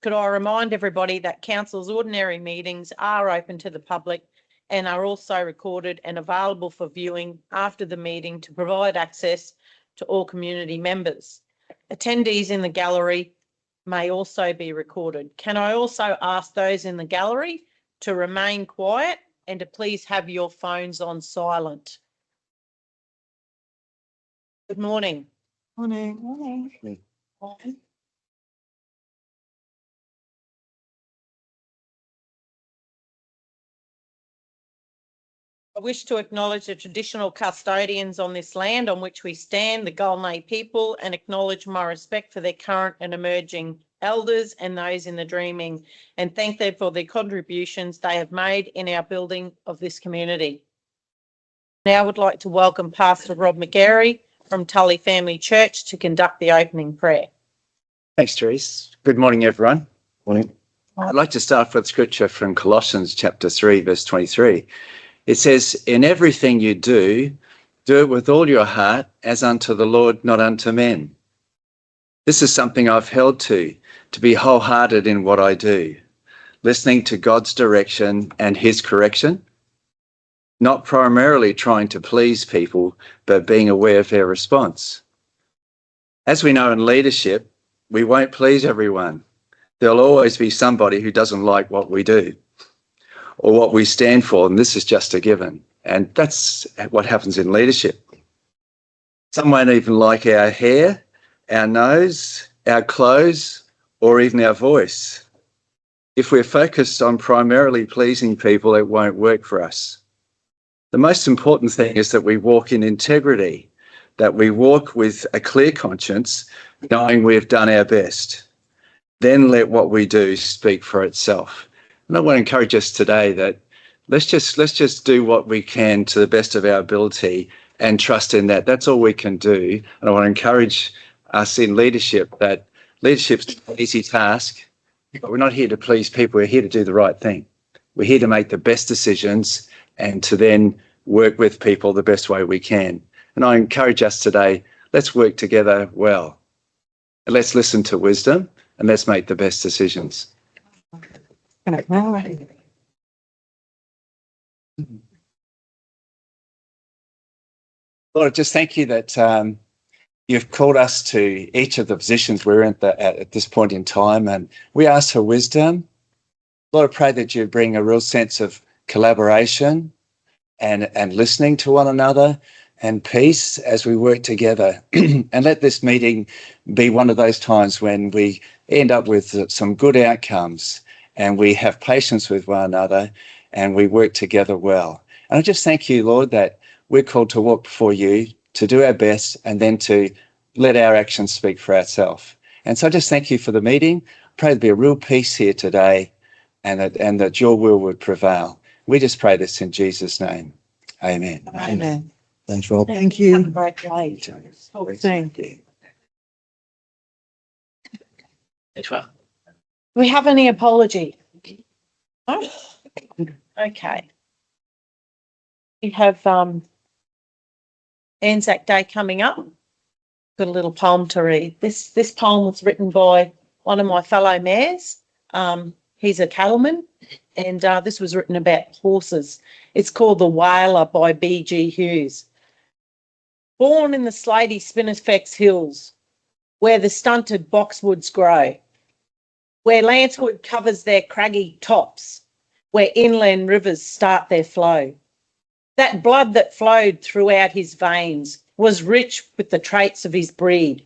could I remind everybody that Council's ordinary meetings are open to the public and are also recorded and available for viewing after the meeting to provide access to all community members. Attendees in the gallery may also be recorded. Can I also ask those in the gallery to remain quiet and to please have your phones on silent? Good morning. Morning. Morning. I wish to acknowledge the traditional custodians on this land on which we stand, the Golnay people, and acknowledge my respect for their current and emerging elders and those in the dreaming, and thank them for their contributions they have made in our building of this community. Now I would like to welcome Pastor Rob McGarry from Tully Family Church to conduct the opening prayer. Thanks, Therese. Good morning, everyone. Morning. I'd like to start with scripture from Colossians chapter 3, verse 23. It says, "In everything you do it with all your heart as unto the Lord, not unto men." This is something I've held to be wholehearted in what I do, listening to God's direction and his correction, not primarily trying to please people, but being aware of their response. As we know in leadership, we won't please everyone. There'll always be somebody who doesn't like what we do or what we stand for, and this is just a given. And that's what happens in leadership. Some won't even like our hair, our nose, our clothes, or even our voice. If we're focused on primarily pleasing people, it won't work for us. The most important thing is that we walk in integrity, that we walk with a clear conscience, knowing we've done our best. Then let what we do speak for itself. And I want to encourage us today that let's just do what we can to the best of our ability and trust in that. That's all we can do. And I want to encourage us in leadership that leadership's not an easy task, but we're not here to please people. We're here to do the right thing. We're here to make the best decisions and to then work with people the best way we can. And I encourage us today, let's work together well. And let's listen to wisdom and let's make the best decisions. Lord, Lord, just thank you that you've called us to each of the positions we're in at this point in time, and we ask for wisdom. Lord, I pray that you bring a real sense of collaboration and listening to one another and peace as we work together. And let this meeting be one of those times when we end up with some good outcomes and we have patience with one another and we work together well. And I just thank you, Lord, that we're called to walk before you, to do our best, and then to let our actions speak for ourselves. And so I just thank you for the meeting. Pray there'd be a real peace here today and that your will would prevail. We just pray this in Jesus' name. Amen. Amen. Thanks, Rob. Thank you. Have a great day. Thank you. Thanks, well. Do we have any apology? No? Okay. We have Anzac Day coming up. Got a little poem to read. This poem was written by one of my fellow mayors. He's a cattleman, and this was written about horses. It's called The Whaler by B.G. Hughes. Born in the slaty Spinifex Hills, where the stunted boxwoods grow, where lancewood covers their craggy tops, where inland rivers start their flow. That blood that flowed throughout his veins was rich with the traits of his breed.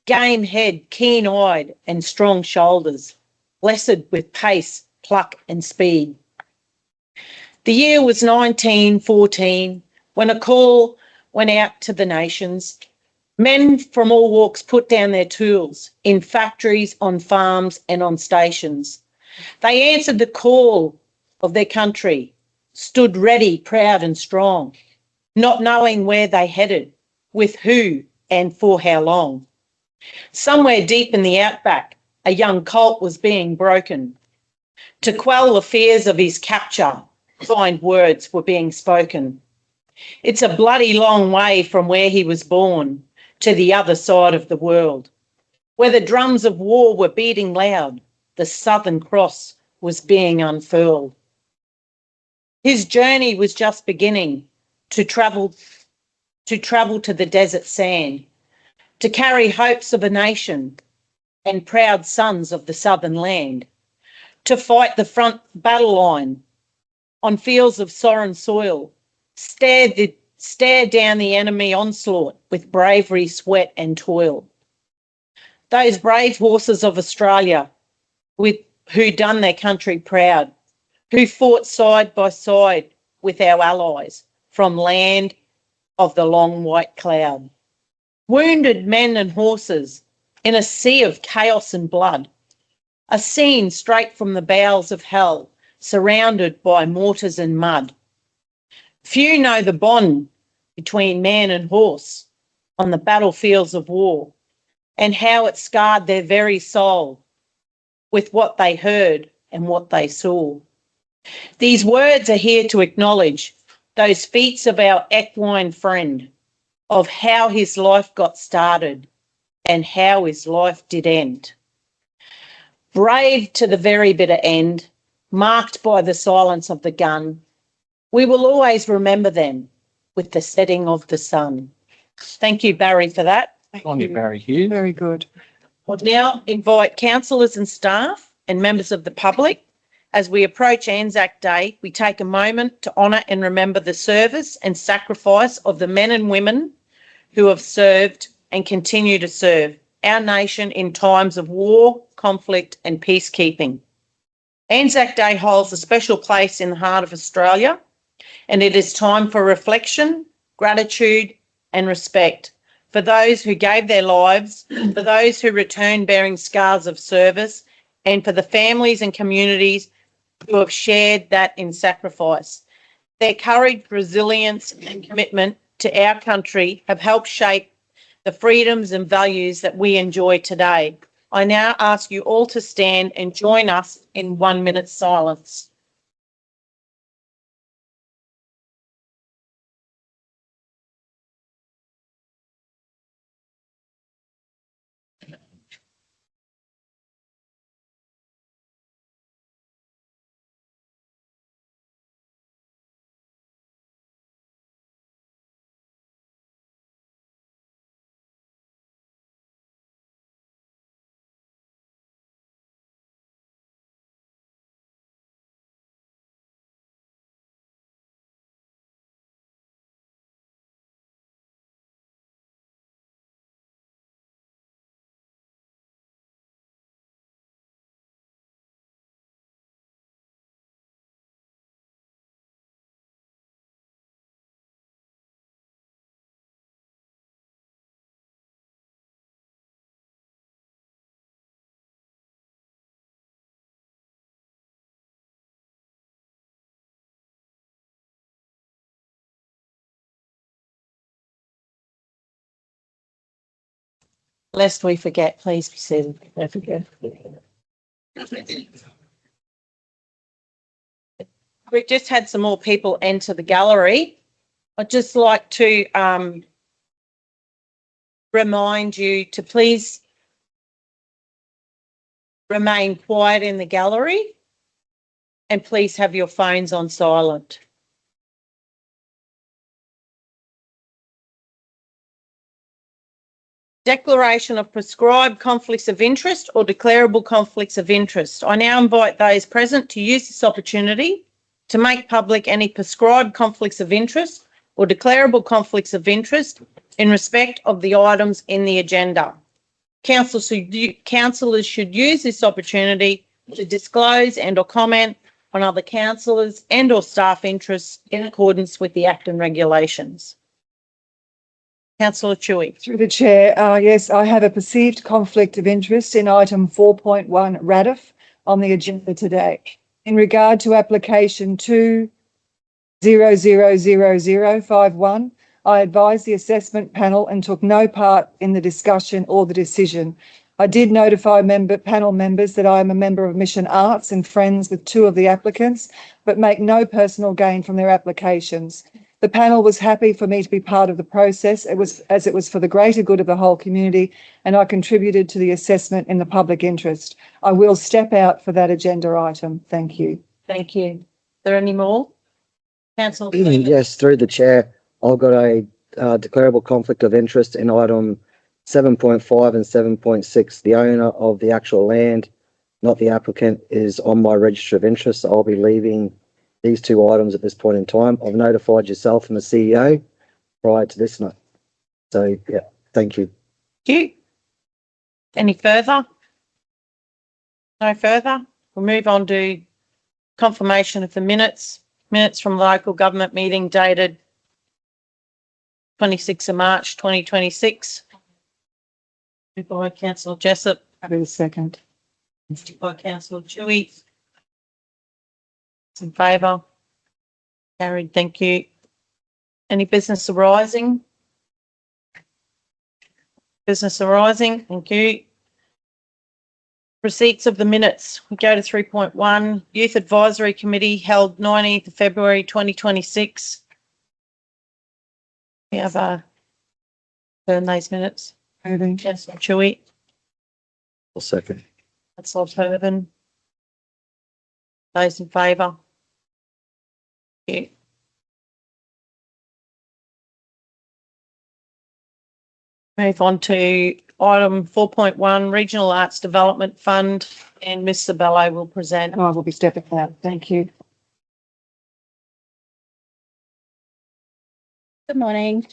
Game head, keen-eyed and strong shoulders, blessed with pace, pluck and speed. The year was 1914 when a call went out to the nations. Men from all walks put down their tools in factories, on farms and on stations. They answered the call of their country, stood ready, proud and strong, not knowing where they headed, with who and for how long. Somewhere deep in the outback, a young colt was being broken. To quell the fears of his capture, kind words were being spoken. It's a bloody long way from where he was born to the other side of the world, where the drums of war were beating loud, the Southern Cross was being unfurled. His journey was just beginning to travel to the desert sand, to carry hopes of a nation and proud sons of the southern land, to fight the front battle line on fields of foreign soil, stare down the enemy onslaught with bravery, sweat and toil. Those brave horses of Australia who done their country proud, who fought side by side with our allies from land of the long white cloud. Wounded men and horses in a sea of chaos and blood, a scene straight from the bowels of hell, surrounded by mortars and mud. Few know the bond between man and horse on the battlefields of war, and how it scarred their very soul with what they heard and what they saw. These words are here to acknowledge those feats of our equine friend, of how his life got started and how his life did end. Brave to the very bitter end, marked by the silence of the gun, we will always remember them with the setting of the sun. Thank you, Barry, for that. On you, Barry Hughes. Very good. I'll now invite councillors and staff and members of the public. As we approach Anzac Day, we take a moment to honour and remember the service and sacrifice of the men and women who have served and continue to serve our nation in times of war, conflict and peacekeeping. Anzac Day holds a special place in the heart of Australia, and it is time for reflection, gratitude and respect for those who gave their lives, for those who returned bearing scars of service, and for the families and communities who have shared that in sacrifice. Their courage, resilience and commitment to our country have helped shape the freedoms and values that we enjoy today. I now ask you all to stand and join us in 1 minute silence. Lest we forget, please be seated. Don't forget. We've just had some more people enter the gallery. I'd just like to remind you to please remain quiet in the gallery and please have your phones on silent. Declaration of prescribed conflicts of interest or declarable conflicts of interest. I now invite those present to use this opportunity to make public any prescribed conflicts of interest or declarable conflicts of interest in respect of the items in the agenda. Councillors should use this opportunity to disclose and or comment on other councillors and or staff interests in accordance with the Act and regulations. Councillor Chewy. Through the chair, yes, I have a perceived conflict of interest in item 4.1 RADF on the agenda today. In regard to application 2000051, I advised the assessment panel and took no part in the discussion or the decision. I did notify panel members that I am a member of Mission Arts and friends with two of the applicants, but make no personal gain from their applications. The panel was happy for me to be part of the process. It was for the greater good of the whole community, and I contributed to the assessment in the public interest. I will step out for that agenda item. Thank you. Thank you. Are there any more? Councillor. Yes, through the chair, I've got a declarable conflict of interest in item 7.5 and 7.6. The owner of the actual land, not the applicant, is on my register of interest. I'll be leaving these two items at this point in time. I've notified yourself and the CEO prior to this night. So, yeah, thank you. Thank you. Any further? No further? We'll move on to confirmation of the minutes. Minutes from the local government meeting dated 26th of March 2026. Moved by Councillor Jessup. Happy to second. By Councillor Chewy. In favour? Carried, thank you. Any business arising? Business arising, thank you. Receipts of the minutes. We go to 3.1. Youth Advisory Committee held 19th of February 2026. We have turn those minutes. Moving. Councillor Chewy. I'll second. Councillor Turvin. Those in favour? Thank you. Move on to item 4.1, Regional Arts Development Fund, and Ms. Sabello will present. I will be stepping out. Thank you. Good morning.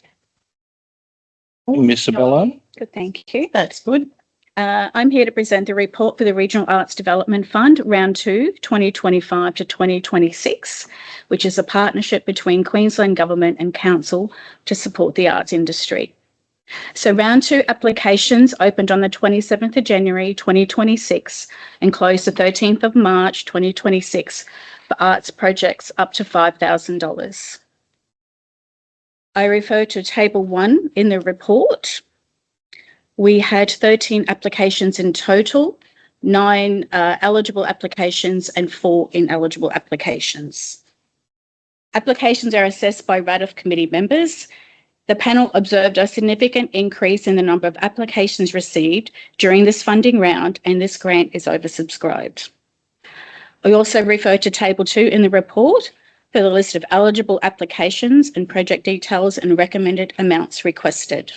Miss Sabello. Good, thank you. That's good. I'm here to present the report for the Regional Arts Development Fund, Round 2, 2025 to 2026, which is a partnership between Queensland Government and Council to support the arts industry. So Round 2 applications opened on the 27th of January 2026 and closed the 13th of March 2026 for arts projects up to $5,000. I refer to Table 1 in the report. We had 13 applications in total, 9 eligible applications and 4 ineligible applications. Applications are assessed by RADF committee members. The panel observed a significant increase in the number of applications received during this funding round, and this grant is oversubscribed. I also refer to Table 2 in the report for the list of eligible applications and project details and recommended amounts requested.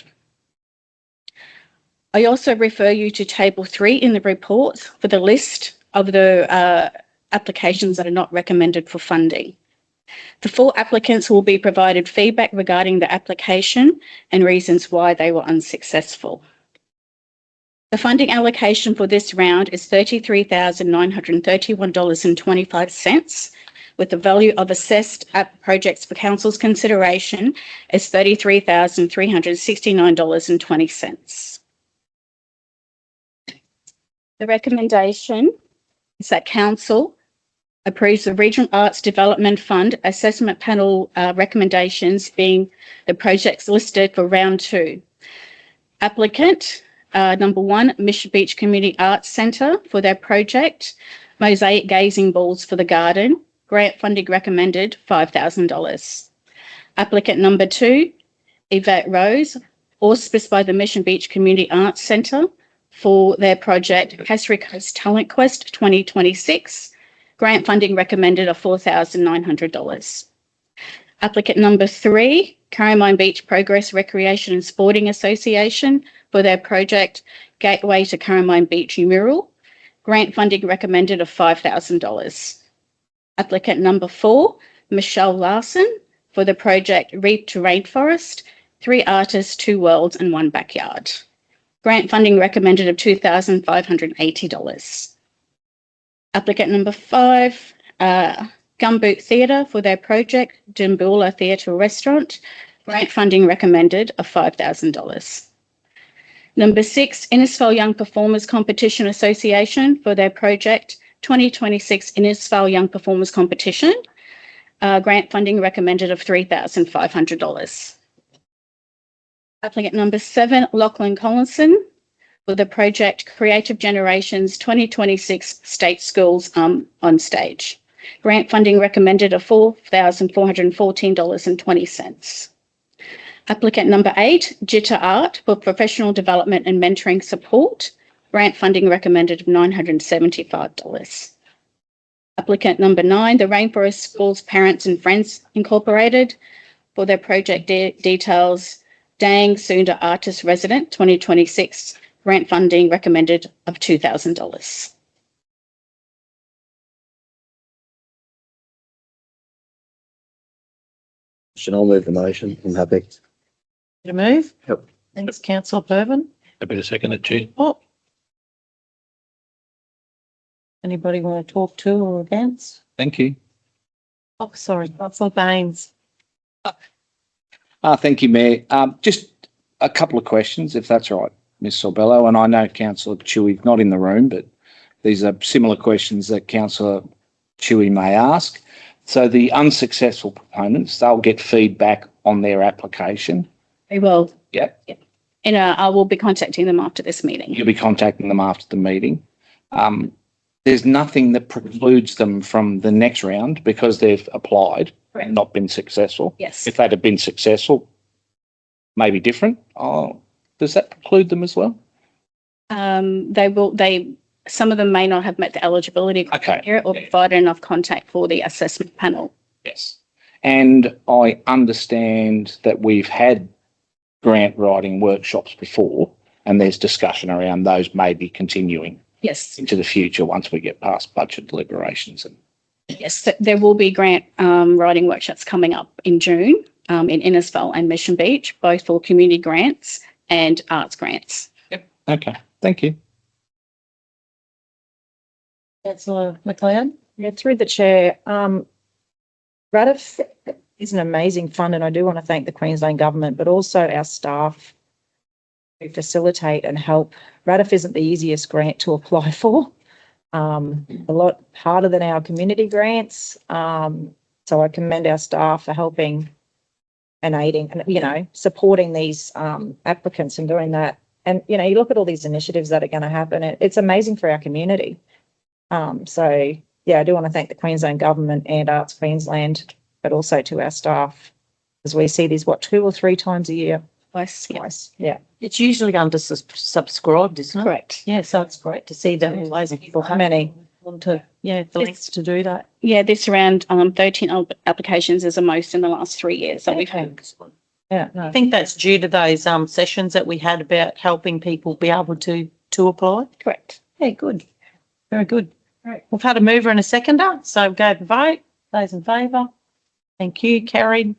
I also refer you to Table 3 in the report for the list of the applications that are not recommended for funding. The 4 applicants will be provided feedback regarding the application and reasons why they were unsuccessful. The funding allocation for this round is $33,931.25, with the value of assessed projects for Council's consideration is $33,369.20. The recommendation is that Council approves the Regional Arts Development Fund Assessment Panel recommendations, being the projects listed for Round 2. Applicant, number 1, Mission Beach Community Arts Centre for their project, Mosaic Gazing Balls for the Garden, grant funding recommended $5,000. Applicant number 2, Yvette Rose, auspiced by the Mission Beach Community Arts Centre for their project, Cassary Coast Talent Quest 2026, grant funding recommended of $4,900. Applicant number 3, Curramine Beach Progress Recreation and Sporting Association for their project, Gateway to Curramine Beach Mural, grant funding recommended of $5,000. Applicant number 4, Michelle Larson for the project, Reap to Rainforest, 3 artists, 2 worlds and 1 backyard. Grant funding recommended of $2,580. Applicant number 5, Gumboot Theatre for their project, Dimboola Theatre Restaurant, grant funding recommended of $5,000. Number 6, Innisfail Young Performers Competition Association for their project, 2026 Innisfail Young Performers Competition, grant funding recommended of $3,500. Applicant number 7, Lachlan Collinson for the project Creative Generations 2026 State Schools on Stage. Grant funding recommended of $4,414.20. Applicant number 8, Jitta Art for professional development and mentoring support. Grant funding recommended of $975. Applicant number 9, the Rainforest Schools Parents and Friends Incorporated for their project details. Dang Sunda Artist Resident 2026. Grant funding recommended of $2,000. I'll move the motion. I'm happy. To move? Yep. Thanks, councillor Pervin. Happy to second it, Chair. Oh. Anybody want to talk to or against? Thank you. Oh, sorry, councillor Baines. Thank you, Mayor. Just a couple of questions, if that's all right, Ms Sorbello. And I know Councillor Chewy's not in the room, but these are similar questions that Councillor Chewy may ask. So the unsuccessful proponents, they'll get feedback on their application. Very well. Yep. And I will be contacting them after this meeting. You'll be contacting them after the meeting. There's nothing that precludes them from the next round because they've applied and not been successful. Yes. If they'd have been successful, maybe different. Does that preclude them as well? Some of them may not have met the eligibility criteria or provided enough contact for the assessment panel. Yes. And I understand that we've had grant writing workshops before and there's discussion around those maybe continuing Yes. into the future once we get past budget deliberations. Yes, there will be grant writing workshops coming up in June in Innisfail and Mission Beach, both for community grants and arts grants. Yep. Okay. Thank you. Councillor McLeod. Yeah, through the chair, RADIF is an amazing fund and I do want to thank the Queensland Government, but also our staff who facilitate and help. RADIF isn't the easiest grant to apply for. A lot harder than our community grants. So I commend our staff for helping and aiding and, supporting these applicants and doing that. And, you look at all these initiatives that are going to happen. It's amazing for our community. So, yeah, I do want to thank the Queensland Government and Arts Queensland, but also to our staff, as we see these, 2 or 3 times a year? Twice. Yeah. It's usually subscribed, isn't it? Correct. Yeah, so it's great to see that all those people How many? want to, the links to do that. Yeah, this round 13 applications is the most in the last 3 years that we've had. Yeah. I think that's due to those sessions that we had about helping people be able to apply. Correct. Yeah, good. Very good. Right. We've had a mover and a seconder, so go to vote. Those in favour? Thank you. Carried.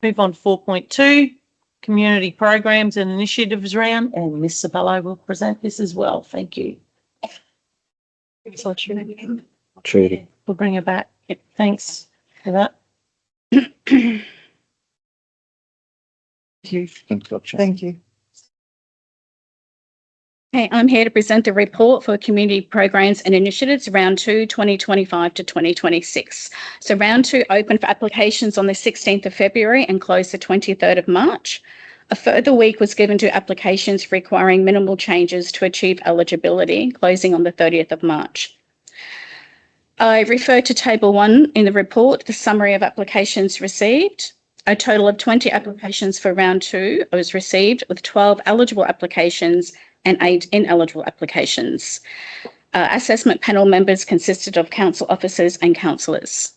Move on to 4.2, community programs and initiatives round, and Ms Sabello will present this as well. Thank you. Trudy. We'll bring her back. Yep. Thanks for that. Gotcha. Thank you. Okay, I'm here to present the report for community programs and initiatives round 2, 2025 to 2026. So round 2 opened for applications on the 16th of February and closed the 23rd of March. A further week was given to applications requiring minimal changes to achieve eligibility, closing on the 30th of March. I refer to table 1 in the report, the summary of applications received. A total of 20 applications for round 2 was received, with 12 eligible applications and 8 ineligible applications. Assessment panel members consisted of council officers and councillors.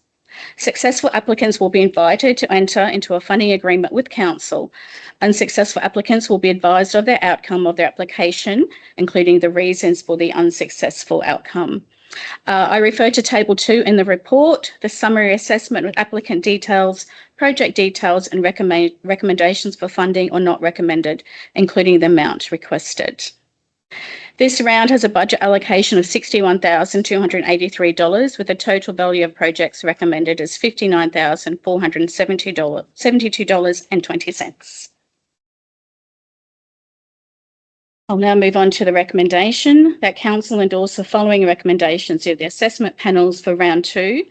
Successful applicants will be invited to enter into a funding agreement with council. Unsuccessful applicants will be advised of the outcome of their application, including the reasons for the unsuccessful outcome. I refer to table 2 in the report, the summary assessment with applicant details, project details and recommendations for funding or not recommended, including the amount requested. This round has a budget allocation of $61,283 with a total value of projects recommended as $59,472.20. I'll now move on to the recommendation that council endorse the following recommendations of the assessment panels for round 2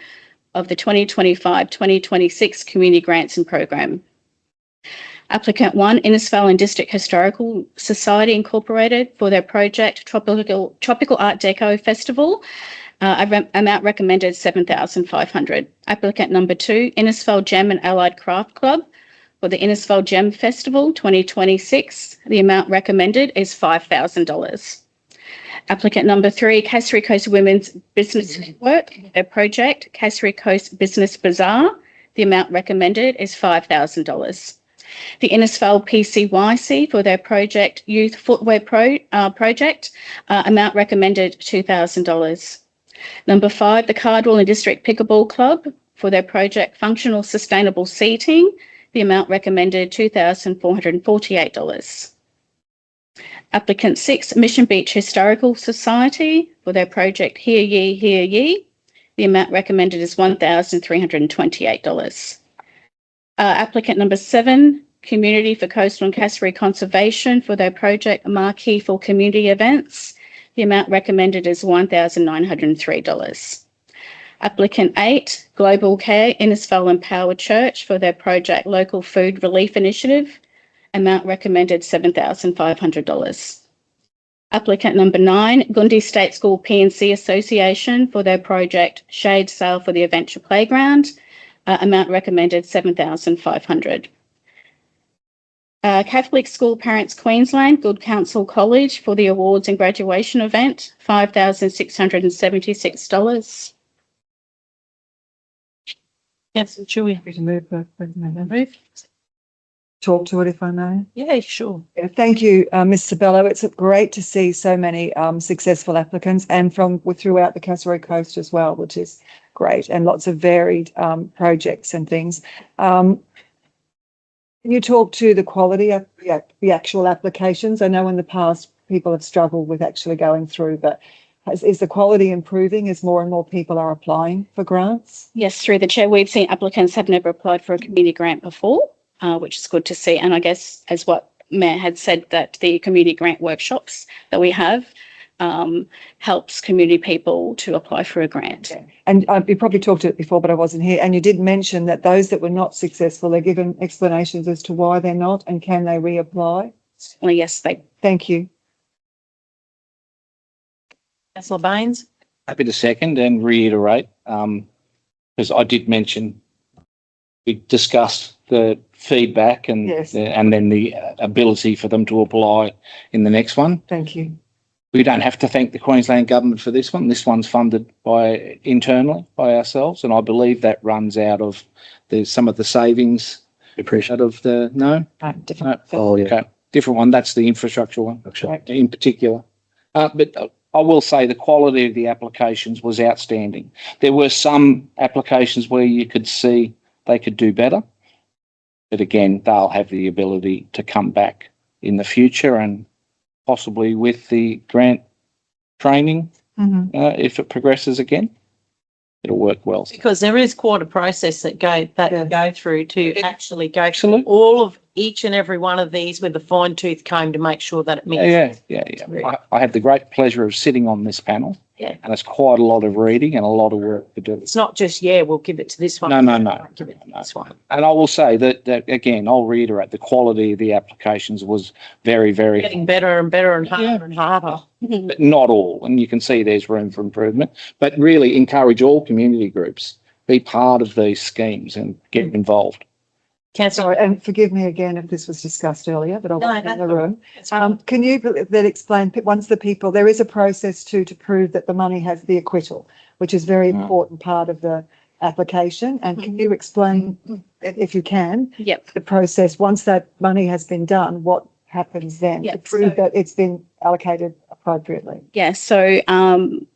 of the 2025-2026 community grants and program. Applicant 1, Innisfail and District Historical Society Incorporated for their project Tropical Art Deco Festival. Amount recommended $7,500. Applicant number 2, Innisfail Gem and Allied Craft Club for the Innisfail Gem Festival 2026. The amount recommended is $5,000. Applicant number 3, Cassary Coast Women's Business Network, their project, Cassary Coast Business Bazaar. The amount recommended is $5,000. The Innisfail PCYC for their project, Youth Footwear Project, amount recommended $2,000. Number 5, the Cardwell and District Pickleball Club for their project, Functional Sustainable Seating. The amount recommended $2,448. Applicant 6, Mission Beach Historical Society for their project, Hear Ye, Hear Ye. The amount recommended is $1,328. Applicant number 7, Community for Coastal and Cassary Conservation for their project, Marquee for Community Events. The amount recommended is $1,903. Applicant 8, Global Care, Innisfail Empowered Church for their project, Local Food Relief Initiative. Amount recommended $7,500. Applicant number 9, Gundi State School P&C Association for their project, Shade Sail for the Adventure Playground. Amount recommended $7,500. Catholic School Parents Queensland, Good Counsel College for the awards and graduation event, $5,676. Councillor Chewy. Happy to move that, Madam. Move. Talk to it if I may. Yeah, sure. Yeah, thank you, Ms. Sabello. It's great to see so many successful applicants and from throughout the Cassary Coast as well, which is great, and lots of varied projects and things. Can you talk to the quality of the actual applications? I know in the past people have struggled with actually going through, but is the quality improving as more and more people are applying for grants? Yes, through the chair, we've seen applicants have never applied for a community grant before, which is good to see. And I guess, as what Mayor had said, that the community grant workshops that we have helps community people to apply for a grant. And you probably talked to it before, but I wasn't here. And you did mention that those that were not successful, they're given explanations as to why they're not and can they reapply? Well, yes, they. Thank you. Councillor Baines. Happy to second and reiterate, because I did mention, we discussed the feedback and Yes. and then the ability for them to apply in the next one. Thank you. We don't have to thank the Queensland Government for this one. This one's funded internally by ourselves, and I believe that runs out of some of the savings out of the Different. Oh, yeah. Okay, different one. That's the infrastructure one Sure. in particular. But I will say the quality of the applications was outstanding. There were some applications where you could see they could do better, but again, they'll have the ability to come back in the future and possibly with the grant training, if it progresses again, it'll work well. Because there is quite a process that you go through to actually go through Absolutely. all of each and every one of these with a fine tooth comb to make sure that it meets. Yeah. I had the great pleasure of sitting on this panel. Yeah. And it's quite a lot of reading and a lot of work to do. It's not just, we'll give it to this one. No. Give it to this one. And I will say that again, I'll reiterate, the quality of the applications was very, very, Getting better and better and harder and harder. but not all. And you can see there's room for improvement, but really encourage all community groups, be part of these schemes and get involved. Councillor, Sorry, and forgive me again if this was discussed earlier, but I wasn't in the room. it's fine. Can you then explain, once the people, there is a process to prove that the money has the acquittal, which is a very important part of the application. And can you explain, if you can, Yep. the process, once that money has been done, what happens then to Yep, prove so- that it's been allocated appropriately? Yeah, so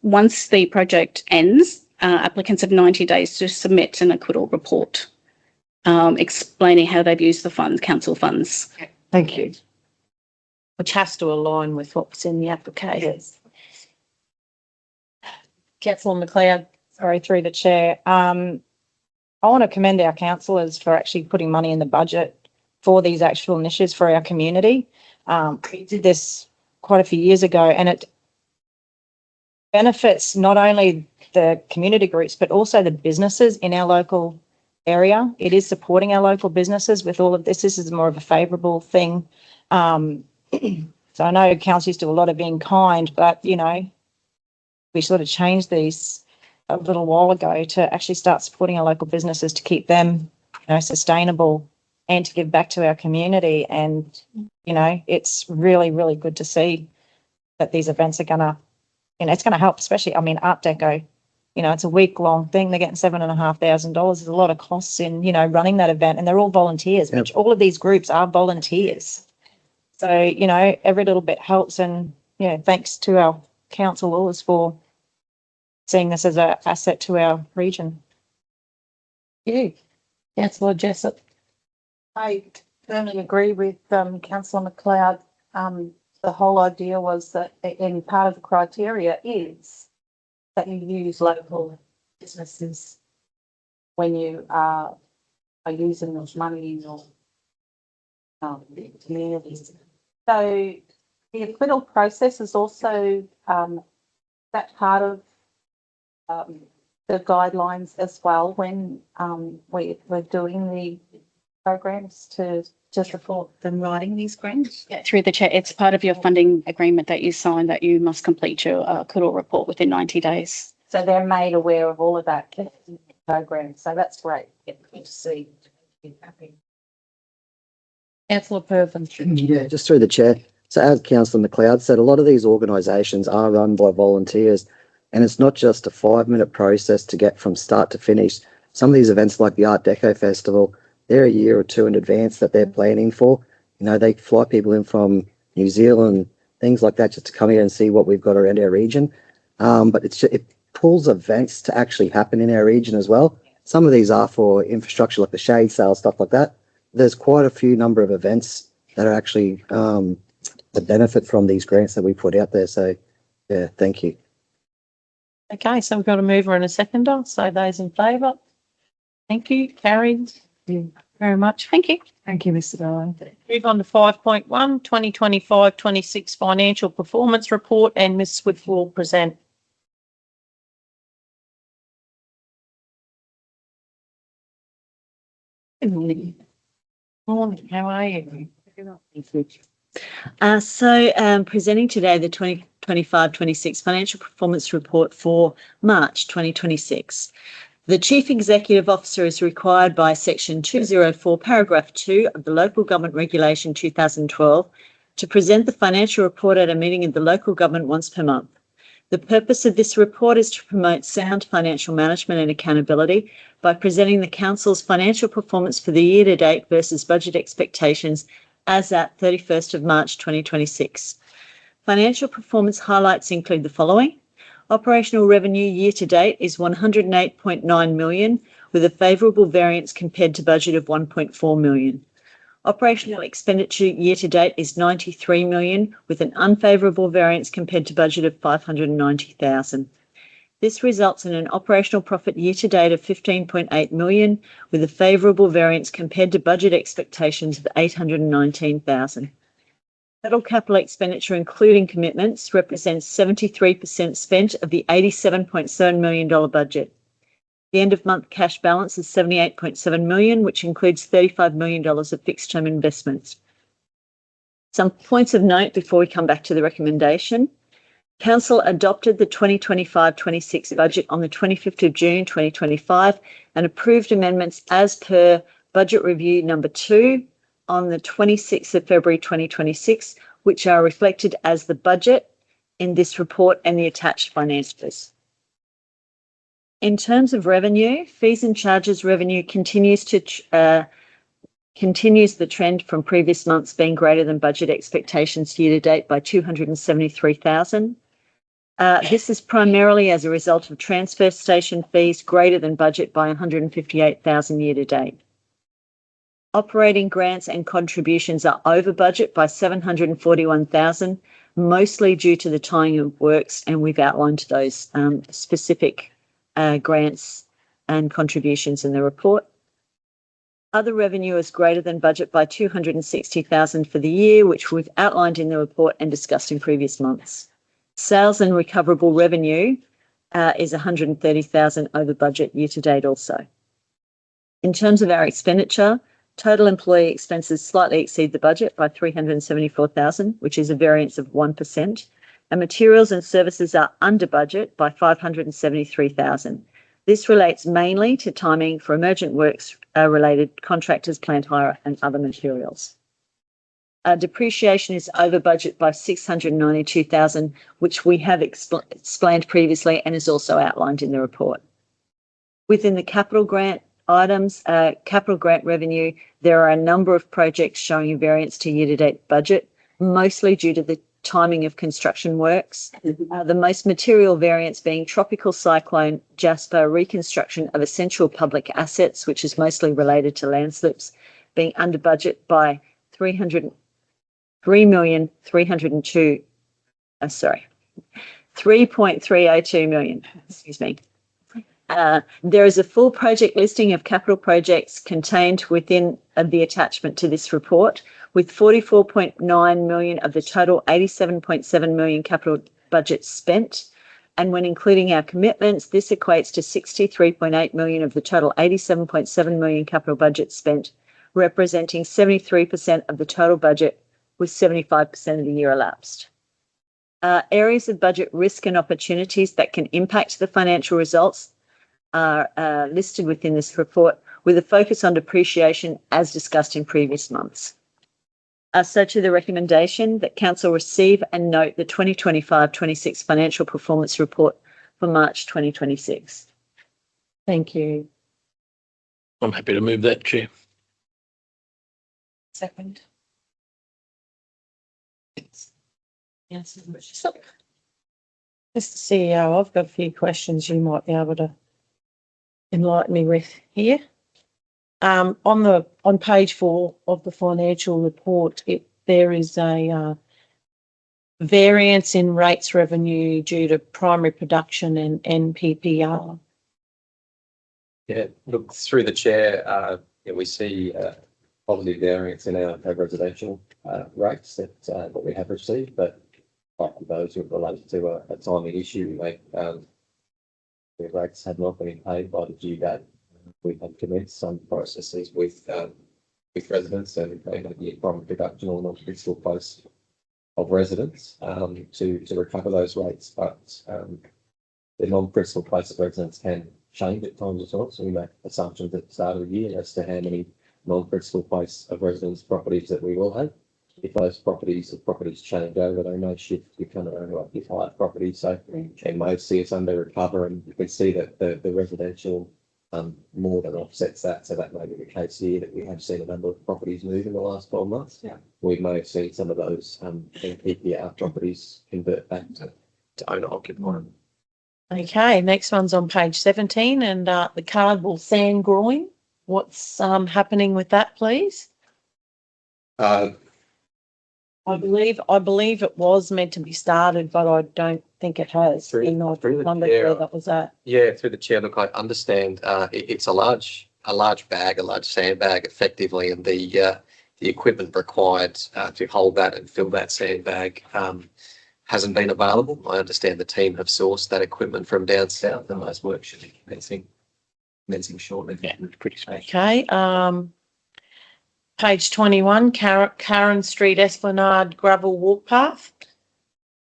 once the project ends, applicants have 90 days to submit an acquittal report explaining how they've used the funds, council funds. Thank you. Which has to align with what's in the application. Yes. Councillor McLeod. Sorry, through the chair. I want to commend our councillors for actually putting money in the budget for these actual initiatives for our community. We did this quite a few years ago, and it benefits not only the community groups, but also the businesses in our local area. It is supporting our local businesses with all of this. This is more of a favourable thing. So I know councils do a lot of being kind, but, we sort of changed these a little while ago to actually start supporting our local businesses to keep them, sustainable and to give back to our community. And, it's really, really good to see that these events are gonna, it's gonna help, especially, Art Deco, it's a week-long thing. They're getting $7,500. There's a lot of costs in, running that event, and they're all volunteers, which all of these groups are volunteers. So, every little bit helps. And, thanks to our councillors for seeing this as an asset to our region. You, Councillor Jessup. I firmly agree with Councillor McLeod. The whole idea was that, and part of the criteria is that you use local businesses when you are using those money in your communities. So the acquittal process is also that part of the guidelines as well when we're doing the programs to support them writing these grants. Yeah, through the chair, it's part of your funding agreement that you sign that you must complete your acquittal report within 90 days. So they're made aware of all of that program. So that's great. Good to see. Councillor Pervin. Yeah, just through the chair. So as Councillor McLeod said, a lot of these organisations are run by volunteers, and it's not just a 5-minute process to get from start to finish. Some of these events like the Art Deco Festival, they're a year or two in advance that they're planning for. They fly people in from New Zealand, things like that, just to come here and see what we've got around our region. But it pulls events to actually happen in our region as well. Some of these are for infrastructure like the shade sale, stuff like that. There's quite a few number of events that are actually that benefit from these grants that we put out there. So, yeah, thank you. Okay, so we've got a mover and a seconder. So those in favour. Thank you. Carried. Very much. Thank you. Thank you, Mr. Barlow. Move on to 5.1, 2025-26 financial performance report, and Ms. Swift will present. Good morning. Morning. How are you? Presenting today the 2025-26 financial performance report for March 2026. The Chief Executive Officer is required by Section 204, Paragraph 2 of the Local Government Regulation 2012 to present the financial report at a meeting of the local government once per month. The purpose of this report is to promote sound financial management and accountability by presenting the Council's financial performance for the year to date versus budget expectations as at 31st of March 2026. Financial performance highlights include the following. Operational revenue year to date is $108.9 million, with a favourable variance compared to budget of $1.4 million. Operational expenditure year to date is $93 million, with an unfavourable variance compared to budget of $590,000. This results in an operational profit year to date of $15.8 million, with a favourable variance compared to budget expectations of $819,000. Total capital expenditure, including commitments, represents 73% spent of the $87.7 million budget. The end of month cash balance is $78.7 million, which includes $35 million of fixed term investments. Some points of note before we come back to the recommendation. Council adopted the 2025-26 budget on the 25th of June 2025 and approved amendments as per budget review number 2 on the 26th of February 2026, which are reflected as the budget in this report and the attached financials. In terms of revenue, fees and charges revenue continues the trend from previous months, being greater than budget expectations year to date by $273,000. This is primarily as a result of transfer station fees greater than budget by $158,000 year to date. Operating grants and contributions are over budget by $741,000, mostly due to the timing of works, and we've outlined those specific grants and contributions in the report. Other revenue is greater than budget by $260,000 for the year, which we've outlined in the report and discussed in previous months. Sales and recoverable revenue is $130,000 over budget year to date also. In terms of our expenditure, total employee expenses slightly exceed the budget by $374,000, which is a variance of 1%. and materials and services are under budget by 573,000. This relates mainly to timing for emergent works related contractors, plant hire and other materials. Depreciation is over budget by 692,000, which we have explained previously and is also outlined in the report. Within the capital grant items, capital grant revenue, there are a number of projects showing a variance to year-to-date budget, mostly due to the timing of construction works. The most material variance being Tropical Cyclone Jasper reconstruction of essential public assets, which is mostly related to landslips, being under budget by 3.302 million, excuse me. There is a full project listing of capital projects contained within the attachment to this report, with 44.9 million of the total 87.7 million capital budget spent. And when including our commitments, this equates to 63.8 million of the total 87.7 million capital budget spent, representing 73% of the total budget, with 75% of the year elapsed. Areas of budget risk and opportunities that can impact the financial results are listed within this report, with a focus on depreciation as discussed in previous months. So to the recommendation that Council receive and note the 2025-26 financial performance report for March 2026. Thank you. I'm happy to move that, Chair. Second. Yes. Mr. CEO, I've got a few questions you might be able to enlighten me with here. On page 4 of the financial report, there is a variance in rates revenue due to primary production and NPPR. Yeah, look, through the chair, we see positive variance in our residential rates that we have received, but those who relate to a timing issue, the rates had not been paid by the due date. We have commenced some processes with residents and the primary production or non-critical place of residents to recover those rates, but the non-critical place of residents can change at times as well. So we make assumptions at the start of the year as to how many non-critical place of residence properties that we will have. If those properties change over, they may shift to become a higher property. So they may see us under recover, and we see that the residential more than offsets that. So that may be the case here, that we have seen a number of properties move in the last 12 months. Yeah. We may have seen some of those PPR properties convert back to owner occupied. Okay, next one's on page 17, and the Cardwell sand groin. What's happening with that, please? I believe it was meant to be started, but I don't think it has. Through the chair, that was that. Yeah, through the chair. Look, I understand it's a large sandbag, effectively, and the equipment required to hold that and fill that sandbag hasn't been available. I understand the team have sourced that equipment from down south, and those works should be commencing shortly. Yeah, pretty special. Okay. Page 21, Karen Street Esplanade gravel walk path.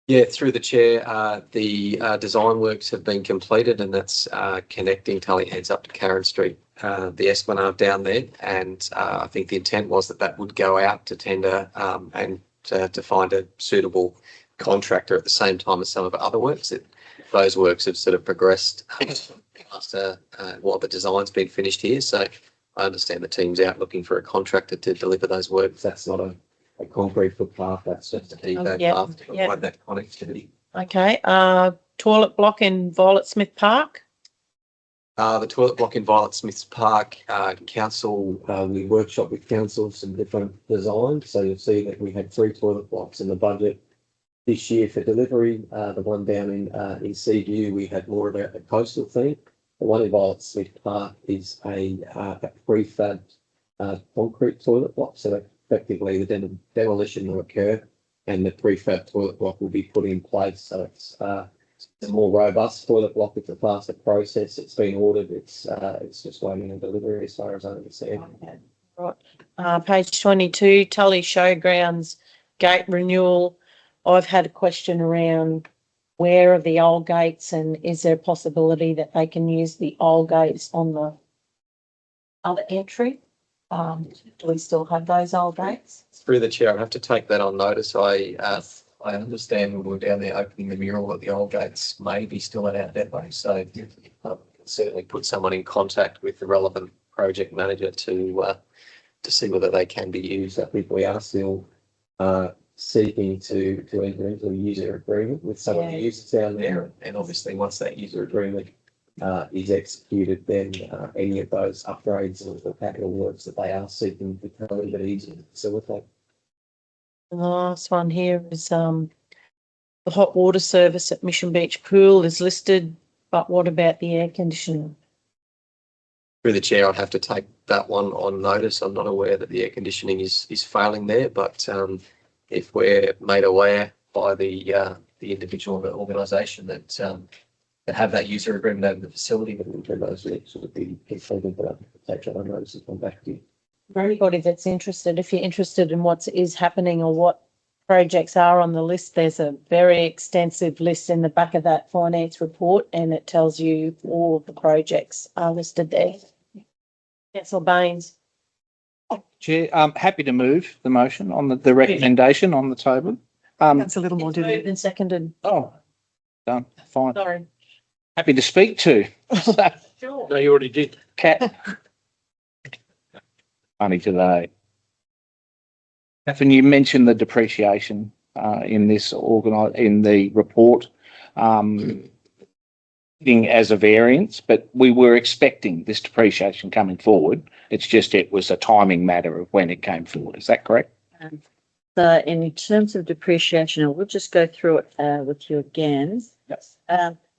Yeah, through the chair, the design works have been completed, and that's connecting Tully Hands up to Karen Street, the Esplanade down there. And I think the intent was that would go out to tender and to find a suitable contractor at the same time as some of the other works. Those works have sort of progressed after while the design's been finished here. So I understand the team's out looking for a contractor to deliver those works. That's not a concrete footpath, that's just a defect path to provide that connectivity. Okay. Toilet block in Violet Smith Park. The toilet block in Violet Smith Park, council, we workshop with council some different designs. So you'll see that we had 3 toilet blocks in the budget this year for delivery. The one down in Seaview, we had more of a coastal theme. The one in Violet Smith Park is a prefab concrete toilet block. So effectively the demolition will occur and the prefab toilet block will be put in place. So it's a more robust toilet block. It's a faster process. It's been ordered. It's just waiting on delivery as far as I understand. Okay. Right. Page 22, Tully Showgrounds gate renewal. I've had a question around where are the old gates and is there a possibility that they can use the old gates on the other entry? Do we still have those old gates? Through the chair, I have to take that on notice. I understand when we were down there opening the mural that the old gates may be still at our depot. So certainly put someone in contact with the relevant project manager to see whether they can be used. I think we are still seeking to enter into a user agreement with some of the users down there. And obviously once that user agreement is executed, then any of those upgrades or capital works that they are seeking become a little bit easier to facilitate. And the last one here is the hot water service at Mission Beach Pool is listed, but what about the air conditioning? Through the chair, I'd have to take that one on notice. I'm not aware that the air conditioning is failing there, but if we're made aware by the individual organisation that have that user agreement over the facility, then those links would be completed, but I'll take that on notice and come back to you. For anybody that's interested, if you're interested in what is happening or what projects are on the list, there's a very extensive list in the back of that finance report and it tells you all of the projects are listed there. Councillor Baines. Chair, I'm happy to move the motion on the recommendation on the table. That's a little more Moved difficult. and seconded. Oh, done, fine. Sorry. Happy to speak to. Sure. No, you already did. Cat. Funny today. Catherine, you mentioned the depreciation in the report as a variance, but we were expecting this depreciation coming forward. It's just it was a timing matter of when it came forward. Is that correct? So in terms of depreciation, I will just go through it with you again. Yes.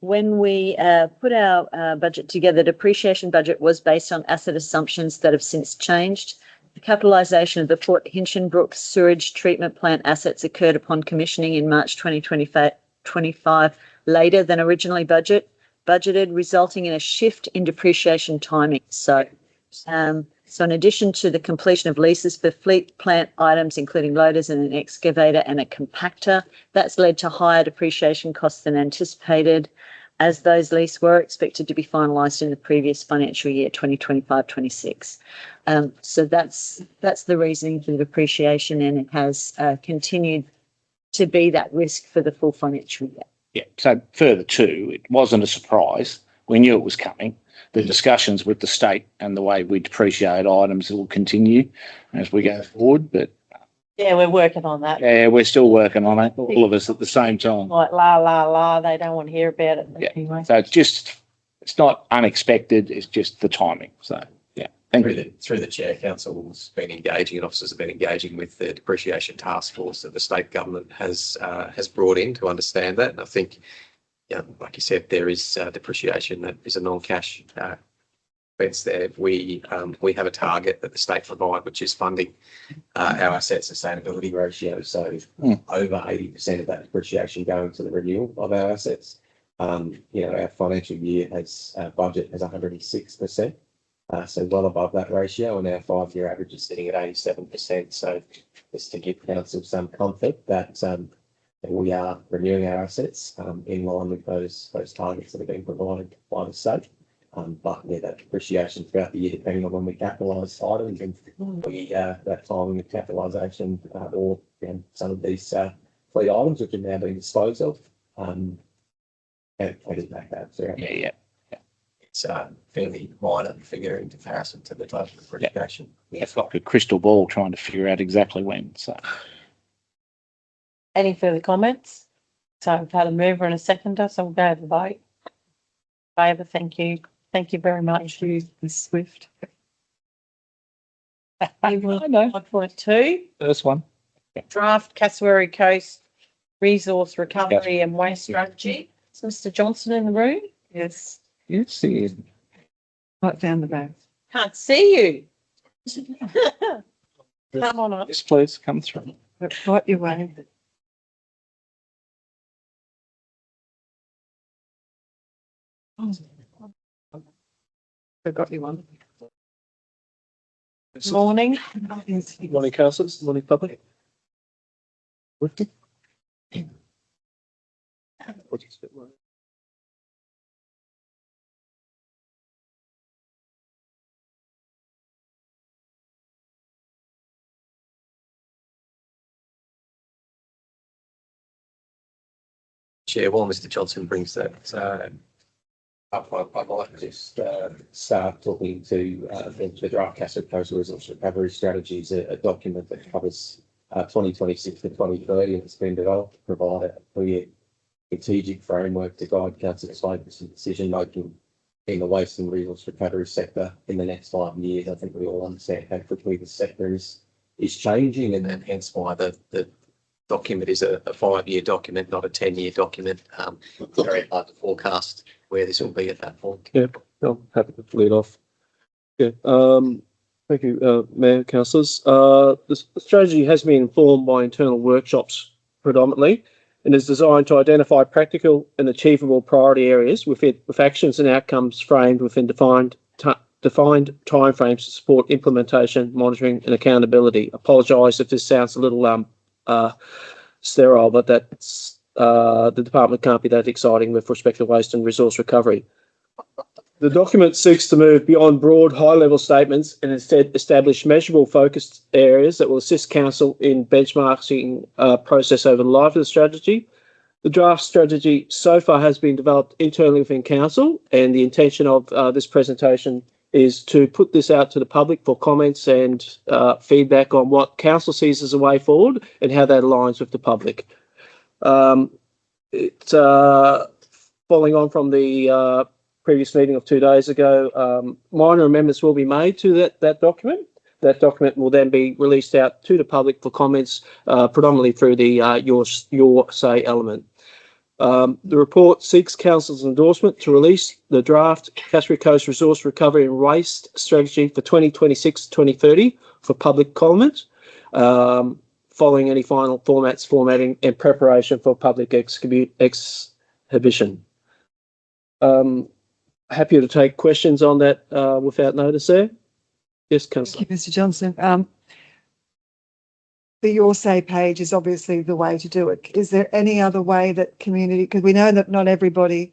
When we put our budget together, depreciation budget was based on asset assumptions that have since changed. The capitalisation of the Port Hinchinbrook sewage treatment plant assets occurred upon commissioning in March 2025, later than originally budgeted, resulting in a shift in depreciation timing. So in addition to the completion of leases for fleet plant items, including loaders and an excavator and a compactor, that's led to higher depreciation costs than anticipated, as those leases were expected to be finalised in the previous financial year, 2025-26. So that's the reasoning for the depreciation, and it has continued to be that risk for the full financial year. Yeah. So further to, it wasn't a surprise. We knew it was coming. The discussions with the state and the way we depreciate items will continue as we go forward, but Yeah, we're working on that. yeah, we're still working on it, all of us at the same time. Like la, they don't want to hear about it Yeah. anyway. So it's not unexpected, it's just the timing. So, yeah, thank you. Through the chair, council's been engaging and officers have been engaging with the depreciation task force that the state government has brought in to understand that. And I think, yeah, like you said, there is depreciation that is a non-cash expense there. We have a target that the state provide, which is funding our asset sustainability ratio. So over 80% of that depreciation going to the renewal of our assets. Our financial year has budget has 106%. So well above that ratio, and our 5-year average is sitting at 87%. So just to give council some comfort that we are renewing our assets in line with those targets that have been provided by the state. But yeah, that depreciation throughout the year, depending on when we capitalise items and that timing of capitalisation or some of these fleet items which are now being disposed of, and it back up. So Yeah. it's a fairly minor figure in comparison to the total depreciation. It's like a crystal ball trying to figure out exactly when. So Any further comments? So we've had a mover and a seconder, so we'll go to the vote. Favour, thank you. Thank you very much. Thank you, Ms. Swift. I know. 5.2, First one. draft Cassowary Coast Resource Recovery and Waste Strategy. Is Mr Johnson in the room? Yes, Yes, it is. right down the back. Can't see you. Come on up. Yes, please come through. Right your way. Forgot you one. Morning. Morning, councillors. Morning, public. Chair, while Mr. Johnson brings that up, I'd like to just start talking to the draft Castle Coast Resource Recovery Strategy is a document that covers 2026 to 2030, and it's been developed to provide a clear strategic framework to guide council's focus and decision making in the waste and resource recovery sector in the next 5 years. I think we all understand how quickly the sector is changing, and hence why the document is a 5-year document, not a 10-year document. It's very hard to forecast where this will be at that point. Yeah, I'm happy to lead off. Yeah, thank you, Mayor, councillors. The strategy has been informed by internal workshops predominantly, and is designed to identify practical and achievable priority areas with actions and outcomes framed within defined timeframes to support implementation, monitoring, and accountability. Apologise if this sounds a little sterile, but that's the department can't be that exciting with respect to waste and resource recovery. The document seeks to move beyond broad, high-level statements and instead establish measurable, focused areas that will assist council in benchmarking process over the life of the strategy. The draft strategy so far has been developed internally within council, and the intention of this presentation is to put this out to the public for comments and feedback on what council sees as a way forward and how that aligns with the public. Following on from the previous meeting of 2 days ago, minor amendments will be made to that document. That document will then be released out to the public for comments, predominantly through the your say element. The report seeks council's endorsement to release the draft Cassowary Coast Resource Recovery and Waste Strategy for 2026-2030 for public comment, following any final formatting and preparation for public exhibition. Happy to take questions on that without notice there. Yes, councillor. Thank you, Mr. Johnson. The Your Say page is obviously the way to do it. Is there any other way that community, because we know that not everybody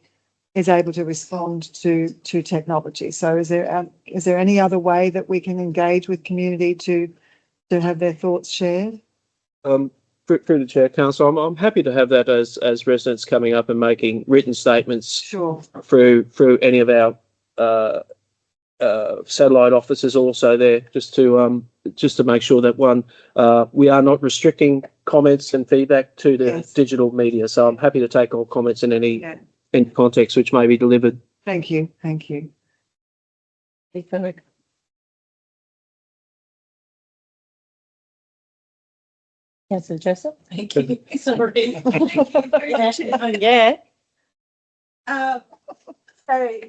is able to respond to technology. So is there any other way that we can engage with community to have their thoughts shared? Through the chair, council, I'm happy to have that as residents coming up and making written statements. Sure. Through any of our satellite offices also there, just to make sure that we are not restricting comments and feedback to the digital media. So I'm happy to take all comments in any context which may be delivered. Thank you. Thank you. Councillor Joseph. Thank you. Sorry. Yeah. So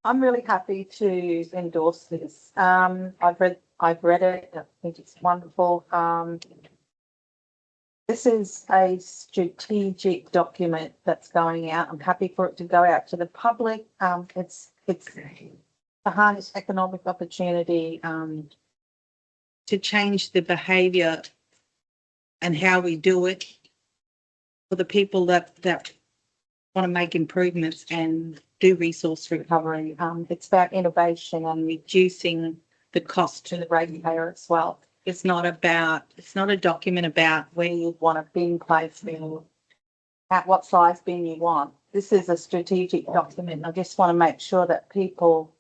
I'm really happy to endorse this. I've read it. I think it's wonderful. This is a strategic document that's going out. I'm happy for it to go out to the public. It's to harness economic opportunity, to change the behaviour and how we do it for the people that want to make improvements and do resource recovery. It's about innovation and reducing the cost to the ratepayer as well. It's not a document about where you want a bin placed or at what size bin you want. This is a strategic document. I just want to make sure that people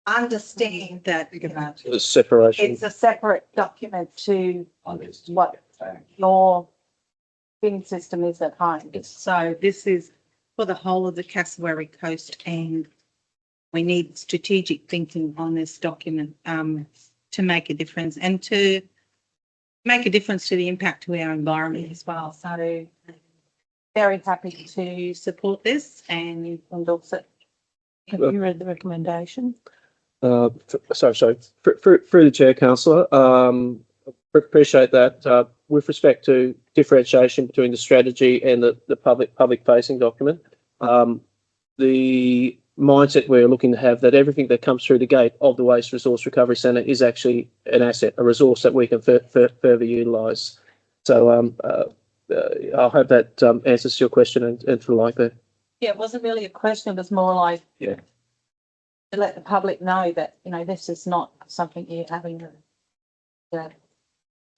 understand that The separation. it's a separate document to what your bin system is at home. So this is for the whole of the Cassowary Coast, and we need strategic thinking on this document to make a difference and to make a difference to the impact to our environment as well. So very happy to support this and endorse it. Have you read the recommendation? Sorry. Through the chair, councillor. Appreciate that. With respect to differentiation between the strategy and the public facing document, the mindset we're looking to have that everything that comes through the gate of the Waste Resource Recovery Centre is actually an asset, a resource that we can further utilise. So I hope that answers your question and to the like there. Yeah, it wasn't really a question, it was more like. Yeah. To let the public know that, you know, this is not something you're having to,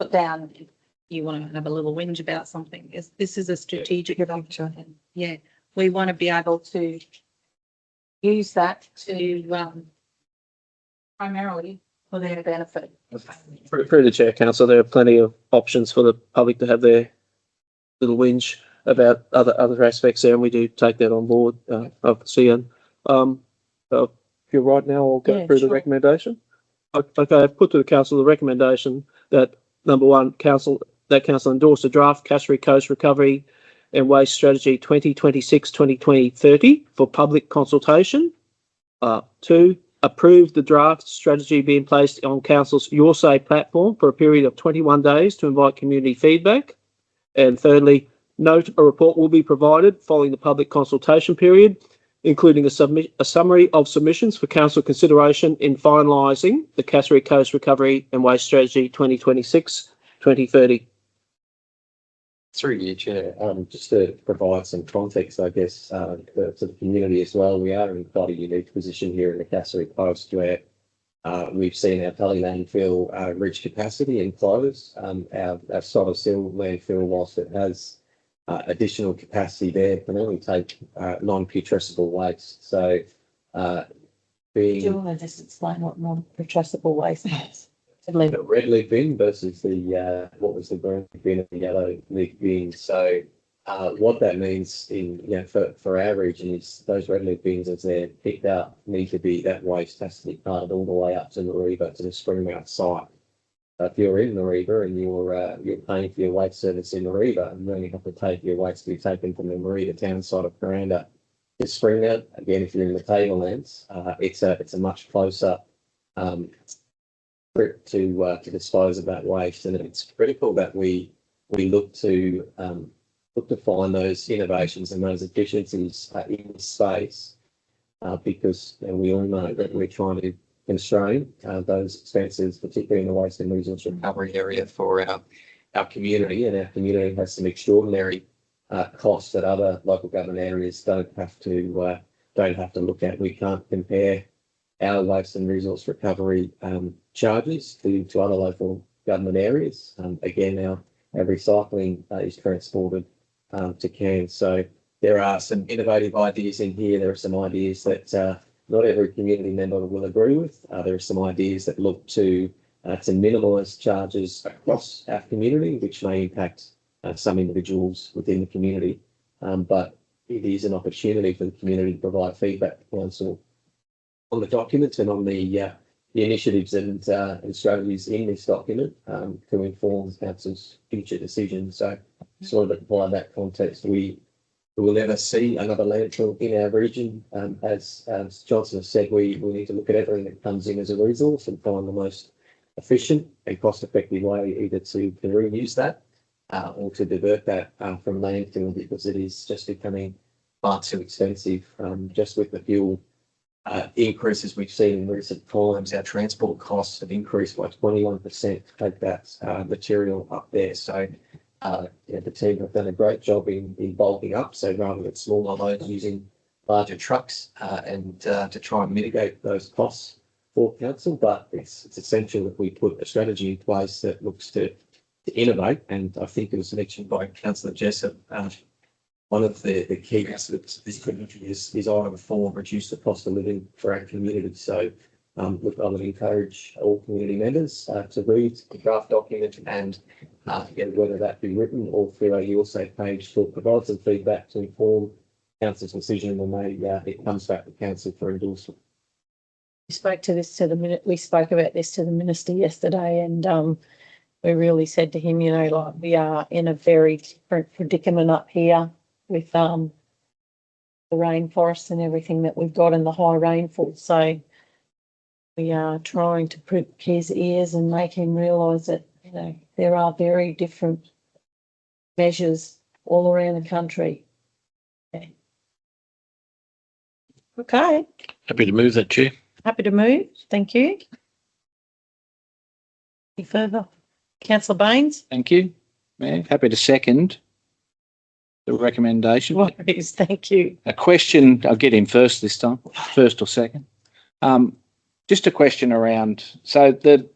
put down. If you want to have a little whinge about something. This is a strategic document. Yeah, we want to be able to use that to, primarily for their benefit. Through the chair, council, there are plenty of options for the public to have their little whinge about other aspects there, and we do take that on board. Obviously, and if you're right now, I'll go through the recommendation. Okay, I've put to the council the recommendation that number one, council endorse the draft Cassowary Coast Recovery and Waste Strategy 2026-2030 for public consultation. 2, approve the draft strategy being placed on council's Your Say platform for a period of 21 days to invite community feedback. And thirdly, note a report will be provided following the public consultation period, including a summary of submissions for council consideration in finalising the Cassowary Coast Recovery and Waste Strategy 2026-2030. Through you, Chair, just to provide some context, I guess, to the community as well, we are in quite a unique position here in the Cassowary Coast where we've seen our Tully landfill reach capacity and close. Our Sodder Sill landfill, whilst it has additional capacity there, can only take non-putrescible waste. So Do you want to just explain what non-putrescible waste is? The red leaf bin versus the what was the green bin and the yellow leaf bin. So what that means for our region is those red leaf bins, as they're picked up, need to be, that waste has to be carted all the way up to Mareeba to the Springmount site. If you're in Mareeba and you're paying for your waste service in Mareeba, and then you have to take your waste to be taken from the Mareeba town side of Kuranda to Springmount. Again, if you're in the Tablelands, it's a much closer trip to dispose of that waste, and it's critical that we look to find those innovations and those efficiencies in this space, because we all know that we're trying to constrain those expenses, particularly in the waste and resource recovery area for our community, and our community has some extraordinary costs that other local government areas don't have to look at. We can't compare our waste and resource recovery charges to other local government areas. Again, our recycling is transported to Cairns. So there are some innovative ideas in here. There are some ideas that not every community member will agree with. There are some ideas that look to minimise charges across our community, which may impact some individuals within the community. But it is an opportunity for the community to provide feedback to council on the documents and on the initiatives and strategies in this document to inform council's future decisions. So sort of apply that context. We will never see another landfill in our region. As Johnson has said, we need to look at everything that comes in as a resource and find the most efficient and cost-effective way either to reuse that or to divert that from landfill, because it is just becoming far too expensive. Just with the fuel increases we've seen in recent times, our transport costs have increased by 21% to take that material up there. So the team have done a great job in bulking up. So rather than smaller loads, using larger trucks and to try and mitigate those costs for council. But it's essential that we put a strategy in place that looks to innovate. And I think it was mentioned by Councillor Jessup. One of the key aspects of this community is item 4, reduce the cost of living for our community. So look, I would encourage all community members to read the draft document and again, whether that be written or through our Your Say page, to provide some feedback to inform council's decision when it comes back to council for endorsement. We spoke about this to the minister yesterday, and we really said to him, we are in a very different predicament up here with the rainforest and everything that we've got in the high rainfall. So we are trying to prick his ears and make him realise that, there are very different measures all around the country. Okay. Happy to move that, Chair. Happy to move. Thank you. Any further? Councillor Baines? Thank you, Mayor. Happy to second the recommendation. Worries, thank you. A question, I'll get him first this time, first or second. Just a question around, so the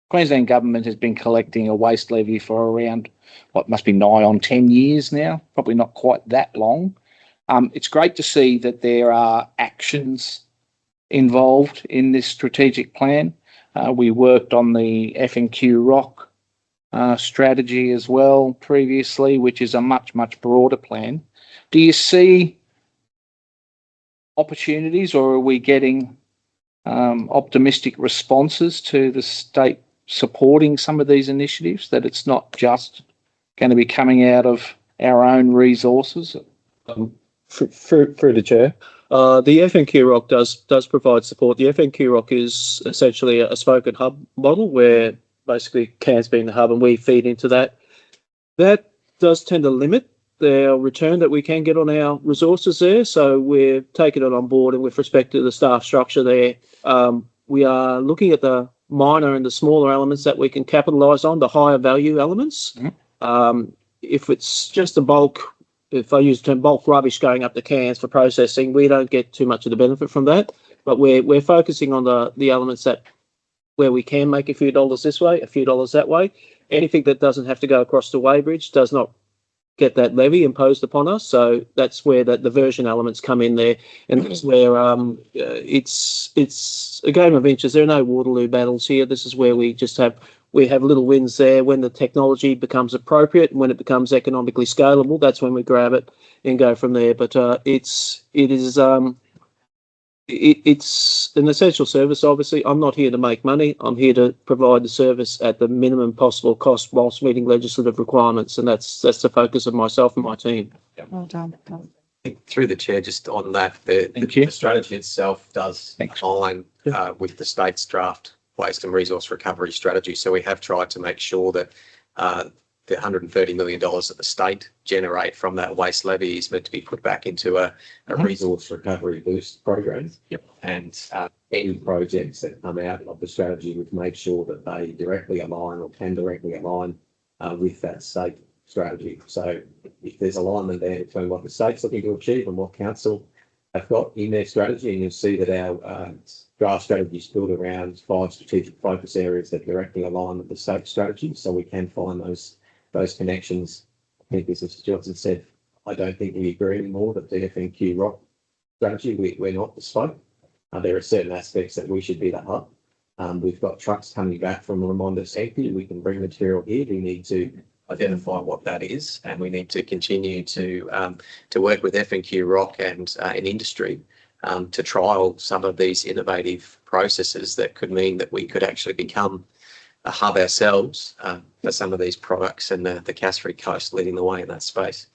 Queensland government has been collecting a waste levy for around, what must be nigh on 10 years now, probably not quite that long. It's great to see that there are actions involved in this strategic plan. We worked on the F&Q Rock strategy as well previously, which is a much, much broader plan. Do you see opportunities, or are we getting optimistic responses to the state supporting some of these initiatives, that it's not just going to be coming out of our own resources? Through the chair, the F&Q Rock does provide support. The F&Q Rock is essentially a spoke and hub model where basically Cairns being the hub and we feed into that. That does tend to limit the return that we can get on our resources there. So we're taking it on board, and with respect to the staff structure there, we are looking at the minor and the smaller elements that we can capitalise on, the higher value elements. If it's just a bulk, if I use the term bulk rubbish going up to Cairns for processing, we don't get too much of the benefit from that. But we're focusing on the elements that where we can make a few dollars this way, a few dollars that way. Anything that doesn't have to go across the weighbridge does not get that levy imposed upon us. So that's where the diversion elements come in there, and that's where it's a game of inches. There are no Waterloo battles here. This is where we have little wins there. When the technology becomes appropriate and when it becomes economically scalable, that's when we grab it and go from there. But it's an essential service. Obviously, I'm not here to make money. I'm here to provide the service at the minimum possible cost whilst meeting legislative requirements, and that's the focus of myself and my team. Well done. Through the chair, just on that, the strategy itself does align with the state's draft waste and resource recovery strategy. So we have tried to make sure that the $130 million that the state generate from that waste levy is meant to be put back into a resource recovery boost program. And any projects that come out of the strategy, we've made sure that they directly align or can directly align with that state strategy. So if there's alignment there between what the state's looking to achieve and what council have got in their strategy, and you'll see that our draft strategy is built around 5 strategic focus areas that directly align with the state strategy, so we can find those connections. I think, as Mr. Johnson said, I don't think we agree anymore that the F&Q Rock strategy, we're not bespoke. There are certain aspects that we should be the hub. We've got trucks coming back from Ramondas empty. We can bring material here. We need to identify what that is, and we need to continue to work with F&Q Rock and in industry to trial some of these innovative processes that could mean that we could actually become a hub ourselves for some of these products, and the Cass-Free Coast leading the way in that space.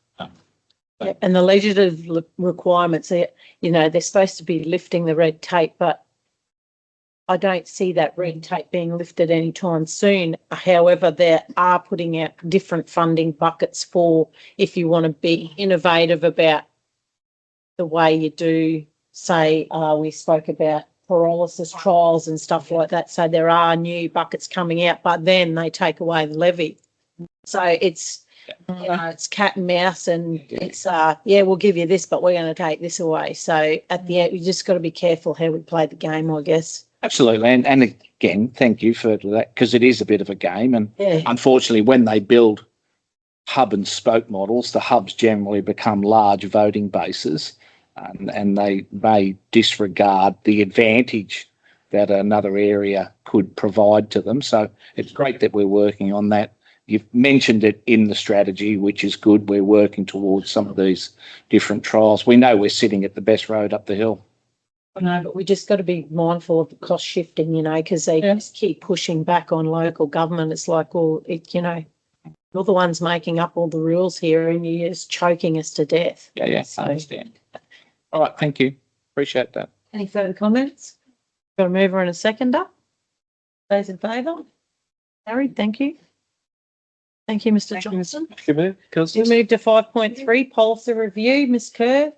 Yep. And the legislative requirements, they're supposed to be lifting the red tape, but I don't see that red tape being lifted anytime soon. However, they are putting out different funding buckets for if you want to be innovative about the way you do, say, we spoke about pyrolysis trials and stuff like that. So there are new buckets coming out, but then they take away the levy. So it's cat and mouse, and it's we'll give you this, but we're going to take this away. So at the end, we just got to be careful how we play the game, I guess. Absolutely, and again, thank you for that, because it is a bit of a game, and unfortunately, when they build hub and spoke models, the hubs generally become large voting bases. And they may disregard the advantage that another area could provide to them. So it's great that we're working on that. You've mentioned it in the strategy, which is good. We're working towards some of these different trials. We know we're sitting at the best road up the hill. No, but we just got to be mindful of the cost shifting, because they just keep pushing back on local government. It's like, well, you're the ones making up all the rules here, and you're just choking us to death. Yeah, I understand. All right, thank you. Appreciate that. Any further comments? Got a mover and a seconder? Those in favour? Carried, thank you. Thank you, Mr. Johnson. Thank you, Mayor. We move to 5.3, policy review. Ms. Kerr.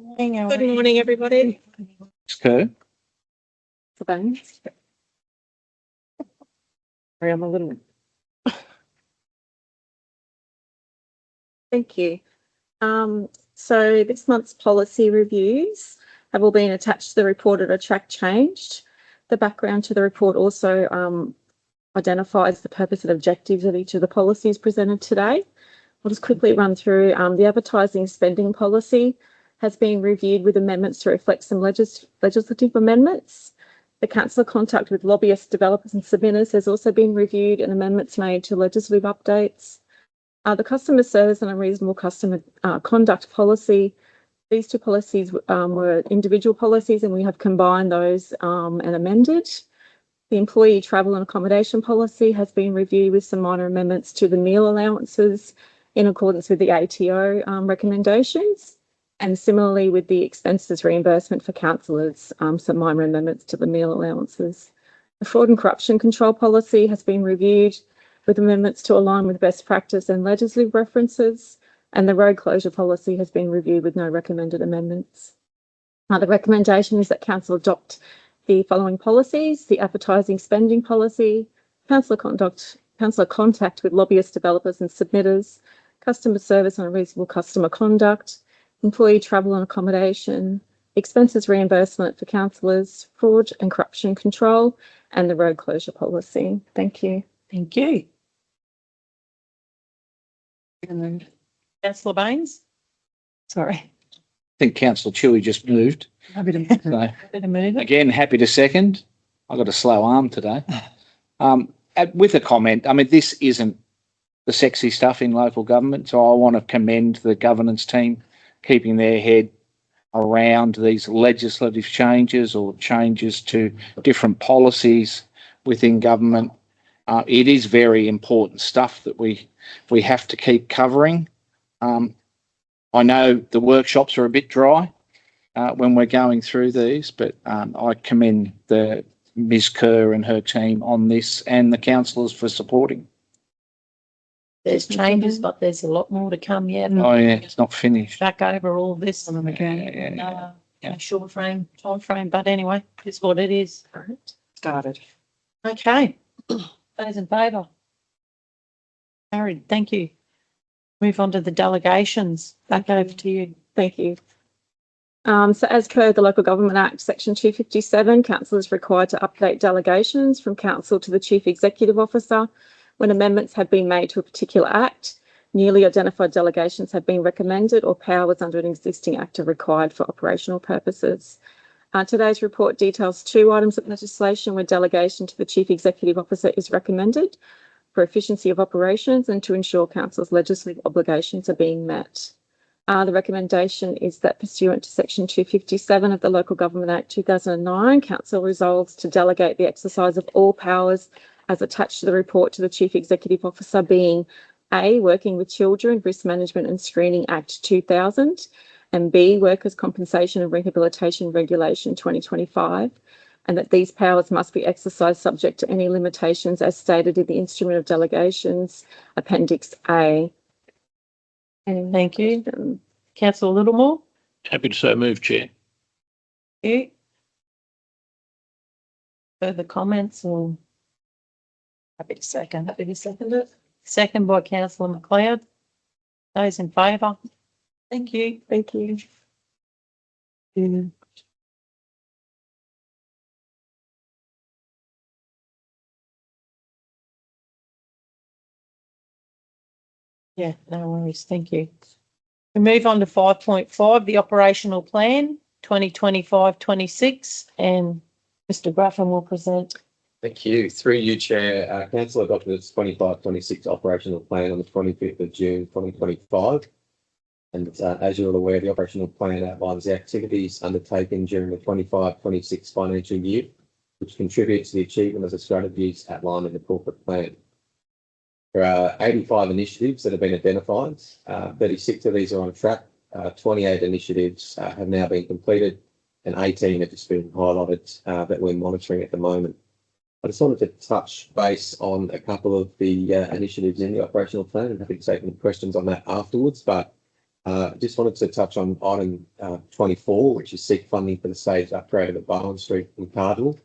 Good morning, everybody. Kerr. Sorry, I'm a little. Thank you. So this month's policy reviews have all been attached to the report at a track changed. The background to the report also identifies the purpose and objectives of each of the policies presented today. I'll just quickly run through the advertising spending policy has been reviewed with amendments to reflect some legislative amendments. The council contact with lobbyists, developers and submitters has also been reviewed and amendments made to legislative updates. The customer service and unreasonable customer conduct policy, these two policies were individual policies and we have combined those and amended. The employee travel and accommodation policy has been reviewed with some minor amendments to the meal allowances in accordance with the ATO recommendations. And similarly with the expenses reimbursement for councillors, some minor amendments to the meal allowances. The fraud and corruption control policy has been reviewed with amendments to align with best practice and legislative references, and the road closure policy has been reviewed with no recommended amendments. The recommendation is that council adopt the following policies: the advertising spending policy, councillor contact with lobbyists, developers and submitters, customer service and unreasonable customer conduct, employee travel and accommodation, expenses reimbursement for councillors, fraud and corruption control, and the road closure policy. Thank you. Thank you. Councillor Baines? Sorry. I think Councillor Chewy just moved. Happy to So Better move it. again, happy to second. I've got a slow arm today. With a comment, I mean, this isn't the sexy stuff in local government, so I want to commend the governance team keeping their head around these legislative changes or changes to different policies within government. It is very important stuff that we have to keep covering. I know the workshops are a bit dry when we're going through these, but I commend the Ms. Kerr and her team on this and the councillors for supporting. There's changes, but there's a lot more to come yet. Oh yeah, it's not finished. Back over all this on the short frame, time frame, but anyway, it's what it is. started. Okay, those in favour? Carried, thank you. Move on to the delegations. Back over to you. Thank you. So as per the Local Government Act, Section 257, council is required to update delegations from council to the Chief Executive Officer when amendments have been made to a particular act, newly identified delegations have been recommended, or powers under an existing act are required for operational purposes. Today's report details 2 items of legislation where delegation to the Chief Executive Officer is recommended for efficiency of operations and to ensure council's legislative obligations are being met. The recommendation is that pursuant to Section 257 of the Local Government Act 2009, council resolves to delegate the exercise of all powers as attached to the report to the Chief Executive Officer, being A, Working with Children, Risk Management and Screening Act 2000, and B, Workers' Compensation and Rehabilitation Regulation 2025, and that these powers must be exercised subject to any limitations as stated in the Instrument of Delegations, Appendix A. Thank you. Councillor Littlemore? Happy to so move, Chair. You? Further comments or? Happy to second. Happy to second it. Second by councillor McLeod. Those in favour? Thank you. Thank you. Yeah, no worries. Thank you. We move on to 5.5, the operational plan 2025-26, and Mr. Graffin will present. Thank you. Through you, Chair, Council adopted its 25-26 operational plan on the 25th of June 2025. And as you're all aware, the operational plan outlines the activities undertaken during the 25-26 financial year, which contribute to the achievement of the strategies outlined in the corporate plan. There are 85 initiatives that have been identified. 36 of these are on track. 28 initiatives have now been completed, and 18 have just been highlighted that we're monitoring at the moment. I just wanted to touch base on a couple of the initiatives in the operational plan, and happy to take any questions on that afterwards. But Just wanted to touch on item 24, which is seek funding for the stage upgrade of Bowen Street in Cardinal.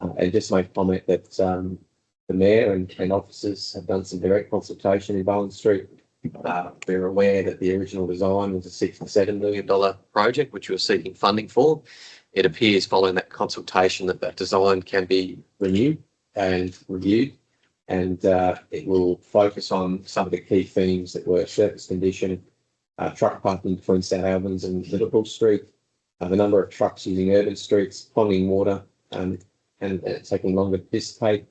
And just make comment that the mayor and officers have done some direct consultation in Bowen Street. We're aware that the original design was a $67 million project, which we were seeking funding for. It appears following that consultation that design can be renewed and reviewed, and it will focus on some of the key themes that were surface condition, truck parking between St Albans and Liverpool Street, the number of trucks using urban streets, ponding water, and taking longer to dissipate,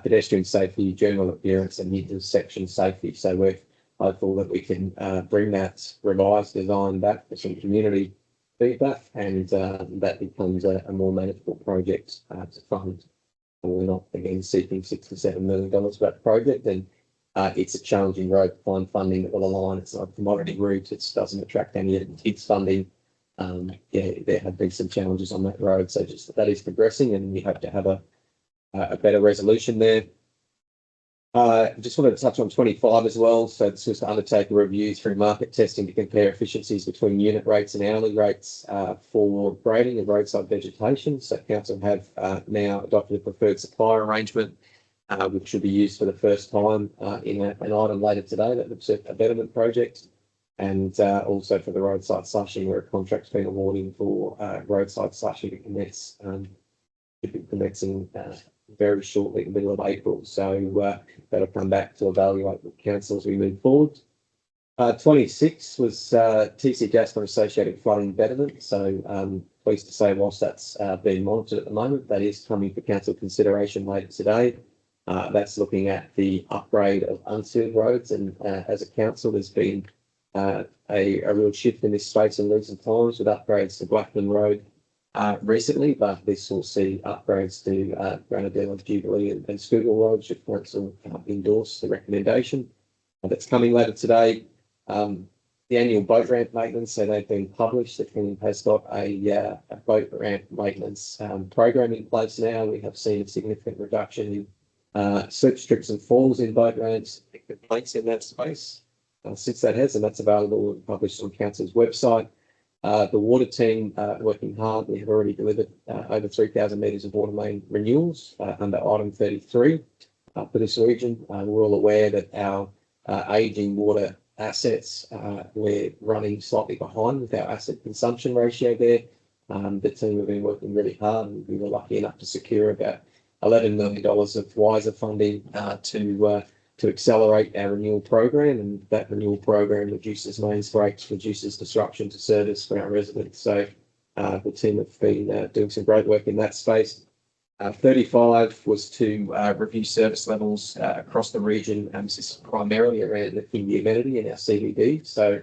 pedestrian safety, general appearance, and intersection safety. So we're hopeful that we can bring that revised design back for some community feedback, and that becomes a more manageable project to fund. And we're not again seeking $6 to $7 million for that project, and it's a challenging road to find funding that will align. It's not a commodity route. It doesn't attract any kids funding. There have been some challenges on that road, so just that is progressing, and we hope to have a better resolution there. Just wanted to touch on 25 as well. So this was to undertake a review through market testing to compare efficiencies between unit rates and hourly rates for grading and roadside vegetation. So council have now adopted a preferred supplier arrangement, which should be used for the first time in an item later today that looks at a betterment project, and also for the roadside slushing, where a contract's been awarded for roadside slushing to commence, should be commencing very shortly in the middle of April. So that'll come back to evaluate with council as we move forward. 26 was TC Jasper associated flooding betterment. So pleased to say, whilst that's being monitored at the moment, that is coming for council consideration later today. That's looking at the upgrade of unsealed roads, and as a council, there's been a real shift in this space in recent times with upgrades to Blackman Road recently, but this will see upgrades to Granadella, Jubilee and Scoogall Road should council endorse the recommendation. That's coming later today. The annual boat ramp maintenance, so they've been published. The team has got a boat ramp maintenance program in place now. We have seen a significant reduction in slip, strips and falls in boat ramps, complaints in that space since that has, and that's available and published on council's website. The water team working hard. We have already delivered over 3,000 metres of water main renewals under item 33 for this region. We're all aware that our ageing water assets, we're running slightly behind with our asset consumption ratio there. The team have been working really hard, and we were lucky enough to secure about $11 million of WISER funding to accelerate our renewal program, and that renewal program reduces mains breaks, reduces disruption to service for our residents. So the team have been doing some great work in that space. 35 was to review service levels across the region, and this is primarily around lifting the amenity in our CBD. So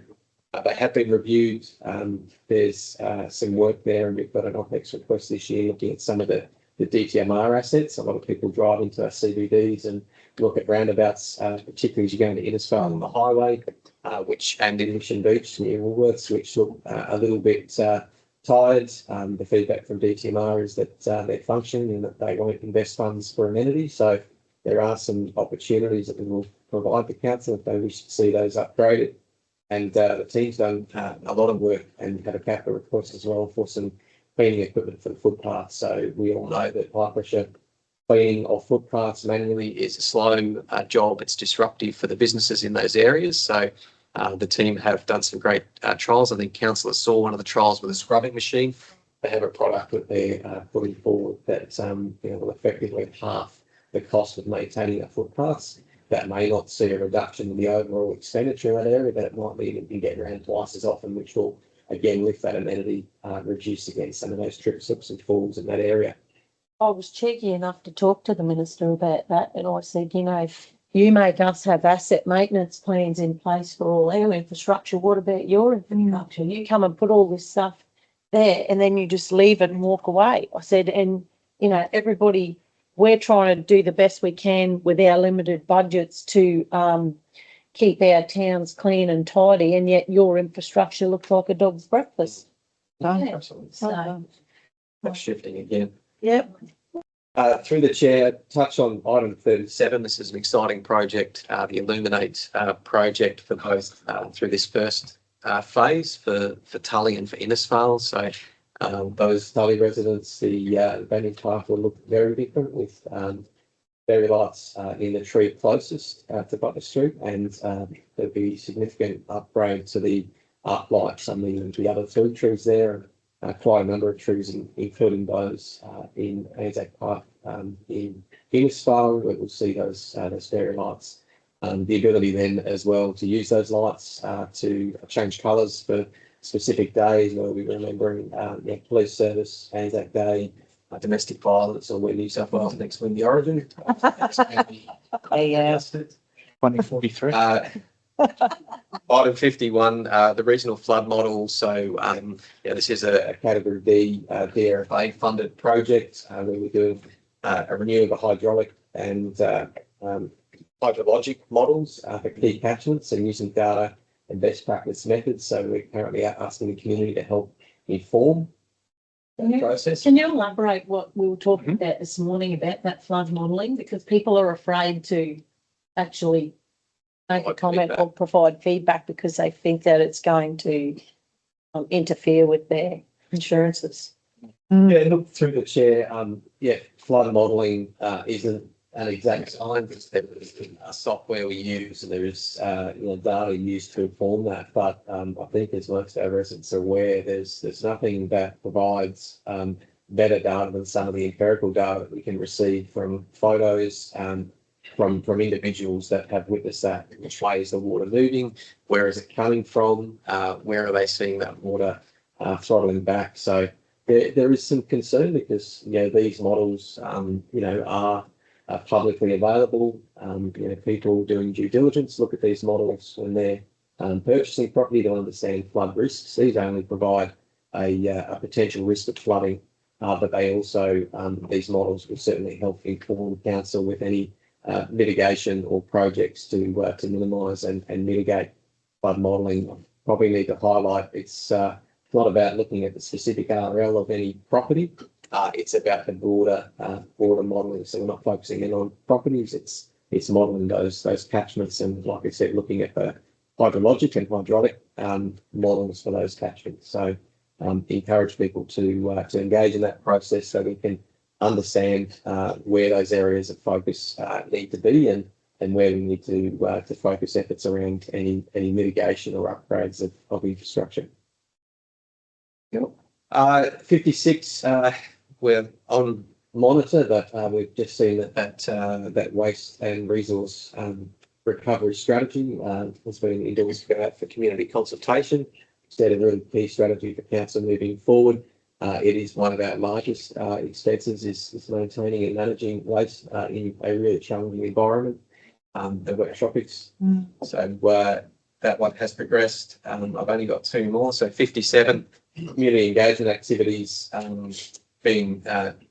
they have been reviewed. There's some work there, and we've got an OPEX request this year looking at some of the DTMR assets. A lot of people drive into our CBDs and look at roundabouts, particularly as you go into Innisfail on the highway, and in Mission Beach near Woolworths, which look a little bit tired. The feedback from DTMR is that they're functioning and that they won't invest funds for amenity. So there are some opportunities that we will provide the council if they wish to see those upgraded. And the team's done a lot of work and had a capital request as well for some cleaning equipment for the footpaths. So we all know that high pressure cleaning of footpaths manually is a slow job. It's disruptive for the businesses in those areas. So the team have done some great trials. I think councillors saw one of the trials with a scrubbing machine. They have a product that they're putting forward that will effectively half the cost of maintaining our footpaths. That may not see a reduction in the overall expenditure in that area, but it might mean that you get around twice as often, which will again lift that amenity, reduce again some of those trips, slips and falls in that area. I was cheeky enough to talk to the minister about that, and I said, if You make us have asset maintenance plans in place for all our infrastructure. What about your infrastructure? You come and put all this stuff there and then you just leave it and walk away. I said, and everybody, we're trying to do the best we can with our limited budgets to keep our towns clean and tidy, and yet your infrastructure looks like a dog's breakfast. Absolutely. So, That's shifting again. yep. Through the chair, touch on item 37. This is an exciting project, the Illuminate project for both through this first phase for Tully and for Innisfail. So those Tully residents, the Banning Park will look very different with fairy lights in the tree closest to Butler Street, and there'll be significant upgrade to the arc lights on the other two trees there, and quite a number of trees, including those in Anzac Park in Innisfail, where we'll see those fairy lights. The ability then as well to use those lights to change colours for specific days, where we're remembering police service, Anzac Day, domestic violence, or where New South Wales next win the Origin. Yeah. 2043. Item 51, the regional flood model. So this is a category D DRFA funded project where we're doing a renewal of the hydraulic and hydrologic models for key catchments and using data and best practice methods. So we're currently asking the community to help inform that process. Can you elaborate what we were talking about this morning about that flood modelling? Because people are afraid to actually make a comment or provide feedback because they think that it's going to interfere with their insurances. Yeah, look through the chair. Flood modelling isn't an exact science. There's a software we use, and there is data used to inform that. But I think, as most of our residents are aware, there's nothing that provides better data than some of the empirical data that we can receive from photos from individuals that have witnessed that. Which way is the water moving? Where is it coming from? Where are they seeing that water throttling back? So there is some concern because these models are publicly available. People doing due diligence look at these models when they're purchasing property to understand flood risks. These only provide a potential risk of flooding, but they also these models will certainly help inform council with any mitigation or projects to minimise and mitigate flood modelling. Probably need to highlight it's not about looking at the specific RL of any property. It's about the broader modelling. So we're not focusing in on properties. It's modelling those catchments, and like I said, looking at the hydrologic and hydraulic models for those catchments. So encourage people to engage in that process so we can understand where those areas of focus need to be and where we need to focus efforts around any mitigation or upgrades of infrastructure. 56. We're on monitor, but we've just seen that waste and resource recovery strategy has been endorsed to go out for community consultation. Instead of a really key strategy for council moving forward. It is one of our largest expenses is maintaining and managing waste in a really challenging environment. The work tropics. So that one has progressed. I've only got two more. So 57 community engagement activities being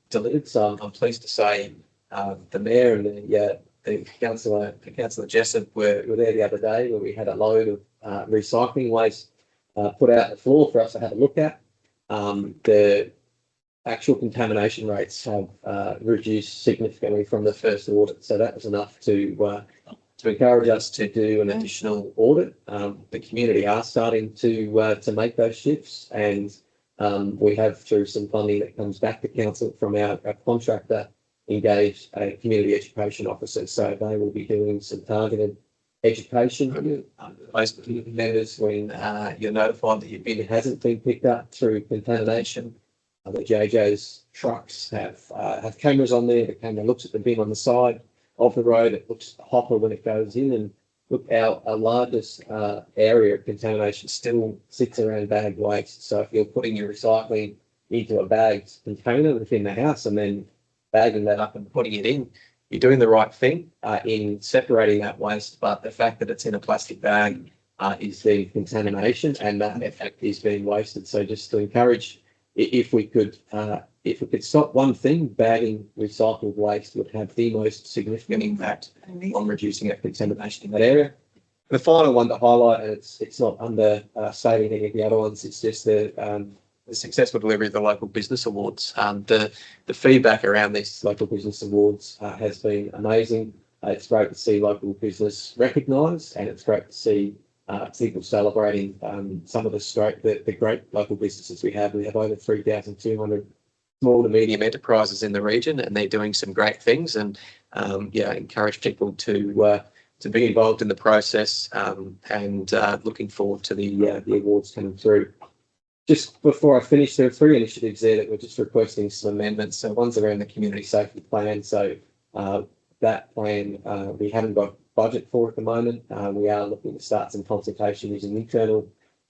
delivered. So I'm pleased to say the mayor and the councillor Jessup were there the other day where we had a load of recycling waste put out on the floor for us to have a look at. The actual contamination rates have reduced significantly from the first audit. So that was enough to encourage us to do an additional audit. The community are starting to make those shifts, and we have, through some funding that comes back to council from our contractor, engaged a community education officer. So they will be doing some targeted education. Most members, when you're notified that your bin hasn't been picked up through contamination, the JJ's trucks have cameras on there. The camera looks at the bin on the side of the road. It looks at the hopper when it goes in, and look, our largest area of contamination still sits around bagged waste. So if you're putting your recycling into a bagged container within the house and then bagging that up and putting it in, you're doing the right thing in separating that waste, but the fact that it's in a plastic bag is the contamination, and that effect is being wasted. So just to encourage, if we could stop one thing, bagging recycled waste would have the most significant impact on reducing that contamination in that area. The final one to highlight, and it's not understating any of the other ones, it's just the successful delivery of the local business awards. The feedback around these local business awards has been amazing. It's great to see local business recognised, and it's great to see people celebrating some of the great local businesses we have. We have over 3,200 small to medium enterprises in the region, and they're doing some great things. And encourage people to be involved in the process, and looking forward to the awards coming through. Just before I finish, there are 3 initiatives there that we're just requesting some amendments. So one's around the community safety plan. So that plan we haven't got budget for at the moment. We are looking to start some consultation using internal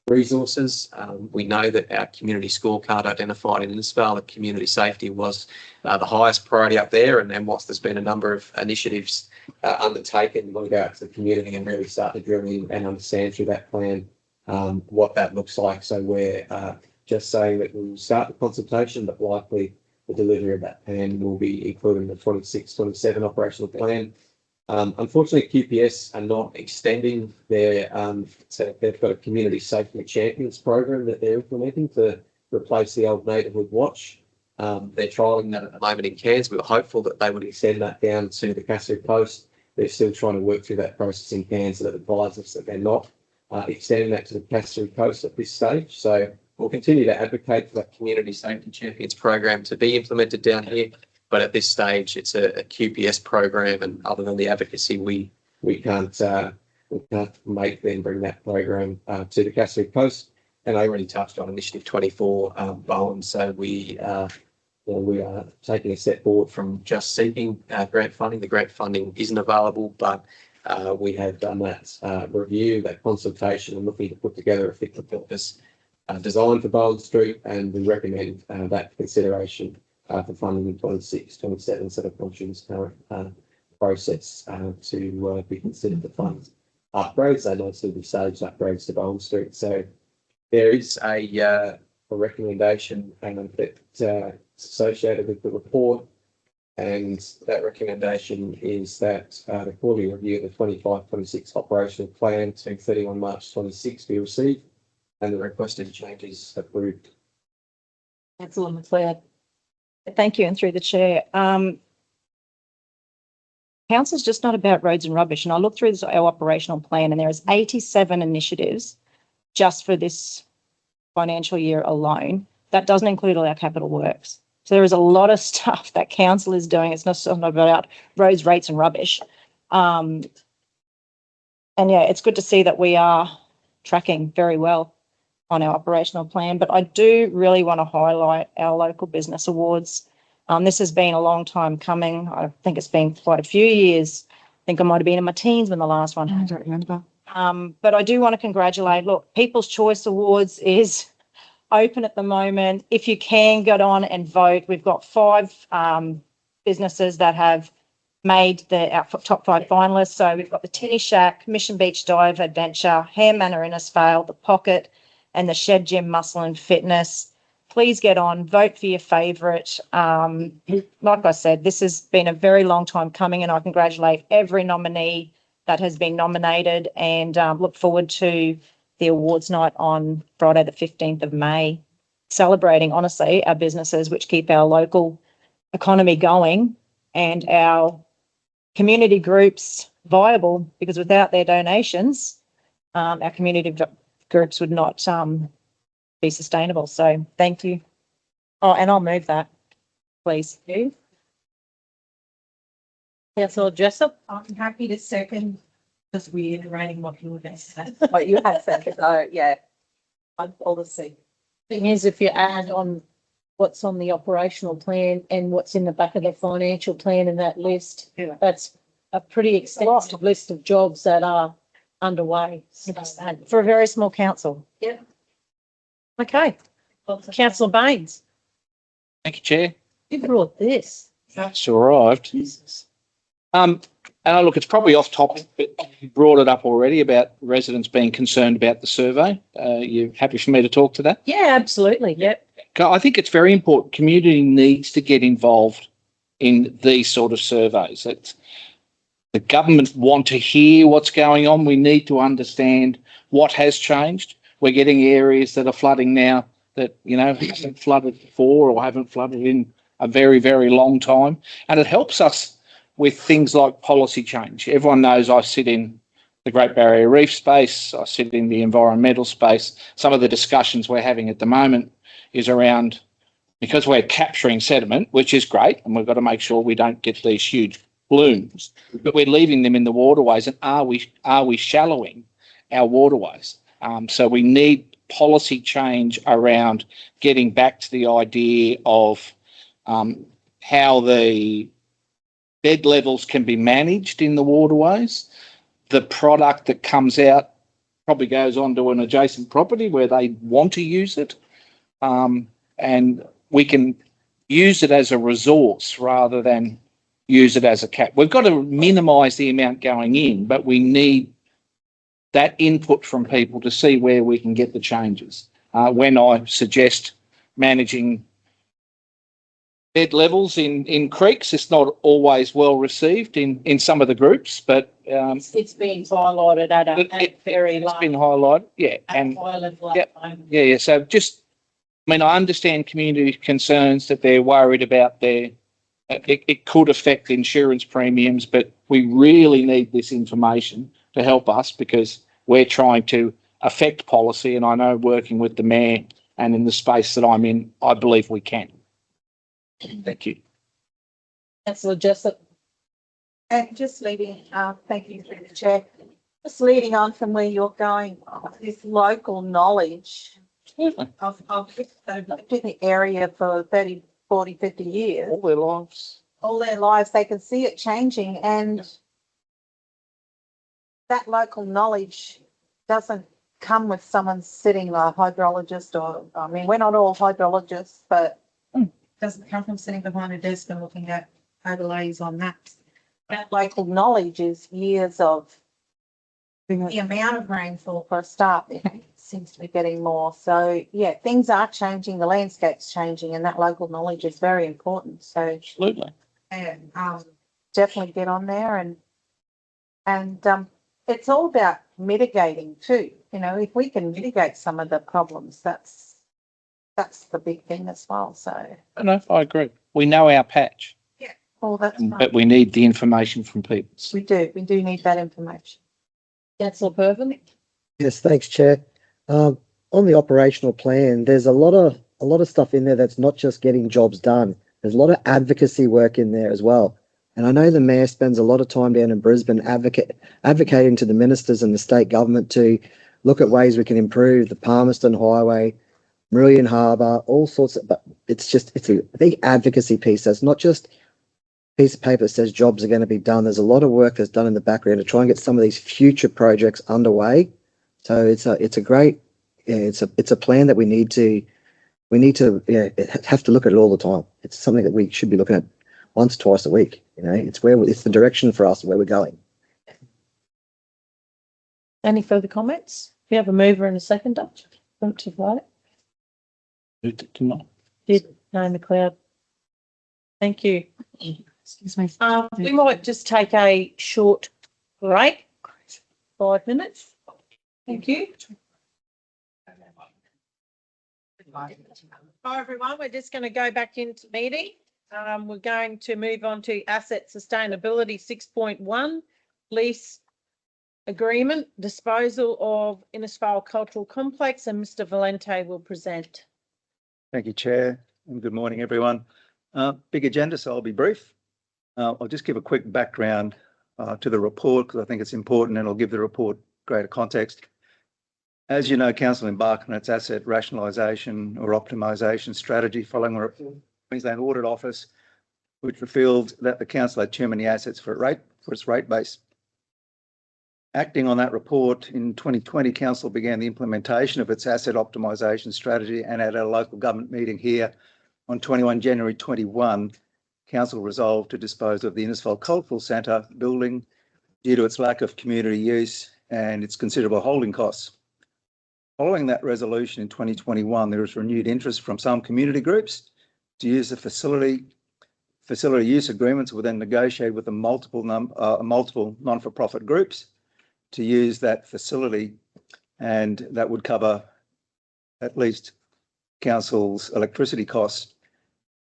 resources. We know that our community scorecard identified in Innisfail that community safety was the highest priority up there. And whilst there's been a number of initiatives undertaken, we want to go out to the community and really start to drill in and understand through that plan what that looks like. So we're just saying that we'll start the consultation, but likely the delivery of that plan will be included in the 26-27 operational plan. Unfortunately, QPS are not extending their, so they've got a community safety champions program that they're implementing to replace the old neighbourhood watch. They're trialling that at the moment in Cairns. We were hopeful that they would extend that down to the Cassidy Coast. They're still trying to work through that process in Cairns, so that advises us that they're not extending that to the Cassidy Coast at this stage. So we'll continue to advocate for that community safety champions program to be implemented down here. But at this stage, it's a QPS program, and other than the advocacy, we can't make them bring that program to the Cassidy Coast. And I already touched on Initiative 24, Bowen. So we are taking a step forward from just seeking grant funding. The grant funding isn't available, but we have done that review, that consultation, and looking to put together a fit for purpose design for Bowen Street, and we recommend that consideration for funding in 26-27 instead of Conscience current process to be considered the funds. Upgrades, they mostly be stage upgrades to Bowen Street. So there is a recommendation that's associated with the report, and that recommendation is that the quarterly review of the 25-26 operational plan to 31 March 26 be received, and the requested changes approved. Councillor McLeod. Thank you, and through the chair. Council's just not about roads and rubbish, and I looked through our operational plan, and there is 87 initiatives just for this financial year alone. That doesn't include all our capital works. So there is a lot of stuff that council is doing. It's not about roads, rates, and rubbish. And yeah, it's good to see that we are tracking very well on our operational plan, but I do really want to highlight our local business awards. This has been a long time coming. I think it's been quite a few years. I think I might have been in my teens when the last one. I don't remember. But I do want to congratulate. Look, People's Choice Awards is open at the moment. If you can, get on and vote. We've got 5 businesses that have made our top 5 finalists. So we've got the Tinny Shack, Mission Beach Dive Adventure, Ham Manor Innisfail, The Pocket, and the Shed Gym Muscle and Fitness. Please get on, vote for your favourite. Like I said, this has been a very long time coming, and I congratulate every nominee that has been nominated, and look forward to the awards night on Friday the 15th of May, celebrating, honestly, our businesses which keep our local economy going and our community groups viable, because without their donations, our community groups would not be sustainable. So thank you. Oh, and I'll move that, please. Councillor Jessup. I'm happy to second, just reiterating what you were going to say. What you have said. So yeah, on policy. Thing is, if you add on what's on the operational plan and what's in the back of the financial plan in that list, that's a pretty extensive list of jobs that are underway. For a very small council. Yeah. Okay. Councillor Baines. Thank you, Chair. You brought this. It's arrived. Jesus. And look, it's probably off topic, but you brought it up already about residents being concerned about the survey. You happy for me to talk to that? Yeah, absolutely. Yep. I think it's very important. Community needs to get involved in these sort of surveys. The government want to hear what's going on. We need to understand what has changed. We're getting areas that are flooding now that, haven't flooded before or haven't flooded in a very, very long time. And it helps us with things like policy change. Everyone knows I sit in the Great Barrier Reef space. I sit in the environmental space. Some of the discussions we're having at the moment is around, because we're capturing sediment, which is great, and we've got to make sure we don't get these huge blooms, but we're leaving them in the waterways, and are we shallowing our waterways? So we need policy change around getting back to the idea of how the bed levels can be managed in the waterways. The product that comes out probably goes onto an adjacent property where they want to use it, and we can use it as a resource rather than use it as a cap. We've got to minimise the amount going in, but we need that input from people to see where we can get the changes. When I suggest managing bed levels in creeks, it's not always well received in some of the groups, but It's been highlighted at a very it's low. been highlighted, yeah. At And high level. Yep. yeah. So just, I mean, I understand community concerns that they're worried about it could affect insurance premiums, but we really need this information to help us, because we're trying to affect policy, and I know working with the mayor and in the space that I'm in, I believe we can. Thank you. Councillor Jessup. And just leading, thank you through the chair. Just leading on from where you're going, this local knowledge. I've lived in the area for 30, 40, 50 years. All their lives. All their lives, they can see it changing, and that local knowledge doesn't come with someone sitting like a hydrologist, or, I mean, we're not all hydrologists, but it doesn't come from sitting behind a desk and looking at overlays on maps. That local knowledge is years of the amount of rainfall for a start. It seems to be getting more. So yeah, things are changing, the landscape's changing, and that local knowledge is very important. So Absolutely. yeah, definitely get on there, and it's all about mitigating too. You know, if we can mitigate some of the problems, that's the big thing as well. So No, I agree. We know our patch, well, that's right. but we need the information from people. We do need that information. Councillor Pervin. Yes, thanks, Chair. On the operational plan, there's a lot of stuff in there that's not just getting jobs done. There's a lot of advocacy work in there as well. And I know the mayor spends a lot of time down in Brisbane advocating to the ministers and the state government to look at ways we can improve the Palmerston Highway, Marillion Harbour, all sorts of, but it's a big advocacy piece. That's not just a piece of paper that says jobs are going to be done. There's a lot of work that's done in the background to try and get some of these future projects underway. So it's a great, it's a plan that we need to have to look at it all the time. It's something that we should be looking at once, twice a week. You know, it's the direction for us where we're going. Any further comments? We have a mover and a seconder. Want to vote? Did not. Did no, McLeod. Thank you. Excuse me. We might just take a short break, 5 minutes. Thank you. Hi everyone, we're just going to go back into meeting. We're going to move on to asset sustainability 6.1, lease agreement, disposal of Innisfail Cultural Complex, and Mr. Valente will present. Thank you, Chair, and good morning, everyone. Big agenda, so I'll be brief. I'll just give a quick background to the report because I think it's important, and I'll give the report greater context. As you know, Council embarked on its asset rationalisation or optimisation strategy following a report from the Queensland Audit Office, which revealed that the Council had too many assets for its rate base. Acting on that report, in 2020, Council began the implementation of its asset optimisation strategy, and at a local government meeting here on 21 January 21, Council resolved to dispose of the Innisfail Cultural Centre building due to its lack of community use and its considerable holding costs. Following that resolution in 2021, there was renewed interest from some community groups to use the facility. Facility use agreements were then negotiated with multiple non-for-profit groups to use that facility, and that would cover at least Council's electricity costs.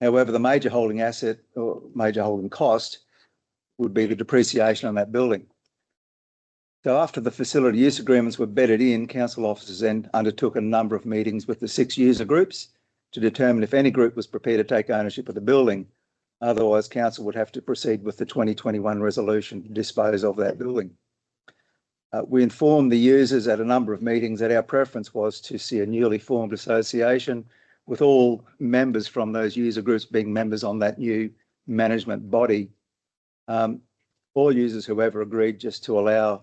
However, the major holding asset or major holding cost would be the depreciation on that building. So after the facility use agreements were bedded in, council officers then undertook a number of meetings with the 6 user groups to determine if any group was prepared to take ownership of the building. Otherwise, council would have to proceed with the 2021 resolution to dispose of that building. We informed the users at a number of meetings that our preference was to see a newly formed association with all members from those user groups being members on that new management body. All users, however, agreed just to allow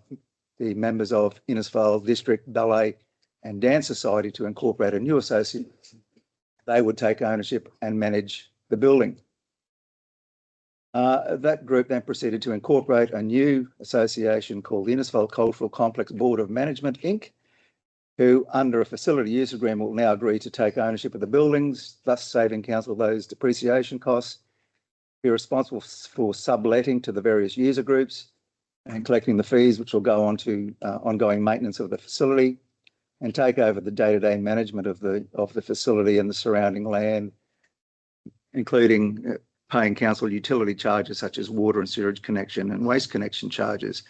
the members of Innisfail District Ballet and Dance Society to incorporate a new association. They would take ownership and manage the building. That group then proceeded to incorporate a new association called the Innisfail Cultural Complex Board of Management, Inc., who, under a facility use agreement, will now agree to take ownership of the buildings, thus saving council those depreciation costs, be responsible for subletting to the various user groups and collecting the fees, which will go on to ongoing maintenance of the facility, and take over the day-to-day management of the facility and the surrounding land, including paying council utility charges such as water and sewage connection and waste connection charges.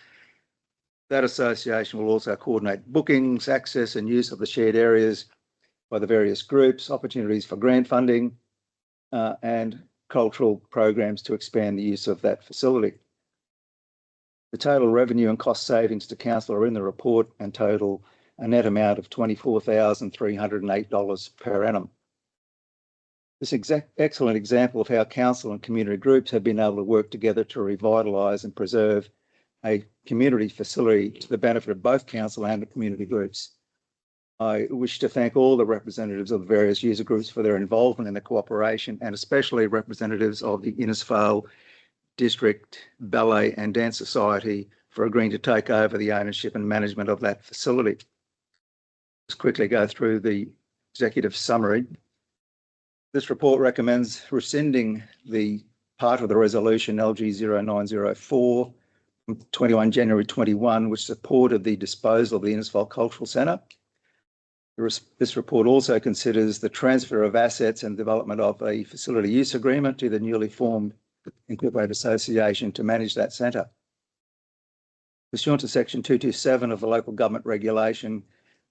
That association will also coordinate bookings, access and use of the shared areas by the various groups, opportunities for grant funding and cultural programs to expand the use of that facility. The total revenue and cost savings to council are in the report and total a net amount of $24,308 per annum. This excellent example of how council and community groups have been able to work together to revitalise and preserve a community facility to the benefit of both council and the community groups. I wish to thank all the representatives of the various user groups for their involvement in the cooperation, and especially representatives of the Innisfail District Ballet and Dance Society for agreeing to take over the ownership and management of that facility. Let's quickly go through the executive summary. This report recommends rescinding the part of the resolution LG 0904 from 21 January 21, which supported the disposal of the Innisfail Cultural Centre. This report also considers the transfer of assets and development of a facility use agreement to the newly formed incorporated association to manage that centre. Pursuant to section 227 of the local government regulation,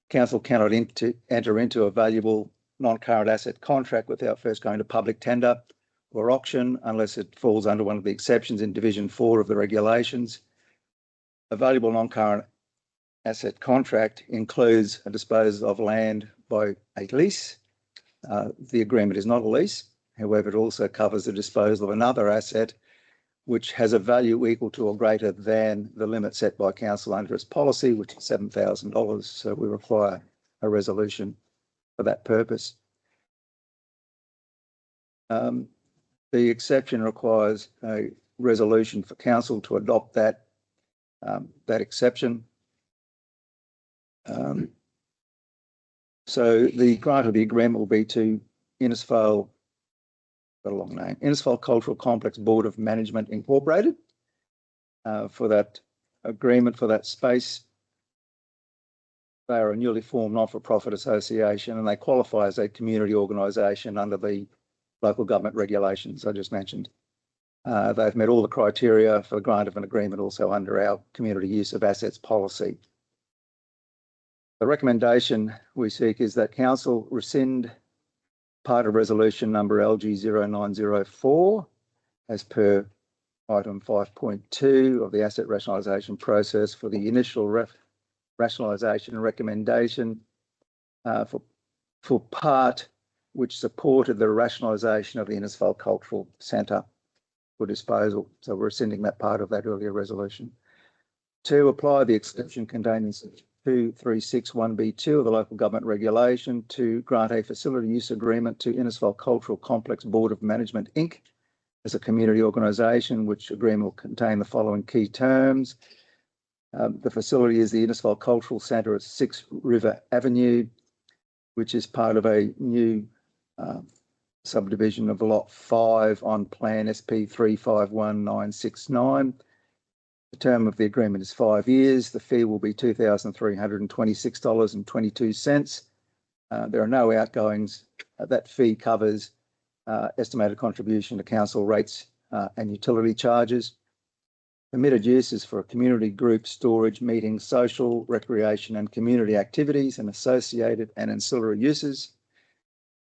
council cannot enter into a valuable non-current asset contract without first going to public tender or auction unless it falls under one of the exceptions in Division 4 of the regulations. A valuable non-current asset contract includes a disposal of land by a lease. The agreement is not a lease. However, it also covers the disposal of another asset which has a value equal to or greater than the limit set by council under its policy, which is $7,000. So we require a resolution for that purpose. The exception requires a resolution for council to adopt that exception. So the grant of the agreement will be to Innisfail, got a long name, Innisfail Cultural Complex Board of Management Incorporated for that agreement for that space. They are a newly formed not-for-profit association and they qualify as a community organisation under the local government regulations I just mentioned. They've met all the criteria for the grant of an agreement also under our community use of assets policy. The recommendation we seek is that council rescind part of resolution number LG 0904 as per item 5.2 of the asset rationalisation process for the initial rationalisation recommendation for part which supported the rationalisation of the Innisfail Cultural Centre for disposal. So we're rescinding that part of that earlier resolution. 2, apply the exception contained in 2361B2 of the local government regulation to grant a facility use agreement to Innisfail Cultural Complex Board of Management, Inc. as a community organisation, which agreement will contain the following key terms. The facility is the Innisfail Cultural Centre at 6 River Avenue, which is part of a new subdivision of Lot 5 on Plan SP 351969. The term of the agreement is 5 years. The fee will be $2,326.22. There are no outgoings. That fee covers estimated contribution to council rates and utility charges. Permitted uses for community group storage, meetings, social, recreation and community activities and associated and ancillary uses.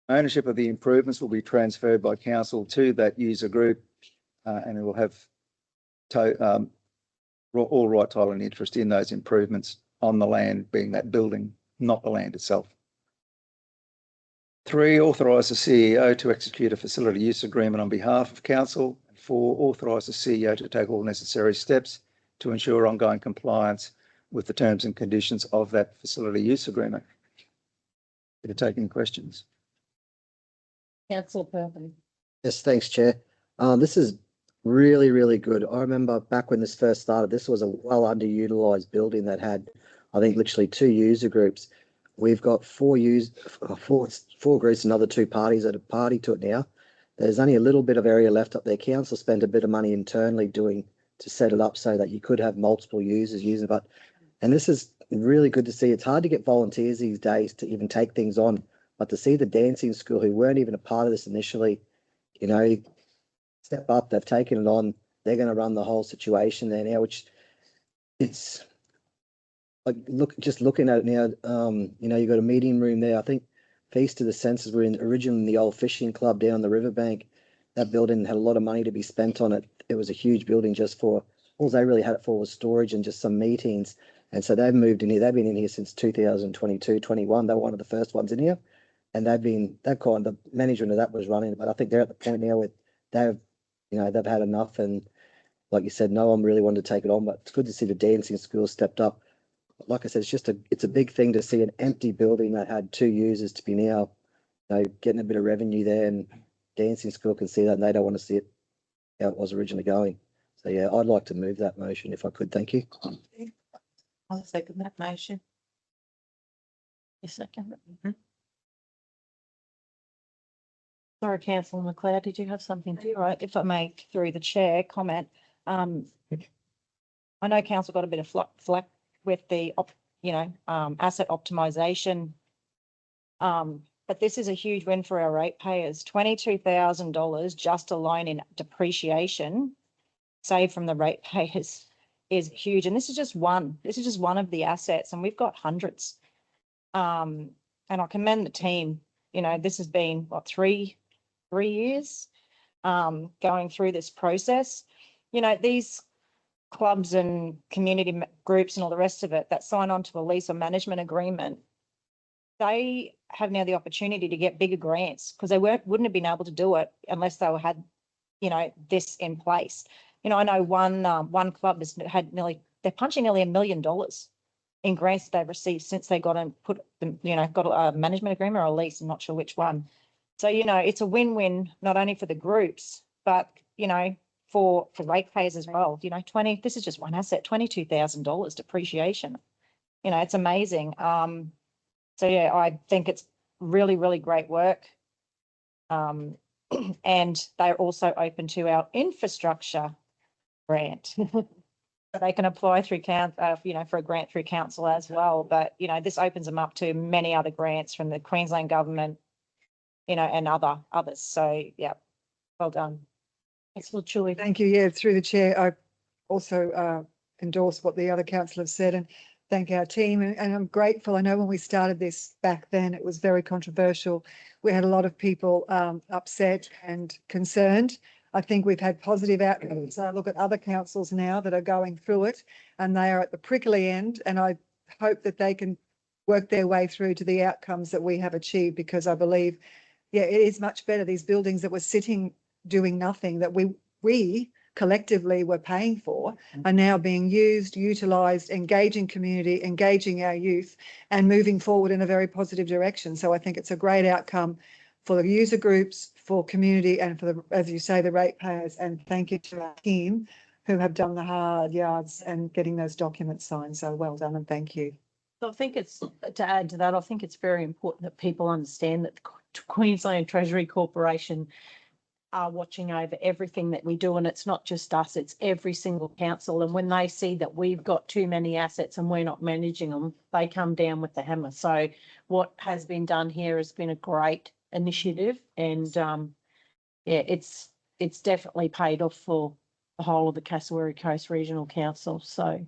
Ownership of the improvements will be transferred by council to that user group and it will have all right, title and interest in those improvements on the land, being that building, not the land itself. 3, authorise the CEO to execute a facility use agreement on behalf of council. 4, authorise the CEO to take all necessary steps to ensure ongoing compliance with the terms and conditions of that facility use agreement. Did you take any questions? Councillor Purple. Yes, thanks, Chair. This is really, really good. I remember back when this first started, this was a well underutilized building that had, I think, literally 2 user groups. We've got 4 groups, another 2 parties that are party to it now. There's only a little bit of area left up there. Council spent a bit of money internally to set it up so that you could have multiple users using it. And this is really good to see. It's hard to get volunteers these days to even take things on, but to see the dancing school who weren't even a part of this initially, you know, step up, they've taken it on, they're going to run the whole situation there now, which it's like, just looking at it now, you know, you've got a meeting room there. I think Feast of the Senses were originally in the old fishing club down the riverbank. That building had a lot of money to be spent on it. It was a huge building just for, all they really had it for was storage and just some meetings. And so they've moved in here. They've been in here since 2022, 21. They were one of the first ones in here. And the management of that was running, but I think they're at the point now where they've had enough. And like you said, no one really wanted to take it on, but it's good to see the dancing school stepped up. Like I said, it's a big thing to see an empty building that had 2 users to be now, getting a bit of revenue there, and dancing school can see that and they don't want to see it how it was originally going. So yeah, I'd like to move that motion if I could. Thank you. I'll second that motion. You second it? Sorry, Councillor McLeod, did you have something to Right, if I may, through the chair, comment. I know council got a bit of flack with the, asset optimisation. But this is a huge win for our ratepayers. $22,000 just alone in depreciation saved from the ratepayers is huge. And this is just one. This is just one of the assets, and we've got hundreds. And I commend the team. You know, this has been what, three years going through this process. You know, these clubs and community groups and all the rest of it that sign on to a lease or management agreement, they have now the opportunity to get bigger grants because they wouldn't have been able to do it unless they had, this in place. I know one club has had they're punching nearly $1 million in grants that they've received since they got got a management agreement or a lease. I'm not sure which one. So, it's a win-win, not only for the groups, but, for ratepayers as well. This is just one asset, $22,000 depreciation. It's amazing. So yeah, I think it's really, really great work. And they're also open to our infrastructure grant. They can apply through for a grant through council as well. But, this opens them up to many other grants from the Queensland government, and others. So yeah, well done. Councillor Chuli. Thank you. Yeah, through the chair, I also endorse what the other councillors said and thank our team. And I'm grateful. I know when we started this back then, it was very controversial. We had a lot of people upset and concerned. I think we've had positive outcomes. I look at other councils now that are going through it and they are at the prickly end, and I hope that they can work their way through to the outcomes that we have achieved, because I believe, yeah, it is much better. These buildings that were sitting doing nothing that we collectively were paying for are now being used, utilised, engaging community, engaging our youth and moving forward in a very positive direction. So I think it's a great outcome for the user groups, for community and for the, as you say, the ratepayers. And thank you to our team who have done the hard yards and getting those documents signed. So well done and thank you. So I think to add to that, I think it's very important that people understand that the Queensland Treasury Corporation are watching over everything that we do, and it's not just us, it's every single council. And when they see that we've got too many assets and we're not managing them, they come down with the hammer. So what has been done here has been a great initiative, and it's definitely paid off for the whole of the Cassowary Coast Regional Council. So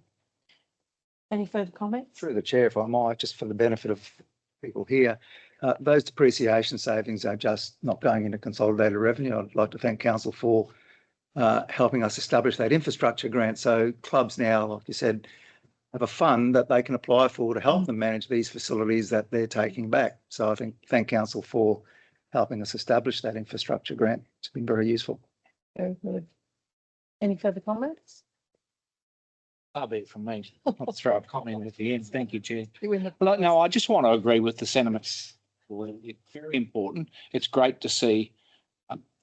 any further comments? Through the chair, if I might, just for the benefit of people here, those depreciation savings are just not going into consolidated revenue. I'd like to thank council for helping us establish that infrastructure grant. So clubs now, like you said, have a fund that they can apply for to help them manage these facilities that they're taking back. So I think thank council for helping us establish that infrastructure grant. It's been very useful. Very good. Any further comments? Far be it from me. I'll throw a comment at the end. Thank you, Chair. Well, no, I just want to agree with the sentiments. It's very important. It's great to see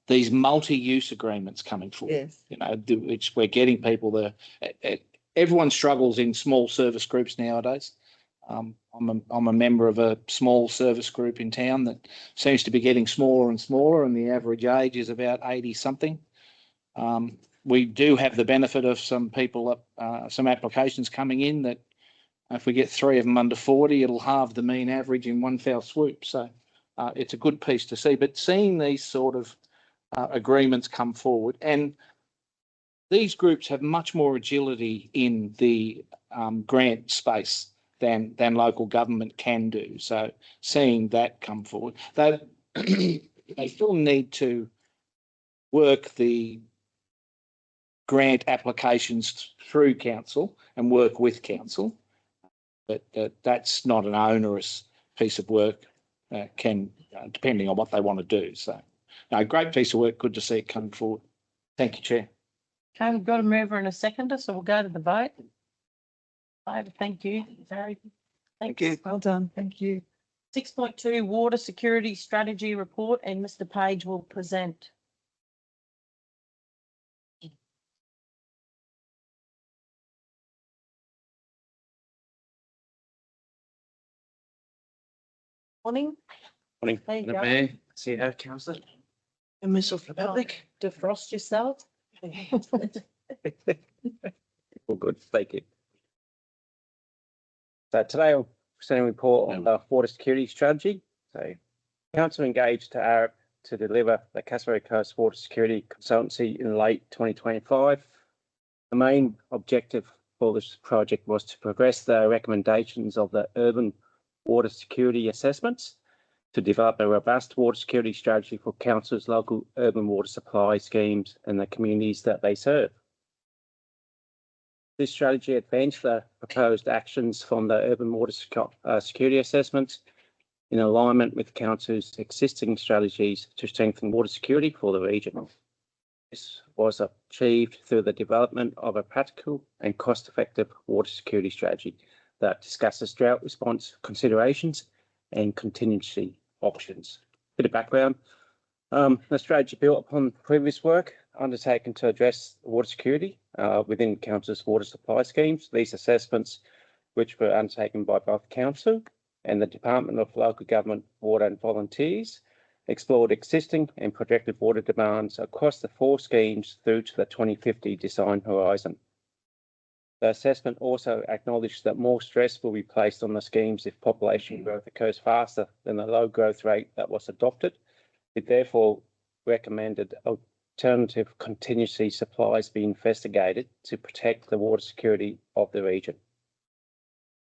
these multi-use agreements coming forward. Yes. You know, which we're getting people there. Everyone struggles in small service groups nowadays. I'm a member of a small service group in town that seems to be getting smaller and smaller, and the average age is about 80 something. We do have the benefit of some people, some applications coming in that if we get 3 of them under 40, it'll halve the mean average in one fell swoop. So it's a good piece to see. But seeing these sort of agreements come forward, and these groups have much more agility in the grant space than local government can do. So seeing that come forward, they still need to work the grant applications through council and work with council, but that's not an onerous piece of work. Depending on what they want to do. So, no, great piece of work. Good to see it come forward. Thank you, Chair. Okay, we've got a mover and a seconder, so we'll go to the vote. Thank you, Barry. Thank you. Well done. Thank you. 6.2 Water Security Strategy Report, and Mr. Page will present. Morning. Morning. There you go. Mayor, CEO, councillor, and members of the public. Defrost yourself. All good, thank you. So today I'm presenting a report on the water security strategy. So council engaged AREP to deliver the Cassowary Coast Water Security Consultancy in late 2025. The main objective for this project was to progress the recommendations of the urban water security assessments to develop a robust water security strategy for councils' local urban water supply schemes and the communities that they serve. This strategy advanced the proposed actions from the urban water security assessments in alignment with council's existing strategies to strengthen water security for the region. This was achieved through the development of a practical and cost-effective water security strategy that discusses drought response considerations and contingency options. Bit of background. The strategy built upon previous work undertaken to address water security within council's water supply schemes. These assessments, which were undertaken by both council and the Department of Local Government, Water and Volunteers, explored existing and projected water demands across the 4 schemes through to the 2050 design horizon. The assessment also acknowledged that more stress will be placed on the schemes if population growth occurs faster than the low growth rate that was adopted. It therefore recommended alternative contingency supplies be investigated to protect the water security of the region.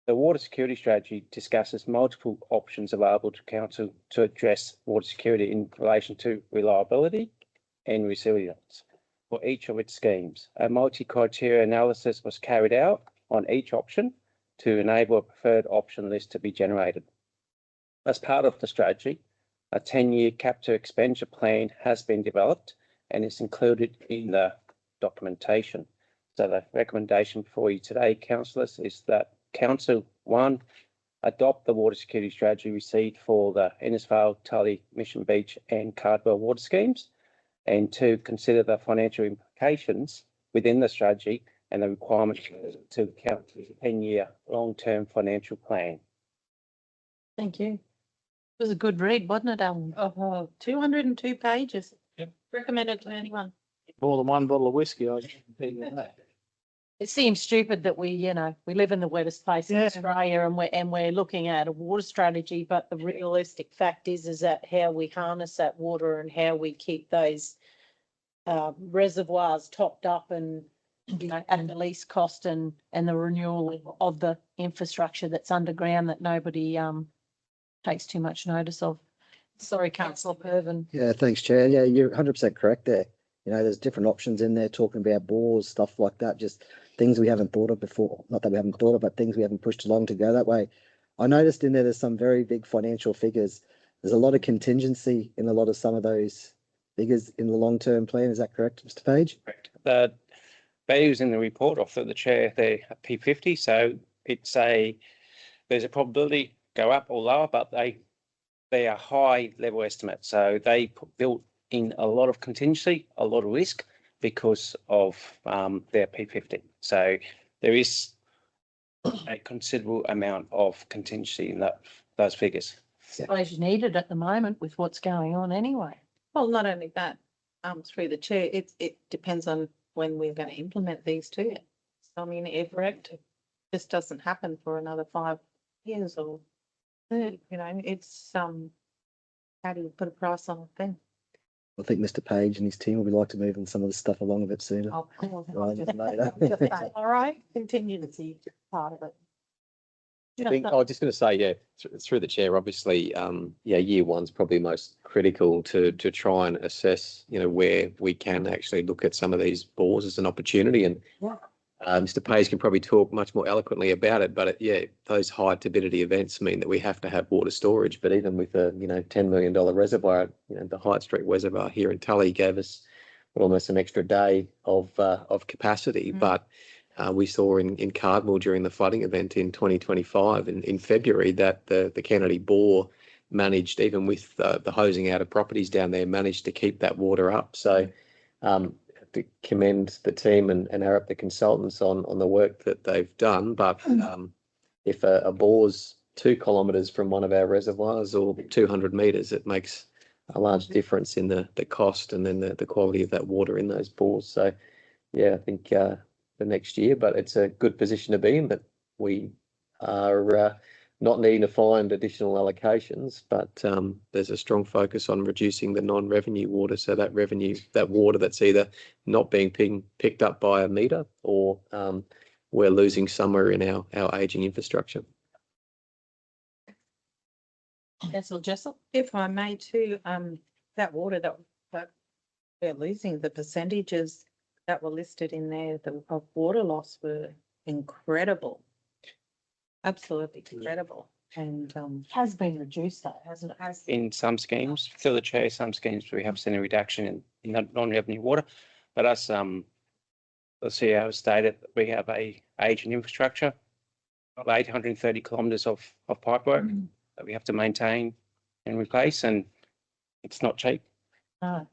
The water security strategy discusses multiple options available to council to address water security in relation to reliability and resilience for each of its schemes. A multi-criteria analysis was carried out on each option to enable a preferred option list to be generated. As part of the strategy, a 10-year capital expenditure plan has been developed and is included in the documentation. So the recommendation for you today, councillors, is that Council 1, adopt the water security strategy received for the Innisfail, Tully, Mission Beach and Cardwell water schemes, and 2, consider the financial implications within the strategy and the requirements to account for the 10-year long-term financial plan. Thank you. It was a good read, wasn't it, Alan? Oh, 202 pages. Yep. Recommended to anyone. More than one bottle of whiskey, I can tell you that. It seems stupid that we live in the wettest place in Australia and we're looking at a water strategy, but the realistic fact is that how we harness that water and how we keep those reservoirs topped up and, you know, at the least cost and the renewal of the infrastructure that's underground that nobody, takes too much notice of. Sorry, councillor Pervin. Yeah, thanks, Chair. Yeah, you're 100% correct there. You know, there's different options in there talking about bores, stuff like that, just things we haven't thought of before. Not that we haven't thought of, but things we haven't pushed along to go that way. I noticed in there's some very big financial figures. There's a lot of contingency in a lot of some of those figures in the long-term plan. Is that correct, Mr. Page? Correct. The values in the report offer the chair, they're a P50, so there's a probability go up or lower, but they are high level estimates. So they built in a lot of contingency, a lot of risk because of their P50. So there is a considerable amount of contingency in those figures. Suppose you need it at the moment with what's going on anyway. Well, not only that, through the chair, it depends on when we're going to implement these too. So, I mean, if this doesn't happen for another 5 years or, you know, it's, how do you put a price on a thing? I think Mr. Page and his team would like to move some of the stuff along a bit sooner. Oh, cool. Rather than later. All right, contingency part of it. I think I was just going to say, yeah, through the chair, obviously, year one's probably most critical to try and assess, you know, where we can actually look at some of these bores as an opportunity. And Mr. Page can probably talk much more eloquently about it. But those high turbidity events mean that we have to have water storage. But even with a $10 million reservoir, the Hyde Street Reservoir here in Tully gave us almost an extra day of capacity. But we saw in Cardinal during the flooding event in 2025 in February that the Kennedy bore managed, even with the hosing out of properties down there, managed to keep that water up. So to commend the team and Arup, the consultants, on the work that they've done. But if a bore's 2 kilometres from one of our reservoirs or 200 metres, it makes a large difference in the cost and then the quality of that water in those bores. So, yeah, I think the next year, but it's a good position to be in that we are not needing to find additional allocations, but there's a strong focus on reducing the non-revenue water. So that water that's either not being picked up by a meter or we're losing somewhere in our ageing infrastructure. Councillor Jessel, if I may too, that water that we're losing, the percentages that were listed in there of water loss were incredible. Absolutely incredible. And has been reduced though, hasn't it? In some schemes, through the chair, some schemes we have seen a reduction in non-revenue water. But as the CEO stated, we have a aging infrastructure of 830 kilometres of pipework that we have to maintain and replace, and it's not cheap. No.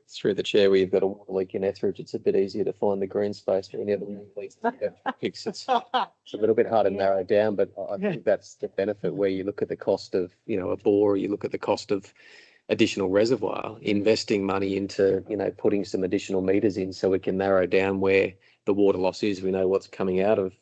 Through the chair, we've got a water leak in Etheridge. It's a bit easier to find the green space for any other leaks. It's a little bit harder to narrow down, but I think that's the benefit where you look at the cost of, a bore, or you look at the cost of additional reservoir, investing money into, putting some additional meters in so we can narrow down where the water loss is. We know what's coming out of,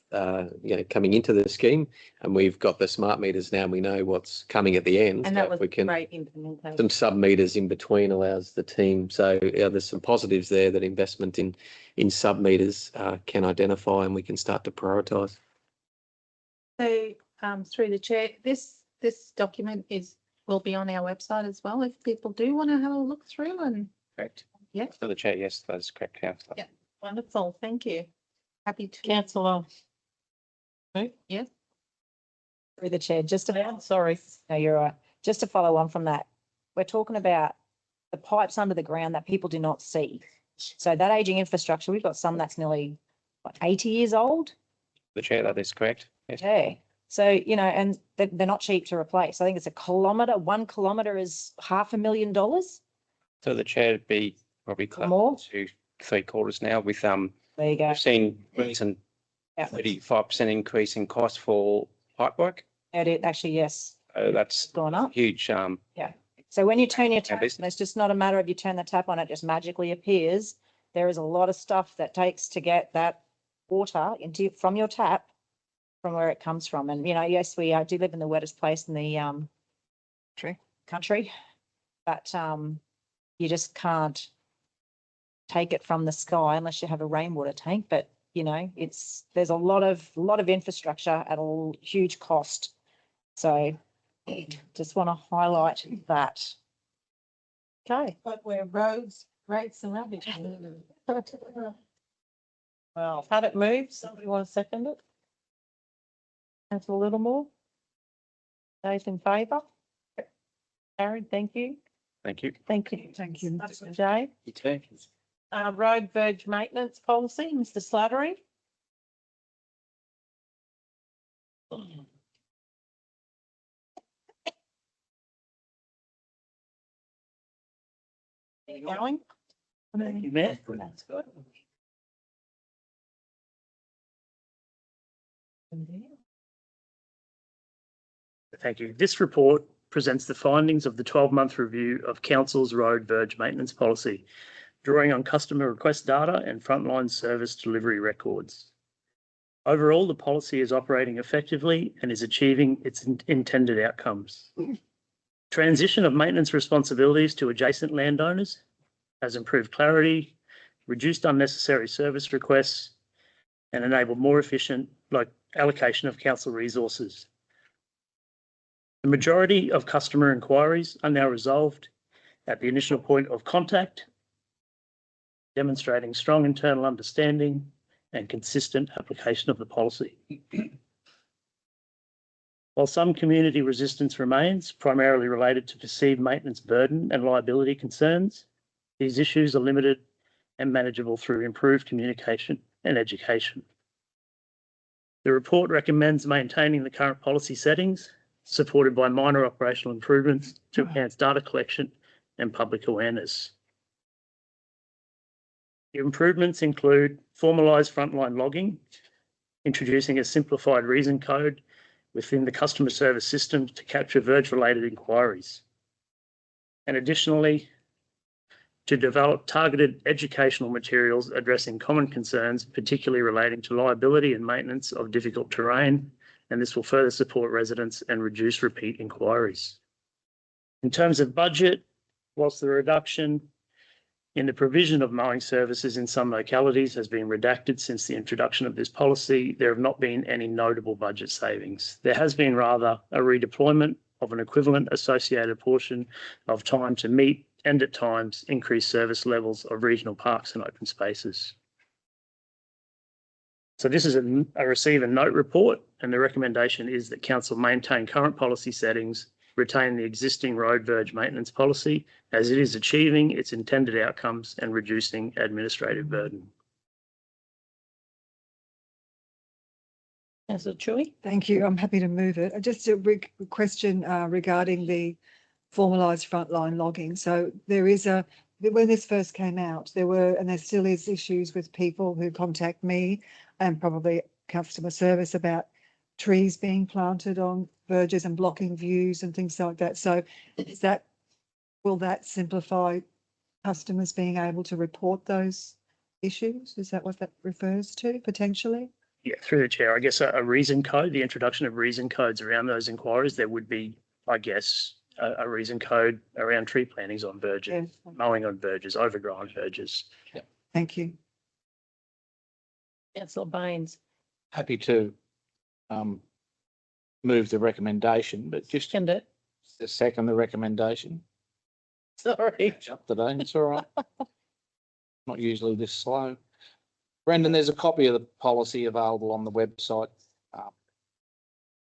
coming into the scheme, and we've got the smart meters now. We know what's coming at the end. And that was we can, great implementation. some sub meters in between allows the team. So there's some positives there that investment in sub meters can identify, and we can start to prioritise. So through the chair, this document will be on our website as well if people do want to have a look through. And Correct. Yeah. Through the chair, yes, that is correct, Councillor. Yeah. Wonderful, thank you. Happy to. Councillor. Yes. Through the chair, Sorry. no, you're right. Just to follow on from that, we're talking about the pipes under the ground that people do not see. So that aging infrastructure, we've got some that's nearly 80 years old. The chair, that is correct. Yes. Yeah. So, and they're not cheap to replace. I think it's a kilometre. 1 kilometre is $500,000. So the chair would be probably close more to 3/4 now with There you go. we've seen recent 35% increase in cost for pipework. Actually, yes. So that's gone up. Huge. So when you turn your tap, business. it's just not a matter of you turn the tap on, it just magically appears. There is a lot of stuff that takes to get that water from your tap, from where it comes from. And, yes, we do live in the wettest place in the country, but you just can't take it from the sky unless you have a rainwater tank. But, you know, there's a lot of infrastructure at a huge cost. So just want to highlight that. Okay. But where roads, rates and rubbish. Well, I've had it moved. Somebody want to second it? Councillor Littlemore? Those in favour? Carried, thank you. Thank you. Thank you. Thank you. Jay. You too. Road verge maintenance policy, Mr Slattery. Going? Thank you, Mayor. That's good. Thank you. This report presents the findings of the 12-month review of Council's road verge maintenance policy, drawing on customer request data and frontline service delivery records. Overall, the policy is operating effectively and is achieving its intended outcomes. Transition of maintenance responsibilities to adjacent landowners has improved clarity, reduced unnecessary service requests, and enabled more efficient allocation of council resources. The majority of customer inquiries are now resolved at the initial point of contact, demonstrating strong internal understanding and consistent application of the policy. While some community resistance remains, primarily related to perceived maintenance burden and liability concerns, these issues are limited and manageable through improved communication and education. The report recommends maintaining the current policy settings, supported by minor operational improvements to enhance data collection and public awareness. The improvements include formalised frontline logging, introducing a simplified reason code within the customer service system to capture verge-related inquiries. And additionally, to develop targeted educational materials addressing common concerns, particularly relating to liability and maintenance of difficult terrain, and this will further support residents and reduce repeat inquiries. In terms of budget, whilst the reduction in the provision of mowing services in some localities has been redacted since the introduction of this policy, there have not been any notable budget savings. There has been rather a redeployment of an equivalent associated portion of time to meet and at times increase service levels of regional parks and open spaces. So this is a receive and note report, and the recommendation is that council maintain current policy settings, retain the existing road verge maintenance policy as it is achieving its intended outcomes and reducing administrative burden. Councillor Chewy. Thank you. I'm happy to move it. Just a question regarding the formalised frontline logging. So when this first came out, there were, and there still is, issues with people who contact me and probably customer service about trees being planted on verges and blocking views and things like that. So will that simplify customers being able to report those issues? Is that what that refers to potentially? Yeah, through the chair, I guess a reason code, the introduction of reason codes around those inquiries, there would be, I guess, a reason code around tree plantings on verges, Yes. mowing on verges, overgrown verges. Yeah. Thank you. Councillor Baines. Happy to move the recommendation, but just Second it. to second the recommendation. Sorry. Up today, it's all right. Not usually this slow. Brendan, there's a copy of the policy available on the website.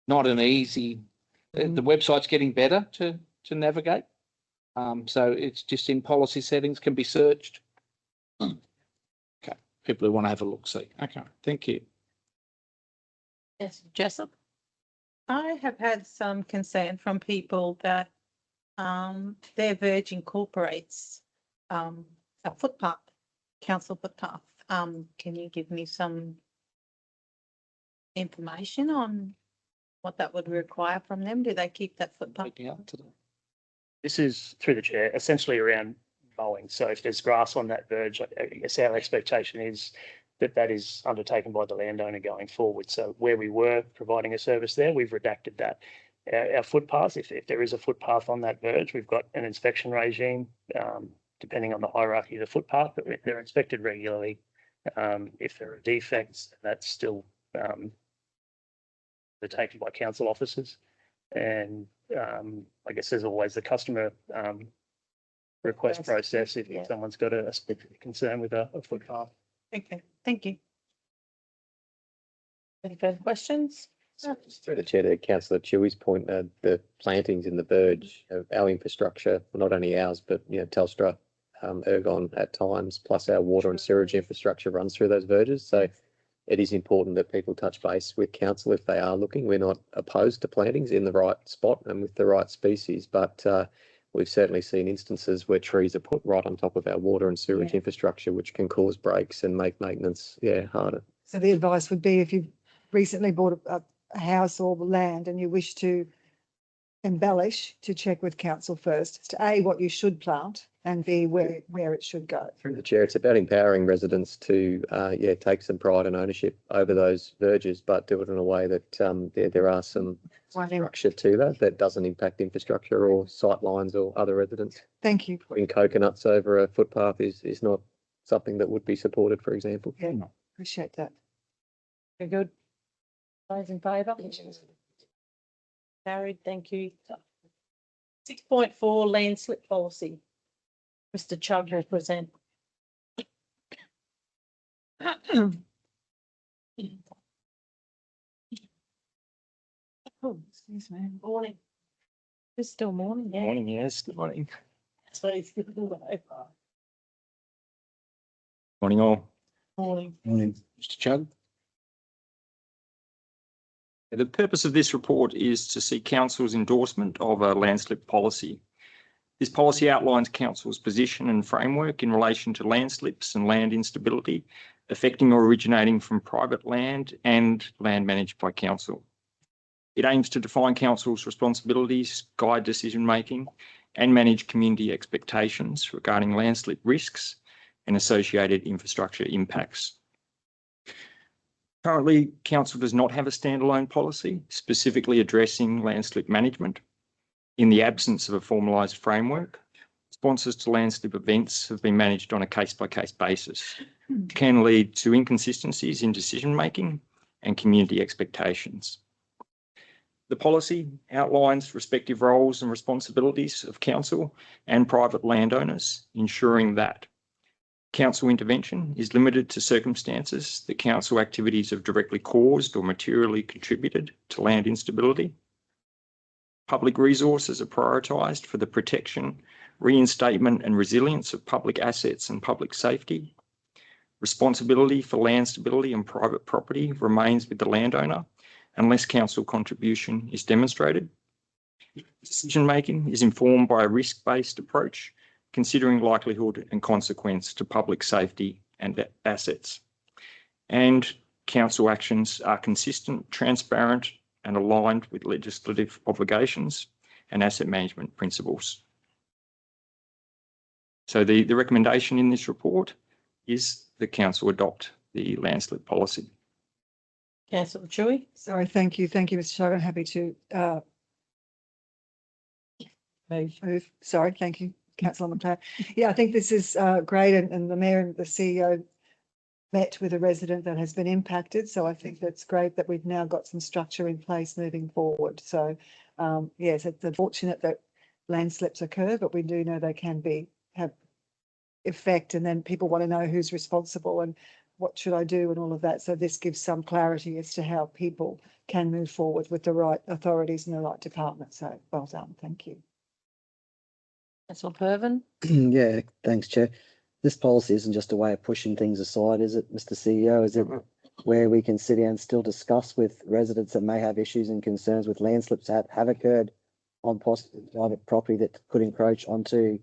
Not an easy, the website's getting better to navigate. So it's just in policy settings, can be searched. Okay, people who want to have a look see. Okay, thank you. Yes, Jessup. I have had some concern from people that their verge incorporates a footpath, council footpath. Can you give me some information on what that would require from them? Do they keep that footpath? This is, through the chair, essentially around mowing. So if there's grass on that verge, I guess our expectation is that that is undertaken by the landowner going forward. So where we were providing a service there, we've redacted that. Our footpaths, if there is a footpath on that verge, we've got an inspection regime depending on the hierarchy of the footpath, but they're inspected regularly. If there are defects, that's still they're taken by council officers. And I guess there's always the customer request process if someone's got a specific concern with a footpath. Okay, thank you. Any further questions? Through the chair to Councillor Chewy's point, the plantings in the verge of our infrastructure, not only ours, but Telstra, Ergon at times, plus our water and sewage infrastructure runs through those verges. So it is important that people touch base with council if they are looking. We're not opposed to plantings in the right spot and with the right species, but we've certainly seen instances where trees are put right on top of our water and sewage infrastructure, which can cause breaks and make maintenance harder. So the advice would be if you've recently bought a house or land and you wish to embellish, to check with council first as to A, what you should plant, and B, where it should go. Through the chair, it's about empowering residents to take some pride and ownership over those verges, but do it in a way that there are some structure to that doesn't impact infrastructure or sight lines or other residents. Thank you. Putting coconuts over a footpath is not something that would be supported, for example. Yeah, appreciate that. Very good. Those in favour? Carried, thank you. 6.4 land slip policy. Mr. Chugg will present. Oh, excuse me. Morning. It's still morning, yeah. Morning, yes. Good morning. So it's good to know. Morning all. Morning. Mr. Chugg. The purpose of this report is to seek Council's endorsement of a landslip policy. This policy outlines Council's position and framework in relation to landslips and land instability affecting or originating from private land and land managed by Council. It aims to define Council's responsibilities, guide decision-making and manage community expectations regarding landslip risks and associated infrastructure impacts. Currently, Council does not have a standalone policy specifically addressing landslip management. In the absence of a formalised framework, responses to landslip events have been managed on a case-by-case basis. It can lead to inconsistencies in decision-making and community expectations. The policy outlines respective roles and responsibilities of Council and private landowners, ensuring that Council intervention is limited to circumstances that Council activities have directly caused or materially contributed to land instability. Public resources are prioritised for the protection, reinstatement and resilience of public assets and public safety. Responsibility for land stability and private property remains with the landowner unless Council contribution is demonstrated. Decision making is informed by a risk-based approach, considering likelihood and consequence to public safety and assets. And Council actions are consistent, transparent and aligned with legislative obligations and asset management principles. So the recommendation in this report is that Council adopt the landslip policy. Councillor Chewy. Sorry, thank you. Thank you, Mr. Chugg. I'm happy to move. Sorry, thank you, Councillor McLeod. Yeah, I think this is great, and the Mayor and the CEO met with a resident that has been impacted. So I think that's great that we've now got some structure in place moving forward. So yes, it's unfortunate that landslips occur, but we do know they can have effect, and then people want to know who's responsible and what should I do and all of that. So this gives some clarity as to how people can move forward with the right authorities and the right department. So well done. Thank you. Councillor Pervin. Yeah, thanks, Chair. This policy isn't just a way of pushing things aside, is it, Mr. CEO? Is it where we can sit down and still discuss with residents that may have issues and concerns with landslips that have occurred on private property that could encroach onto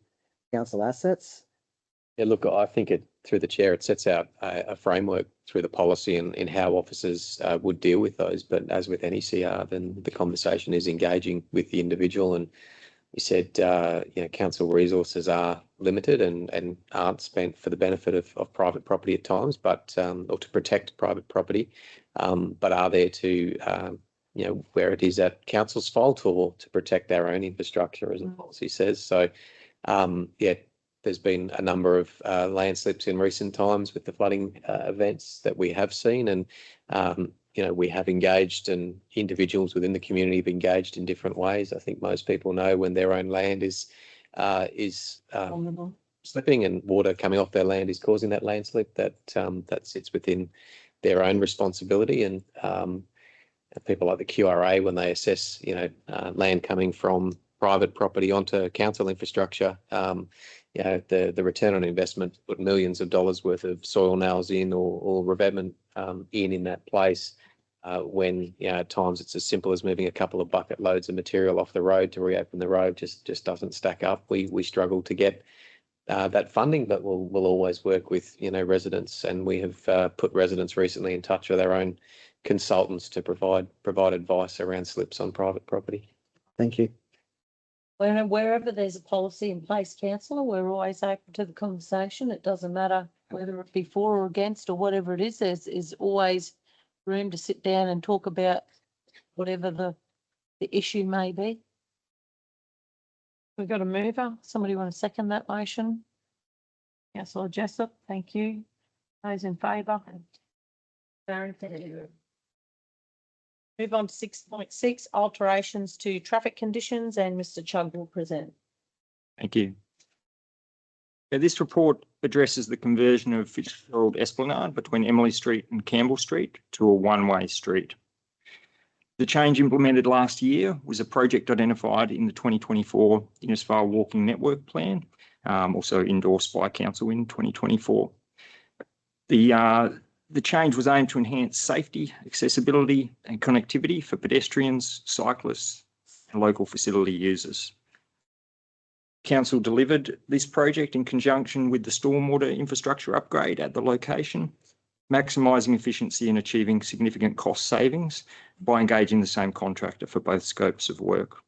council assets? Yeah, look, I think through the chair, it sets out a framework through the policy and how officers would deal with those. But as with any CR, then the conversation is engaging with the individual. And you said, council resources are limited and aren't spent for the benefit of private property at times, but or to protect private property, but are there to, where it is at council's fault or to protect our own infrastructure, as the policy says. So, there's been a number of landslips in recent times with the flooding events that we have seen, and we have engaged, and individuals within the community have engaged in different ways. I think most people know when their own land is slipping and water coming off their land is causing that landslip, that sits within their own responsibility. And people like the QRA, when they assess, land coming from private property onto council infrastructure, the return on investment, put millions of dollars worth of soil nails in or revetment in that place, when at times it's as simple as moving a couple of bucket loads of material off the road to reopen the road, just doesn't stack up. We struggle to get that funding, but we'll always work with residents, and we have put residents recently in touch with our own consultants to provide advice around slips on private property. Thank you. Wherever there's a policy in place, councillor, we're always open to the conversation. It doesn't matter whether it be for or against or whatever it is. There's always room to sit down and talk about whatever the issue may be. We've got a mover. Somebody want to second that motion? Councillor Jessup, thank you. Those in favour? Move on to 6.6, alterations to traffic conditions, and Mr Chugg will present. Thank you. This report addresses the conversion of Fitzgerald Esplanade between Emily Street and Campbell Street to a one-way street. The change implemented last year was a project identified in the 2024 Innisfail Walking Network Plan, also endorsed by Council in 2024. The change was aimed to enhance safety, accessibility and connectivity for pedestrians, cyclists and local facility users. Council delivered this project in conjunction with the stormwater infrastructure upgrade at the location, maximising efficiency and achieving significant cost savings by engaging the same contractor for both scopes of work.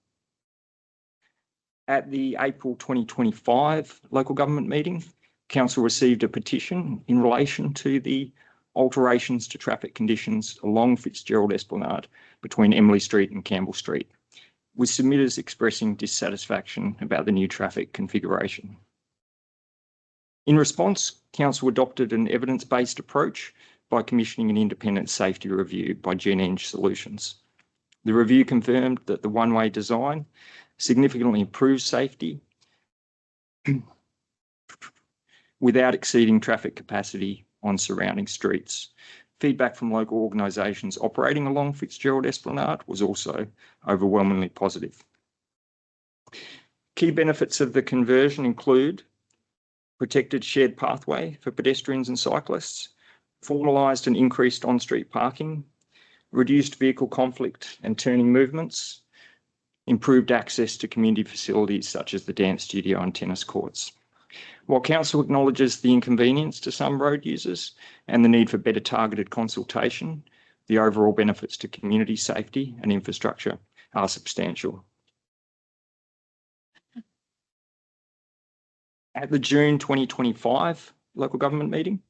At the April 2025 local government meeting, Council received a petition in relation to the alterations to traffic conditions along Fitzgerald Esplanade between Emily Street and Campbell Street, with submitters expressing dissatisfaction about the new traffic configuration. In response, Council adopted an evidence-based approach by commissioning an independent safety review by GenEng Solutions. The review confirmed that the one-way design significantly improves safety without exceeding traffic capacity on surrounding streets. Feedback from local organisations operating along Fitzgerald Esplanade was also overwhelmingly positive. Key benefits of the conversion include protected shared pathway for pedestrians and cyclists, formalised and increased on-street parking, reduced vehicle conflict and turning movements, improved access to community facilities such as the dance studio and tennis courts. While Council acknowledges the inconvenience to some road users and the need for better targeted consultation, the overall benefits to community safety and infrastructure are substantial. At the June 2025 local government meeting,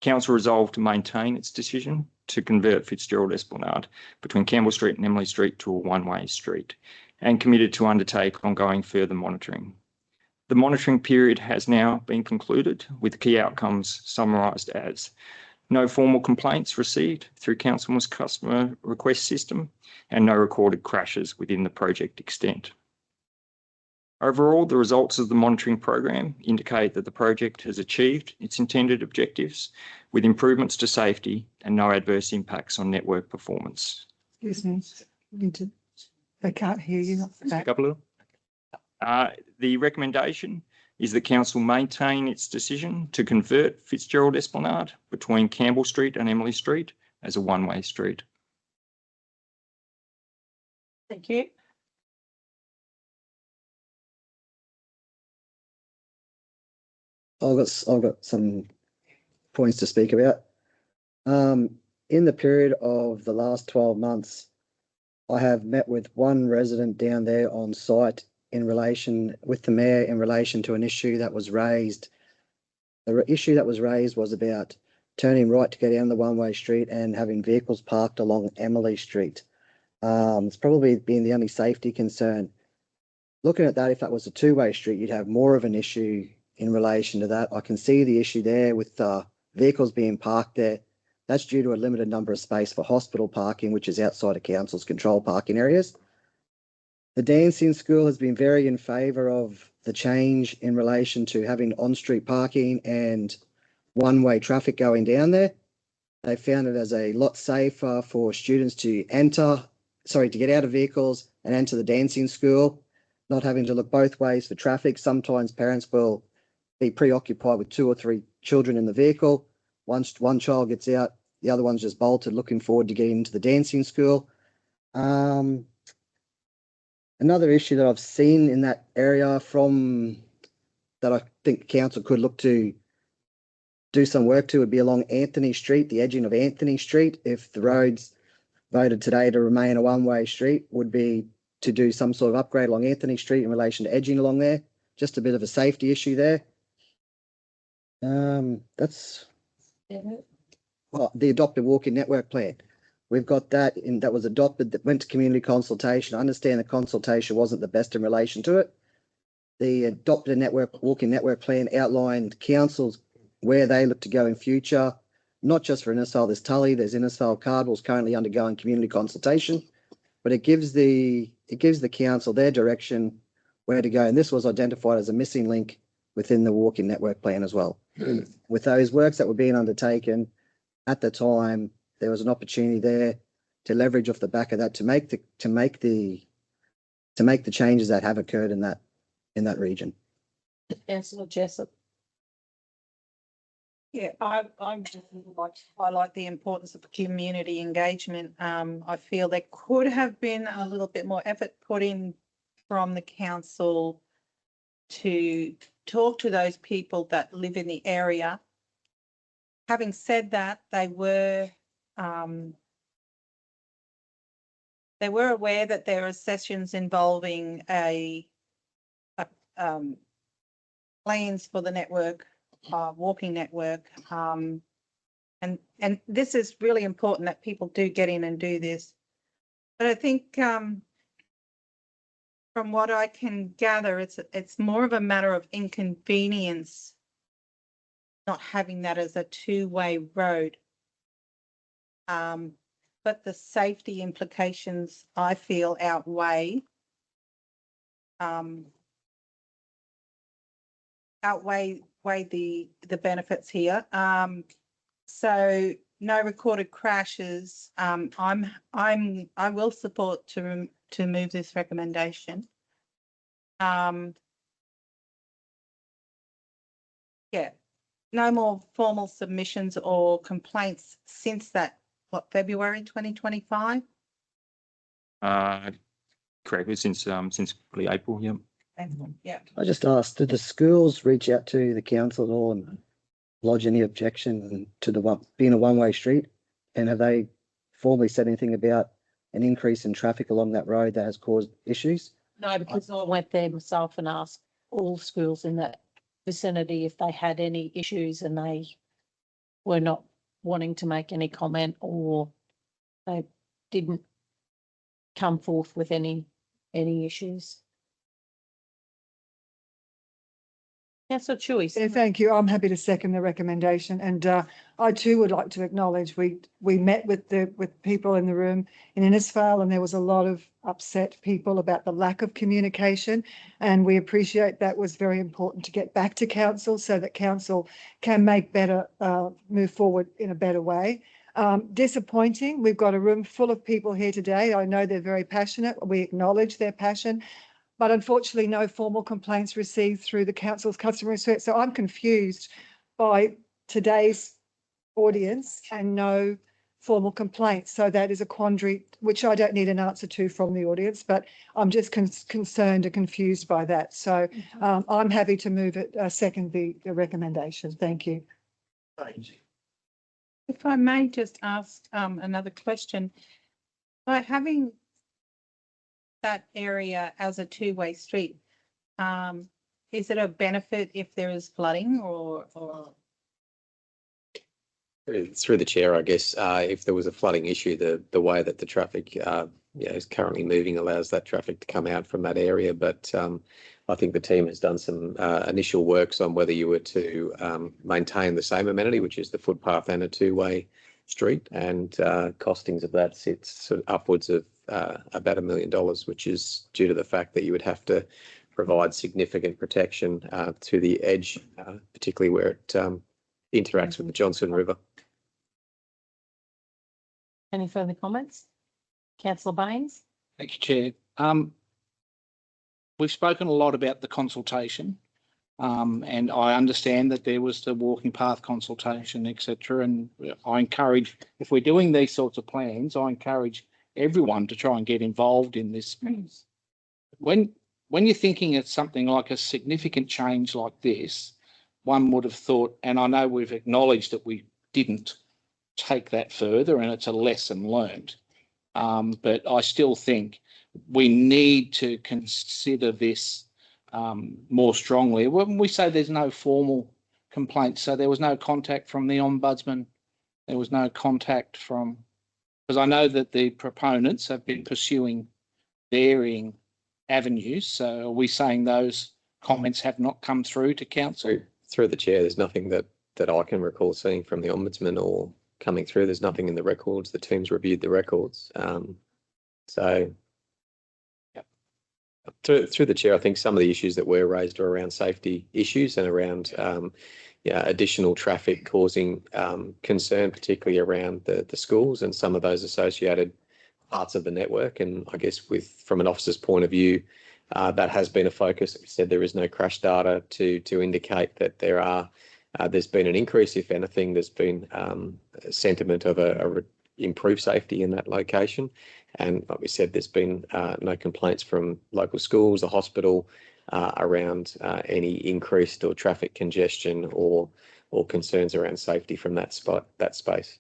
Council resolved to maintain its decision to convert Fitzgerald Esplanade between Campbell Street and Emily Street to a one-way street, and committed to undertake ongoing further monitoring. The monitoring period has now been concluded, with key outcomes summarised as no formal complaints received through Council's customer request system and no recorded crashes within the project extent. Overall, the results of the monitoring program indicate that the project has achieved its intended objectives with improvements to safety and no adverse impacts on network performance. Excuse me, they can't hear you. Speak up a little. The recommendation is that Council maintain its decision to convert Fitzgerald Esplanade between Campbell Street and Emily Street as a one-way street. Thank you. I've got some points to speak about. In the period of the last 12 months, I have met with one resident down there on site in relation with the mayor in relation to an issue that was raised. The issue that was raised was about turning right to go down the one-way street and having vehicles parked along Emily Street. It's probably been the only safety concern. Looking at that, if that was a two-way street, you'd have more of an issue in relation to that. I can see the issue there with vehicles being parked there. That's due to a limited number of space for hospital parking, which is outside of council's control parking areas. The dancing school has been very in favour of the change in relation to having on-street parking and one-way traffic going down there. They found it as a lot safer for students to get out of vehicles and enter the dancing school, not having to look both ways for traffic. Sometimes parents will be preoccupied with 2 or 3 children in the vehicle. Once one child gets out, the other one's just bolted, looking forward to getting into the dancing school. Another issue that I've seen in that area that I think council could look to do some work to would be along Anthony Street, the edging of Anthony Street. If the road's voted today to remain a one-way street, would be to do some sort of upgrade along Anthony Street in relation to edging along there. Just a bit of a safety issue there. That's the adopted walking network plan. We've got that that was adopted, that went to community consultation. I understand the consultation wasn't the best in relation to it. The adopted walking network plan outlined councils where they look to go in future, not just for Innisfail, there's Tully, there's Innisfail, Cardwell's currently undergoing community consultation, but it gives the council their direction where to go. And this was identified as a missing link within the walking network plan as well. With those works that were being undertaken at the time, there was an opportunity there to leverage off the back of that to make the changes that have occurred in that region. Councillor Jessup. Yeah, I just would like to highlight the importance of community engagement. I feel there could have been a little bit more effort put in from the council to talk to those people that live in the area. Having said that, they were aware that there are sessions involving plans for the network, walking network, and this is really important that people do get in and do this. But I think from what I can gather, it's more of a matter of inconvenience not having that as a two-way road. But the safety implications, I feel, outweigh the benefits here. So no recorded crashes. I will support to move this recommendation. Yeah, no more formal submissions or complaints since that, February 2025? Correct, since early April, yeah. Yeah. I just asked, did the schools reach out to the council at all and lodge any objection to being a one-way street? And have they formally said anything about an increase in traffic along that road that has caused issues? No, because I went there myself and asked all schools in that vicinity if they had any issues, and they were not wanting to make any comment, or they didn't come forth with any issues. Councillor Chewy. Yeah, thank you. I'm happy to second the recommendation, and I too would like to acknowledge we met with people in the room in Innisfail, and there was a lot of upset people about the lack of communication, and we appreciate that was very important to get back to council so that council can make better, move forward in a better way. Disappointing. We've got a room full of people here today. I know they're very passionate. We acknowledge their passion. But unfortunately, no formal complaints received through the council's customer service. So I'm confused by today's audience and no formal complaints. So that is a quandary, which I don't need an answer to from the audience, but I'm just concerned and confused by that. So I'm happy to move it, second the recommendation. Thank you. If I may just ask another question. By having that area as a two-way street, is it a benefit if there is flooding or? Through the chair, I guess, if there was a flooding issue, the way that the traffic is currently moving allows that traffic to come out from that area. But I think the team has done some initial works on whether you were to maintain the same amenity, which is the footpath and a two-way street, and costings of that sits sort of upwards of about $1 million, which is due to the fact that you would have to provide significant protection to the edge, particularly where it interacts with the Johnson River. Any further comments? Councillor Baines? Thank you, Chair. We've spoken a lot about the consultation, and I understand that there was the walking path consultation, etc. And I encourage, if we're doing these sorts of plans, I encourage everyone to try and get involved in this. When you're thinking of something like a significant change like this, one would have thought, and I know we've acknowledged that we didn't take that further, and it's a lesson learned. But I still think we need to consider this more strongly. When we say there's no formal complaint, so there was no contact from the Ombudsman, there was no contact from, because I know that the proponents have been pursuing varying avenues. So are we saying those comments have not come through to council? Through the chair, there's nothing that I can recall seeing from the Ombudsman or coming through. There's nothing in the records. The team's reviewed the records. So through the chair, I think some of the issues that were raised are around safety issues and around additional traffic causing concern, particularly around the schools and some of those associated parts of the network. And I guess from an officer's point of view, that has been a focus. We said there is no crash data to indicate that there's been an increase. If anything, there's been a sentiment of a improved safety in that location. And like we said, there's been no complaints from local schools, the hospital, around any increased or traffic congestion or concerns around safety from that space.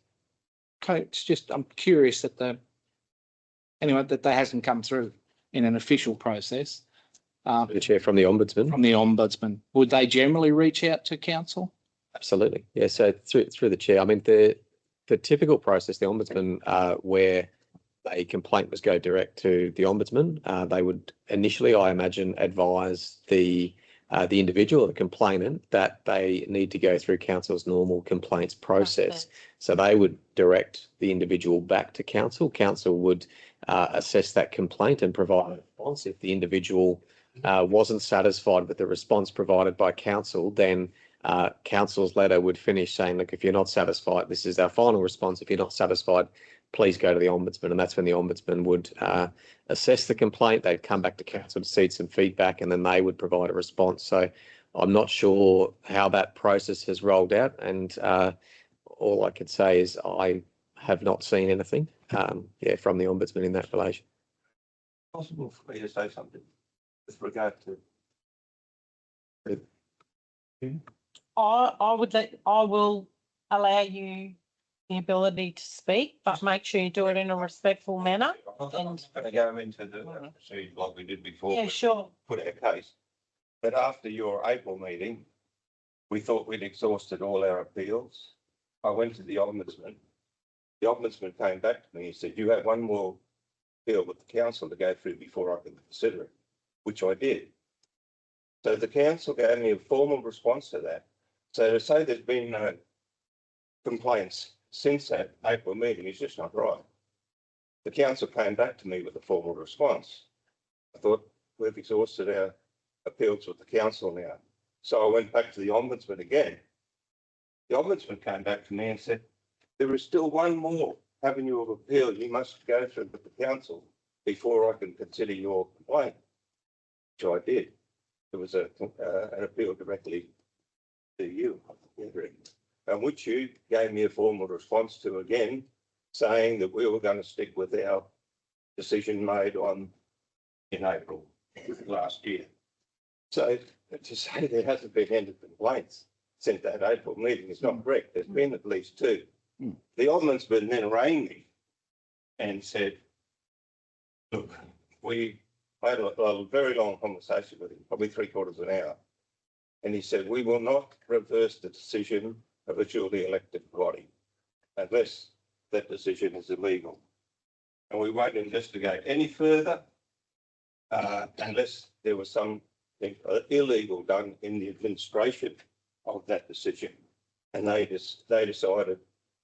Okay, it's just, I'm curious that that hasn't come through in an official process. The chair from the Ombudsman. From the Ombudsman. Would they generally reach out to council? Absolutely. Yeah. So through the chair, I mean, the typical process, the Ombudsman, where a complaint was go direct to the Ombudsman, they would initially, I imagine, advise the individual or the complainant that they need to go through council's normal complaints process. So they would direct the individual back to council. Council would assess that complaint and provide a response. If the individual wasn't satisfied with the response provided by council, then council's letter would finish saying, look, if you're not satisfied, this is our final response. If you're not satisfied, please go to the Ombudsman. And that's when the Ombudsman would assess the complaint. They'd come back to council to seek some feedback, and then they would provide a response. So I'm not sure how that process has rolled out. And all I could say is I have not seen anything from the Ombudsman in that relation. Possible for me to say something with regard to I will allow you the ability to speak, but make sure you do it in a respectful manner. I'm going to go into the procedure like we did before. Yeah, sure. Put our case. But after your April meeting, we thought we'd exhausted all our appeals. I went to the Ombudsman. The Ombudsman came back to me and said, you have one more appeal with the council to go through before I can consider it, which I did. So the council gave me a formal response to that. So to say there's been no complaints since that April meeting is just not right. The council came back to me with a formal response. I thought we've exhausted our appeals with the council now. So I went back to the Ombudsman again. The Ombudsman came back to me and said, there is still one more avenue of appeal you must go through with the council before I can consider your complaint, which I did. There was an appeal directly to you, and which you gave me a formal response to again, saying that we were going to stick with our decision made in April last year. So to say there hasn't been any complaints since that April meeting is not correct. There's been at least two. The Ombudsman then rang me and said, look, we had a very long conversation with him, probably 3/4 of an hour. And he said, we will not reverse the decision of a duly elected body unless that decision is illegal. And we won't investigate any further unless there was some illegal done in the administration of that decision. And they decided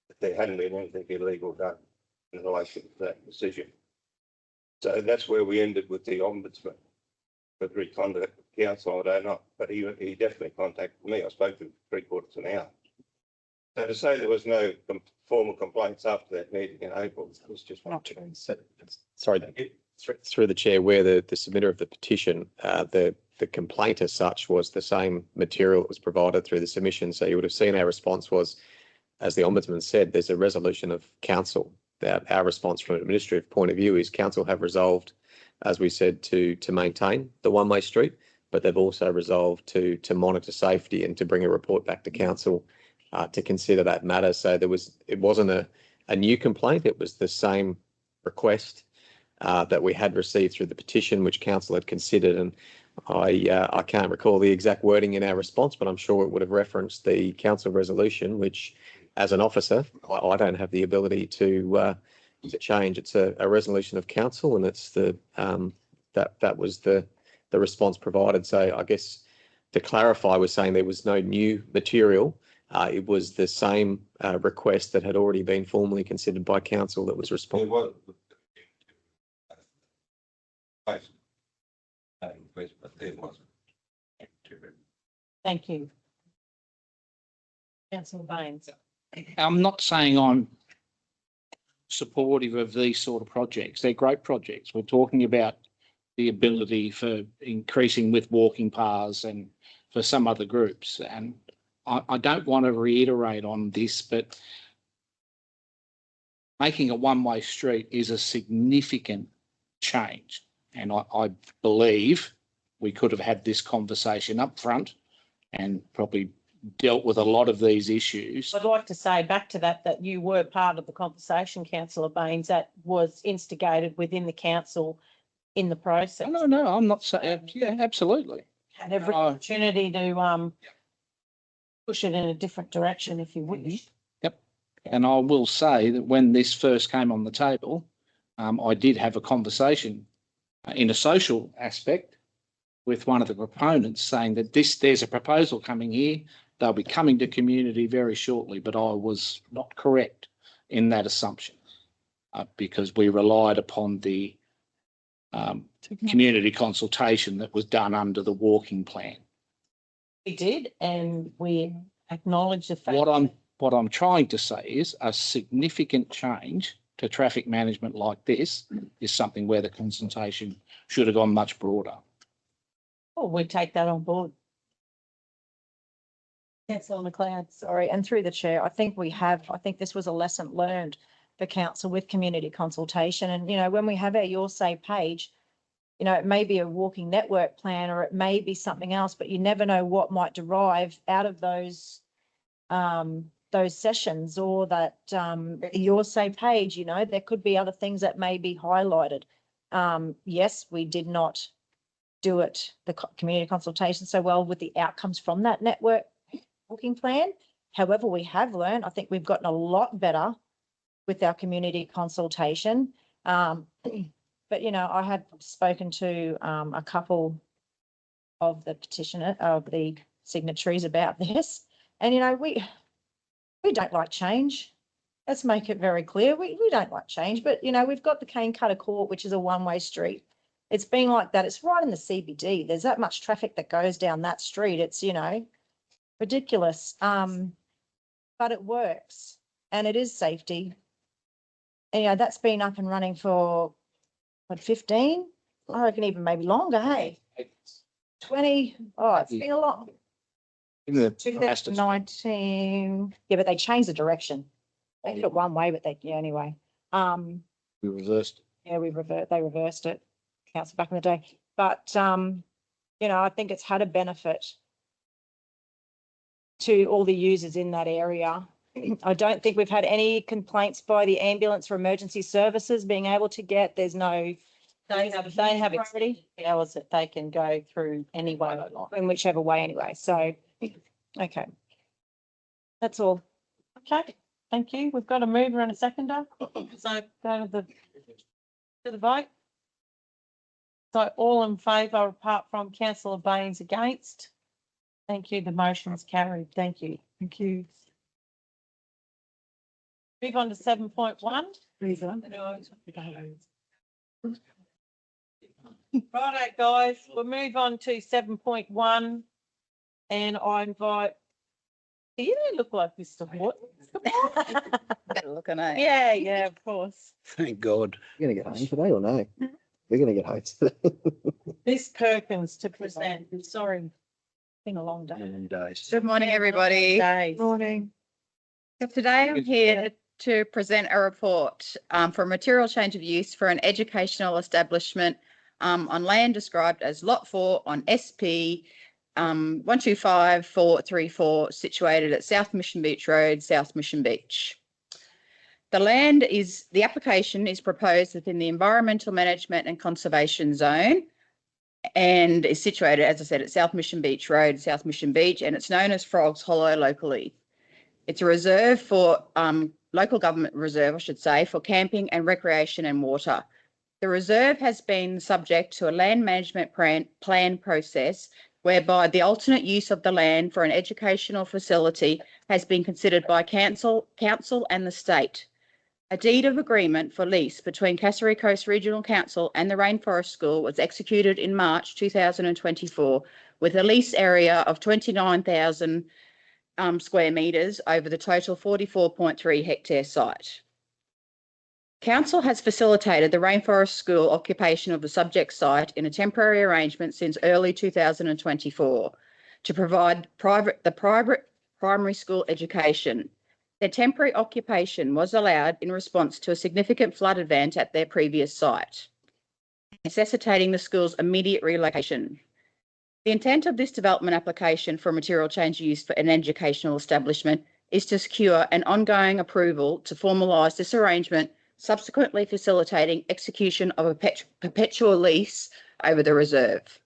that there hadn't been anything illegal done in relation to that decision. So that's where we ended with the ombudsman. Whether he contacted the council, I don't know, but he definitely contacted me. I spoke to him for 3/4 of an hour. So to say there was no formal complaints after that meeting in April was just not true. Sorry, through the chair, where the submitter of the petition, the complaint as such was the same material that was provided through the submission. So you would have seen our response was, as the Ombudsman said, there's a resolution of council. That our response from an administrative point of view is council have resolved, as we said, to maintain the one-way street, but they've also resolved to monitor safety and to bring a report back to council to consider that matter. So it wasn't a new complaint. It was the same request that we had received through the petition, which council had considered. And I can't recall the exact wording in our response, but I'm sure it would have referenced the council resolution, which, as an officer, I don't have the ability to change. It's a resolution of council, and it's that was the response provided. So I guess to clarify, we're saying there was no new material. It was the same request that had already been formally considered by council that was responded. Thank you. Councillor Baines. I'm not saying I'm supportive of these sort of projects. They're great projects. We're talking about the ability for increasing with walking paths and for some other groups. And I don't want to reiterate on this, but making a one-way street is a significant change. And I believe we could have had this conversation up front and probably dealt with a lot of these issues. I'd like to say back to that you were part of the conversation, Councillor Baines, that was instigated within the council in the process. No, I'm not saying, yeah, absolutely. Had every opportunity to push it in a different direction if you wish. Yep. And I will say that when this first came on the table, I did have a conversation in a social aspect with one of the proponents saying that there's a proposal coming here. They'll be coming to community very shortly, but I was not correct in that assumption because we relied upon the community consultation that was done under the walking plan. We did, and we acknowledge the fact. What I'm trying to say is a significant change to traffic management like this is something where the consultation should have gone much broader. Oh, we take that on board. Councillor McLeod. Sorry, and through the chair, I think this was a lesson learned for council with community consultation. And, when we have our Your Say page, it may be a walking network plan or it may be something else, but you never know what might derive out of those sessions or that Your Say page. There could be other things that may be highlighted. Yes, we did not do it, the community consultation, so well with the outcomes from that network walking plan. However, we have learned, I think we've gotten a lot better with our community consultation. But, I had spoken to a couple of the the signatories about this. And, we don't like change. Let's make it very clear. We don't like change, but, we've got the Cane Cutter Court, which is a one-way street. It's been like that. It's right in the CBD. There's that much traffic that goes down that street. It's, ridiculous. But it works and it is safety. And, that's been up and running for, 15? I reckon even maybe longer, hey? 20? Oh, it's been a lot. In the 2019. Yeah, but they changed the direction. They did it one way, but anyway. We reversed. Yeah, they reversed it. Council back in the day. But, I think it's had a benefit to all the users in that area. I don't think we've had any complaints by the ambulance or emergency services being able to get. There's no. They have extended hours that they can go through anyway, in whichever way anyway. So, okay. That's all. Okay, thank you. We've got a mover and a seconder. So go to the vote. So all in favour apart from councillor Baines against? Thank you. The motion's carried. Thank you. Thank you. Move on to 7.1. Righto, guys, we'll move on to 7.1 and I invite, you don't look like Mr. Horton. Better looking at. Yeah, of course. Thank God. You're gonna get home today or no? We're gonna get home today. Miss Perkins to present. Sorry, been a long day. Good morning, everybody. Days. Morning. So today I'm here to present a report for material change of use for an educational establishment on land described as Lot 4 on SP 125434, situated at South Mission Beach Road, South Mission Beach. The application is proposed within the Environmental Management and Conservation Zone and is situated, as I said, at South Mission Beach Road, South Mission Beach, and it's known as Frogs Hollow locally. It's a reserve for, local government reserve, I should say, for camping and recreation and water. The reserve has been subject to a land management plan process whereby the alternate use of the land for an educational facility has been considered by council and the state. A deed of agreement for lease between Kasserine Coast Regional Council and the Rainforest School was executed in March 2024 with a lease area of 29,000 square metres over the total 44.3 hectare site. Council has facilitated the Rainforest School occupation of the subject site in a temporary arrangement since early 2024 to provide the private primary school education. Their temporary occupation was allowed in response to a significant flood event at their previous site, necessitating the school's immediate relocation. The intent of this development application for material change of use for an educational establishment is to secure an ongoing approval to formalise this arrangement, subsequently facilitating execution of a perpetual lease over the reserve.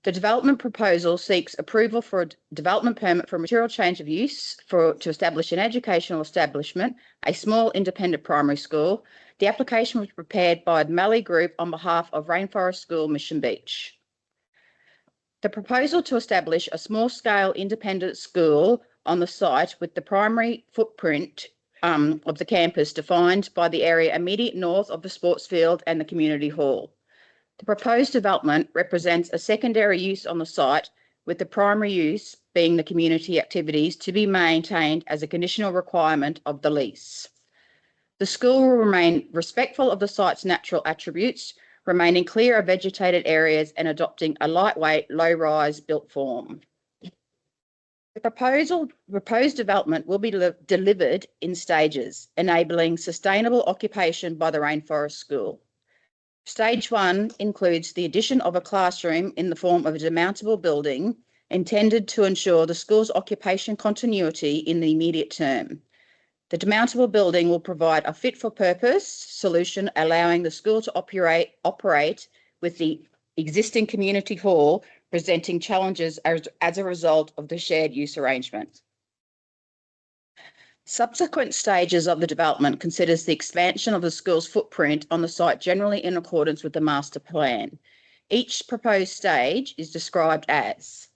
The development proposal seeks approval for a development permit for material change of use to establish an educational establishment, a small independent primary school. The application was prepared by the Mallee Group on behalf of Rainforest School, Mission Beach. The proposal to establish a small-scale independent school on the site with the primary footprint of the campus defined by the area immediate north of the sports field and the community hall. The proposed development represents a secondary use on the site, with the primary use being the community activities to be maintained as a conditional requirement of the lease. The school will remain respectful of the site's natural attributes, remaining clear of vegetated areas and adopting a lightweight, low-rise built form. The proposed development will be delivered in stages, enabling sustainable occupation by the Rainforest School. Stage 1 includes the addition of a classroom in the form of a demountable building intended to ensure the school's occupation continuity in the immediate term. The demountable building will provide a fit-for-purpose solution, allowing the school to operate with the existing community hall, presenting challenges as a result of the shared use arrangement. Subsequent stages of the development considers the expansion of the school's footprint on the site, generally in accordance with the master plan. Each proposed stage is described as: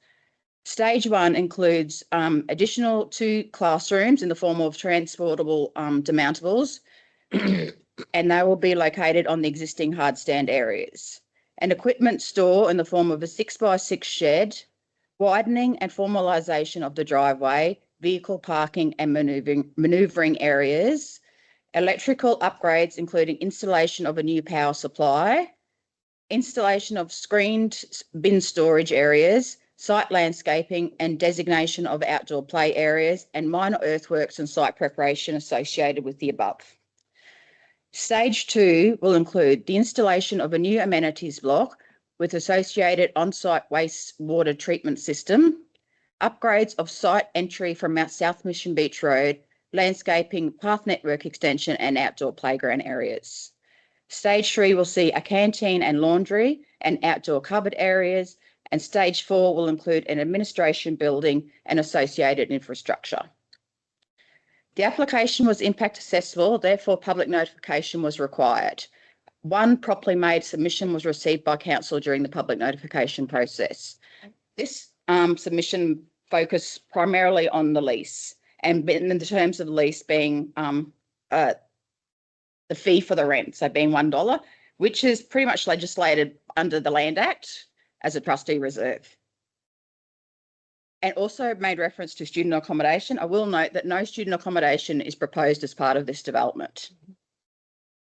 Stage 1 includes additional 2 classrooms in the form of transportable demountables, and they will be located on the existing hard stand areas. An equipment store in the form of a 6x6 shed, widening and formalisation of the driveway, vehicle parking and manoeuvring areas, electrical upgrades including installation of a new power supply, installation of screened bin storage areas, site landscaping and designation of outdoor play areas, and minor earthworks and site preparation associated with the above. Stage 2 will include the installation of a new amenities block with associated on-site wastewater treatment system, upgrades of site entry from South Mission Beach Road, landscaping, path network extension, and outdoor playground areas. Stage 3 will see a canteen and laundry and outdoor cupboard areas, and Stage 4 will include an administration building and associated infrastructure. The application was impact accessible, therefore public notification was required. one properly made submission was received by council during the public notification process. This submission focused primarily on the lease and in the terms of the lease being the fee for the rent, so being $1, which is pretty much legislated under the Land Act as a trustee reserve. And also made reference to student accommodation. I will note that no student accommodation is proposed as part of this development.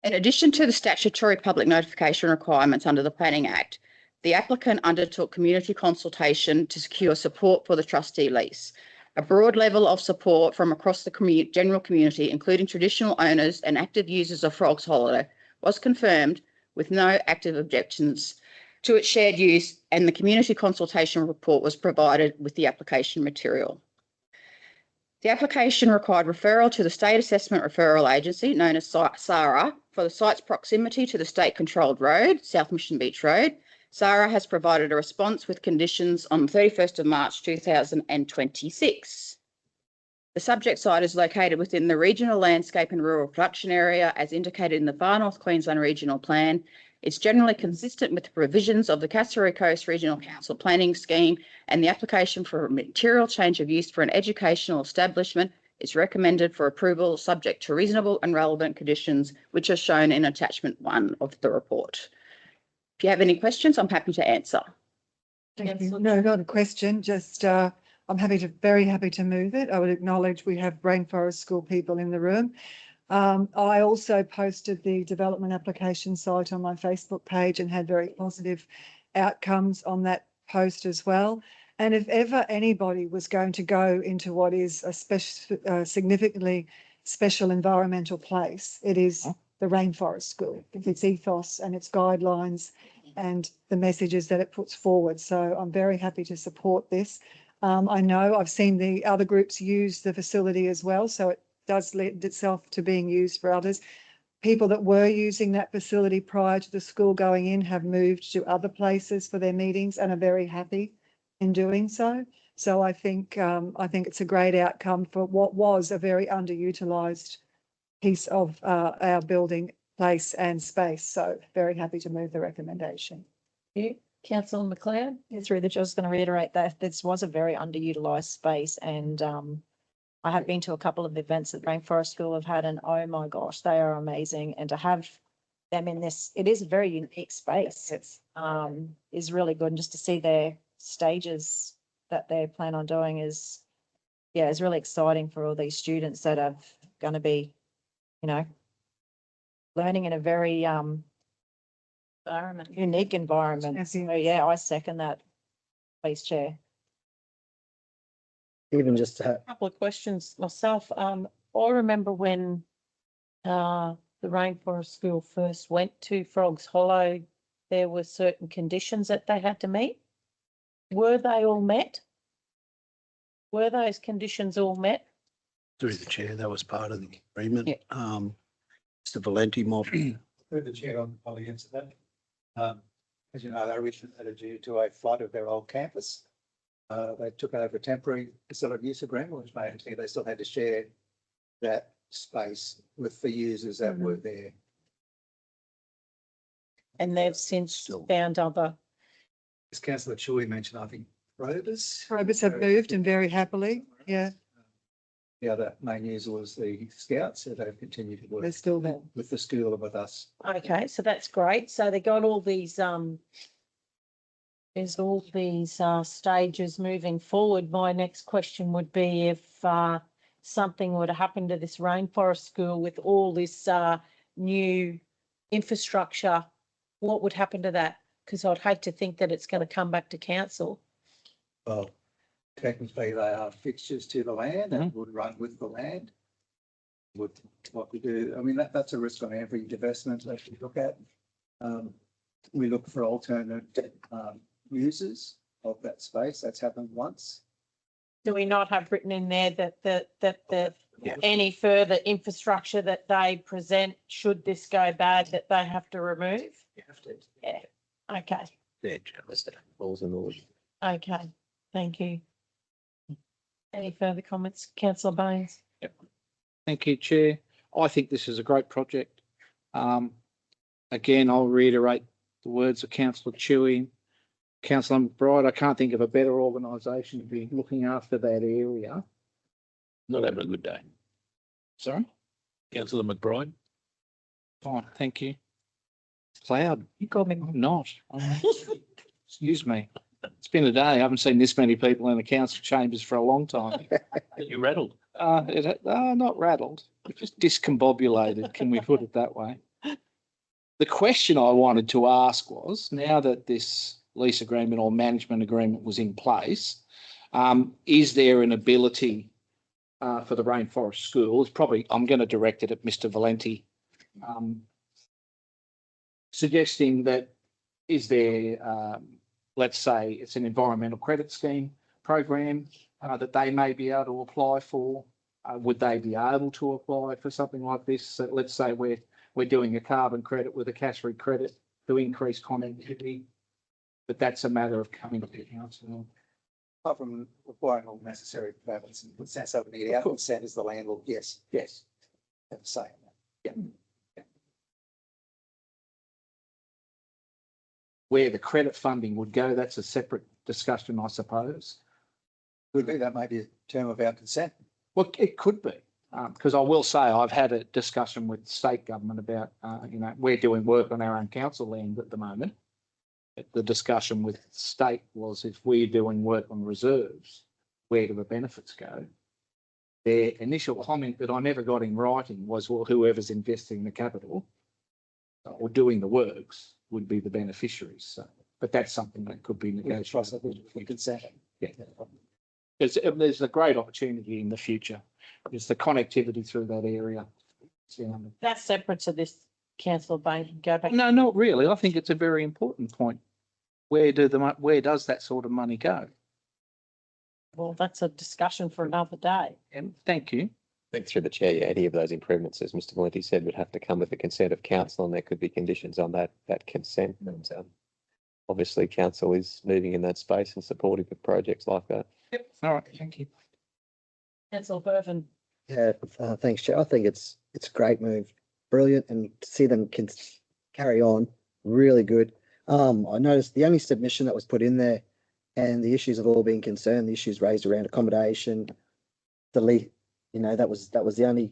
In addition to the statutory public notification requirements under the Planning Act, the applicant undertook community consultation to secure support for the trustee lease. A broad level of support from across the general community, including traditional owners and active users of Frogs Holiday, was confirmed with no active objections to its shared use, and the community consultation report was provided with the application material. The application required referral to the State Assessment Referral Agency, known as SARA, for the site's proximity to the state-controlled road, South Mission Beach Road. SARA has provided a response with conditions on 31st of March 2026. The subject site is located within the Regional Landscape and Rural Production Area as indicated in the Far North Queensland Regional Plan. It's generally consistent with the provisions of the Cassowary Coast Regional Council Planning Scheme, and the application for a material change of use for an educational establishment is recommended for approval subject to reasonable and relevant conditions, which are shown in attachment 1 of the report. If you have any questions, I'm happy to answer. Thank you. No, not a question, just I'm very happy to move it. I would acknowledge we have Rainforest School people in the room. I also posted the development application site on my Facebook page and had very positive outcomes on that post as well. And if ever anybody was going to go into what is a significantly special environmental place, it is the Rainforest School, its ethos and its guidelines and the messages that it puts forward. So I'm very happy to support this. I know I've seen the other groups use the facility as well, so it does lend itself to being used for others. People that were using that facility prior to the school going in have moved to other places for their meetings and are very happy in doing so. So I think it's a great outcome for what was a very underutilised piece of our building place and space. So very happy to move the recommendation. You, Councillor McLeod? Through the, I was going to reiterate that this was a very underutilised space, and I have been to a couple of events that Rainforest School have had, and oh my gosh, they are amazing. And to have them in this, it is a very unique space. It's is really good, and just to see their stages that they plan on doing is really exciting for all these students that are going to be, learning in a very unique environment. So yeah, I second that, Vice Chair. Even just A couple of questions myself. I remember when the Rainforest School first went to Frogs Hollow, there were certain conditions that they had to meet. Were they all met? Were those conditions all met? Through the chair, that was part of the agreement. Yeah. Mr. Valenti might. Through the chair, I'll probably answer that. As you know, they originally had due to a flood of their old campus. They took over a temporary facility use agreement, which made it clear they still had to share that space with the users that were there. And they've since found other. As Councillor Chewy mentioned, I think Probus have moved and very happily, yeah. The other main user was the Scouts, so they've continued to work. They're still there. With the school and with us. Okay, so that's great. So they got all these there's all these stages moving forward. My next question would be if something were to happen to this Rainforest School with all this new infrastructure, what would happen to that? Because I'd hate to think that it's going to come back to council. Well, technically they are fixtures to the land and would run with the land. What we do, I mean, that's a risk on every divestment that we look at. We look for alternate users of that space. That's happened once. Do we not have written in there that any further infrastructure that they present, should this go bad, that they have to remove? You have to. Yeah. Okay. Balls and all. Okay. Thank you. Any further comments, Councillor Baines? Thank you, Chair. I think this is a great project. again, I'll reiterate the words of Councillor Chewy. Councillor McBride, I can't think of a better organisation to be looking after that area. Not having a good day. Sorry? Councillor McBride. Fine, thank you. Cloud. You called me. I'm not. Excuse me. It's been a day. I haven't seen this many people in the council chambers for a long time. You rattled. Not rattled, just discombobulated. Can we put it that way? The question I wanted to ask was, now that this lease agreement or management agreement was in place, is there an ability for the Rainforest School? It's probably, I'm going to direct it at Mr. Valenti, suggesting that is there, let's say it's an environmental credit scheme program that they may be able to apply for. Would they be able to apply for something like this? So let's say we're doing a carbon credit with a cash-free credit to increase connectivity, but that's a matter of coming to the council. Apart from requiring all necessary permits and consent over the out consent is the landlord. Yes. Yes. Have a say in that. Yeah. Where the credit funding would go, that's a separate discussion, I suppose. Could be, that may be a term of our consent. Well, it could be, because I will say I've had a discussion with state government about, we're doing work on our own council land at the moment. The discussion with state was if we're doing work on reserves, where do the benefits go? Their initial comment that I never got in writing was, well, whoever's investing the capital or doing the works would be the beneficiaries. So, but that's something that could be negotiated. Consent. Yeah. There's a great opportunity in the future. There's the connectivity through that area. That's separate to this, Councillor Bain. Go back. No, not really. I think it's a very important point. Where does that sort of money go? Well, that's a discussion for another day. And thank you. I think through the chair, yeah, any of those improvements, as Mr. Valenti said, would have to come with the consent of council, and there could be conditions on that consent. And obviously, council is moving in that space and supportive of projects like that. Yep. All right. Thank you. Councillor Burton. Yeah, thanks, Chair. I think it's a great move, brilliant, and to see them carry on, really good. I noticed the only submission that was put in there, and the issues have all been concerned. The issues raised around accommodation, the lease. That was the only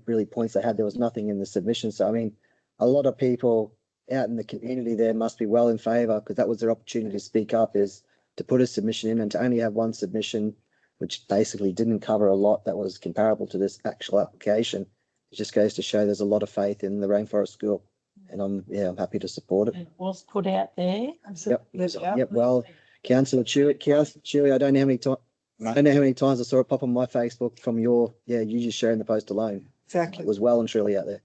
really points they had. There was nothing in the submission. So I mean, a lot of people out in the community there must be well in favour, because that was their opportunity to speak up, is to put a submission in, and to only have one submission, which basically didn't cover a lot that was comparable to this actual application. It just goes to show there's a lot of faith in the Rainforest School, and I'm happy to support it. It was put out there. Yep. Well, Councillor Chewy, I don't know how many times. I don't know how many times I saw it pop on my Facebook from you just sharing the post alone. Exactly. It was well and truly out there.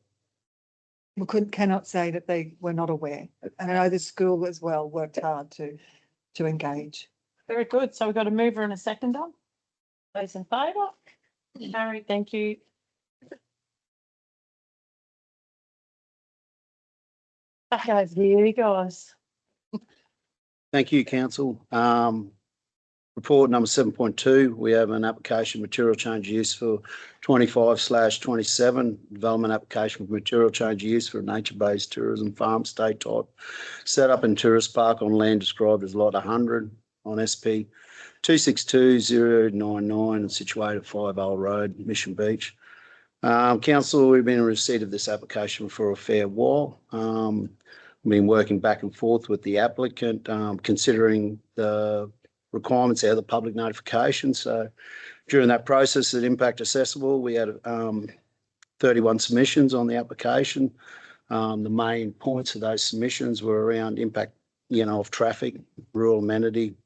We cannot say that they were not aware. And I know the school as well worked hard to engage. Very good. So we've got a mover and a seconder. Those in favour? Harry, thank you. Back over here, guys. Thank you, Council. Report number 7.2, we have an application material change use for 25/27, development application for material change use for a nature-based tourism farm stay type set up in tourist park on land described as lot 100 on SP 262099 and situated at 5 Old Road, Mission Beach. Council, we've been in receipt of this application for a fair while. We've been working back and forth with the applicant, considering the requirements out of the public notification. So during that process at Impact Accessible, we had 31 submissions on the application. The main points of those submissions were around impact, of traffic, rural amenity,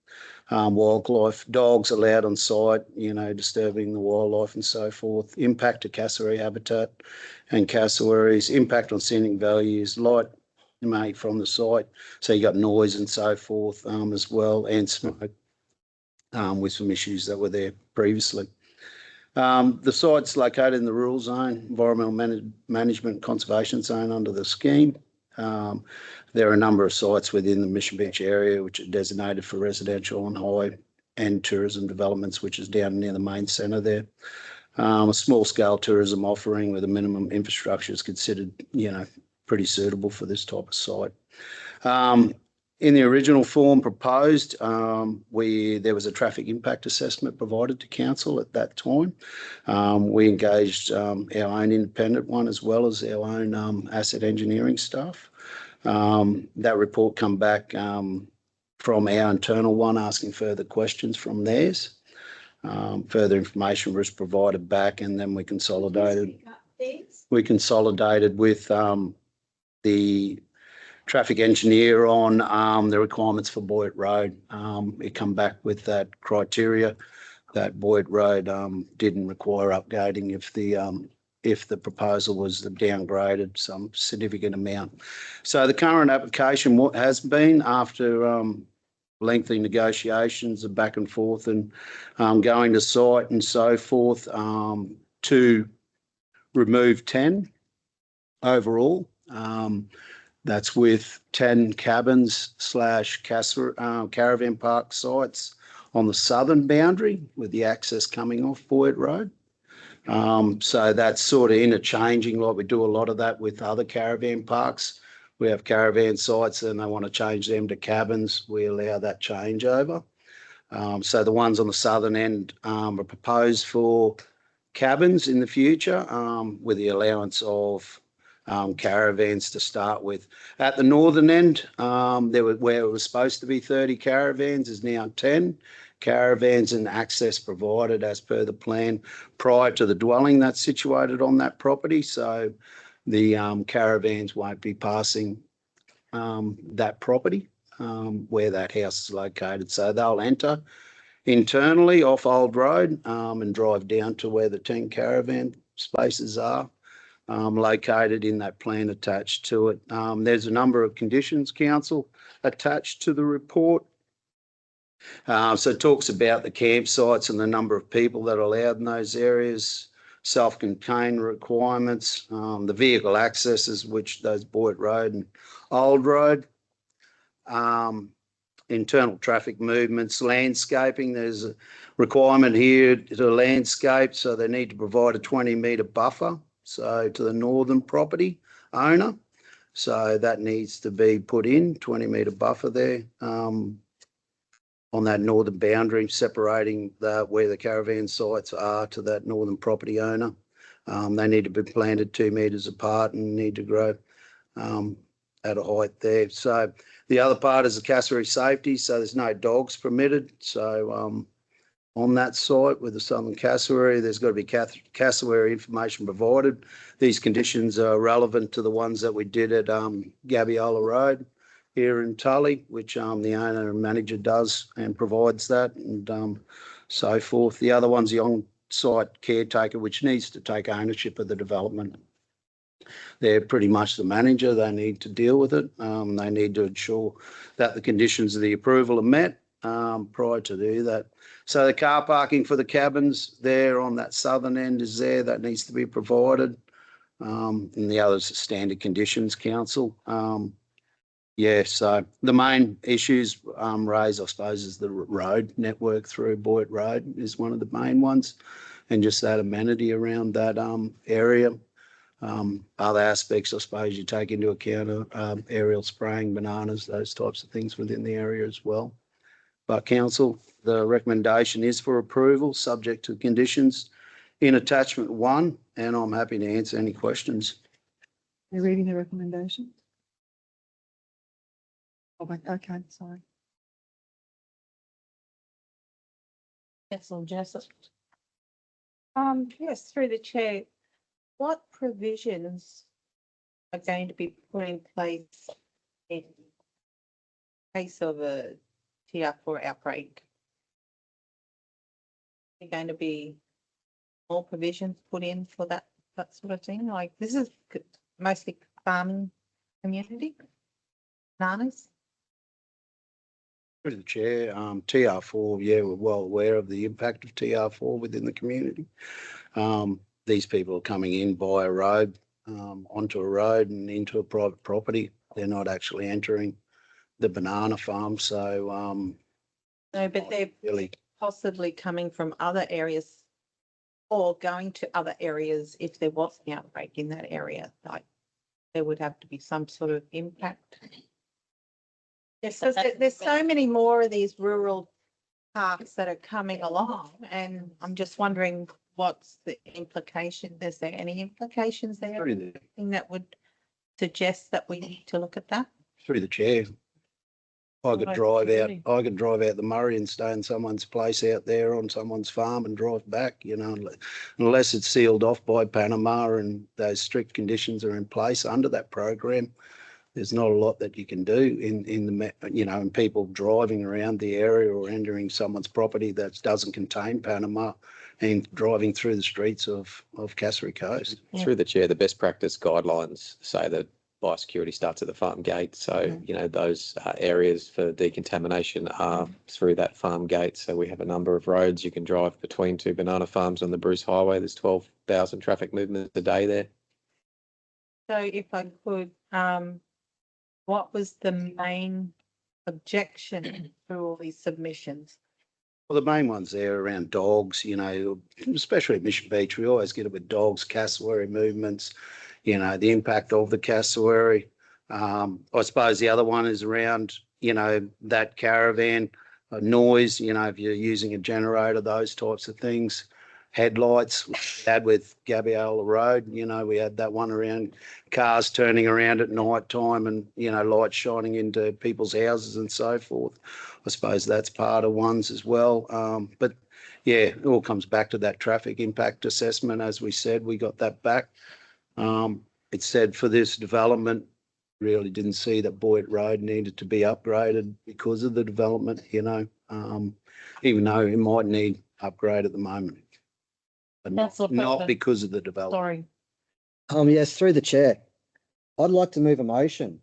wildlife, dogs allowed on site, disturbing the wildlife and so forth, impact to cassowary habitat and cassowaries, impact on scenic values, light made from the site. So you got noise and so forth as well, and smoke. With some issues that were there previously. The site's located in the rural zone, environmental management conservation zone under the scheme. There are a number of sites within the Mission Beach area which are designated for residential and high and tourism developments, which is down near the main centre there. A small scale tourism offering with a minimum infrastructure is considered, pretty suitable for this type of site. In the original form proposed, there was a traffic impact assessment provided to council at that time. We engaged our own independent one as well as our own asset engineering staff. That report come back from our internal one asking further questions from theirs. Further information was provided back, and then we consolidated with the traffic engineer on the requirements for Boyd Road. It come back with that criteria that Boyd Road didn't require upgrading if the proposal was downgraded some significant amount. So the current application has been, after lengthy negotiations and back and forth and going to site and so forth, to remove 10 overall. That's with 10 cabins / caravan park sites on the southern boundary with the access coming off Boyd Road. So that's sort of interchanging, like we do a lot of that with other caravan parks. We have caravan sites and they want to change them to cabins. We allow that changeover. So the ones on the southern end are proposed for cabins in the future, with the allowance of caravans to start with. At the northern end, where it was supposed to be 30 caravans, is now 10 caravans, and access provided as per the plan prior to the dwelling that's situated on that property. So the caravans won't be passing that property where that house is located. So they'll enter internally off Old Road and drive down to where the 10 caravan spaces are located in that plan attached to it. There's a number of conditions, council, attached to the report. So it talks about the campsites and the number of people that are allowed in those areas, self-contained requirements, the vehicle accesses, which those Boyd Road and Old Road, internal traffic movements, landscaping. There's a requirement here to landscape, so they need to provide a 20-metre buffer, so to the northern property owner. So that needs to be put in, 20-metre buffer there on that northern boundary, separating where the caravan sites are to that northern property owner. They need to be planted 2 metres apart and need to grow at a height there. So the other part is the cassowary safety. So there's no dogs permitted. So on that site with the southern cassowary, there's got to be cassowary information provided. These conditions are relevant to the ones that we did at Gabiola Road here in Tully, which the owner and manager does and provides that, and so forth. The other one's the on-site caretaker, which needs to take ownership of the development. They're pretty much the manager. They need to deal with it. They need to ensure that the conditions of the approval are met prior to do that. So the car parking for the cabins there on that southern end is there. That needs to be provided. And the others are standard conditions, council. Yeah, so the main issues raised, I suppose, is the road network through Boyd Road is one of the main ones, and just that amenity around that area. Other aspects, I suppose, you take into account aerial spraying, bananas, those types of things within the area as well. But council, the recommendation is for approval, subject to conditions in attachment 1, and I'm happy to answer any questions. You're reading the recommendation? Oh, okay, sorry. Councillor Jessup. Yes, through the chair, what provisions are going to be put in place in case of a TR4 outbreak? Are going to be more provisions put in for that sort of thing? Like, this is mostly farming community, bananas. Through the chair, TR4, yeah, we're well aware of the impact of TR4 within the community. These people are coming in by a road, onto a road and into a private property. They're not actually entering the banana farm. So, no, but they're really possibly coming from other areas or going to other areas if there was an outbreak in that area. Like, there would have to be some sort of impact. Yes, Because there's so many more of these rural parks that are coming along, and I'm just wondering what's the implication? Is there any implications there? Through the, Anything that would suggest that we need to look at that? through the chair. I could Right, drive out, really. I could drive out the Murray and stay in someone's place out there on someone's farm and drive back, you know, unless it's sealed off by Panama and those strict conditions are in place under that program. There's not a lot that you can do in the, you know, and people driving around the area or entering someone's property that doesn't contain Panama and driving through the streets of Cassowary Coast. Through the chair, the best practice guidelines say that biosecurity starts at the farm gate. So, you know, those areas for decontamination are through that farm gate. So we have a number of roads you can drive between two banana farms on the Bruce Highway. There's 12,000 traffic movements a day there. So if I could, what was the main objection through all these submissions? Well, the main ones there around dogs, you know, especially at Mission Beach, we always get it with dogs, cassowary movements, you know, the impact of the cassowary. I suppose the other one is around, you know, that caravan noise, you know, if you're using a generator, those types of things. Headlights, we had with Gabiola Road, you know, we had that one around cars turning around at night time and, you know, lights shining into people's houses and so forth. I suppose that's part of ones as well. But yeah, it all comes back to that traffic impact assessment. As we said, we got that back. It said for this development, really didn't see that Boyd Road needed to be upgraded because of the development, you know, even though it might need upgrade at the moment. But not because of the development. Sorry. Yes, through the chair. I'd like to move a motion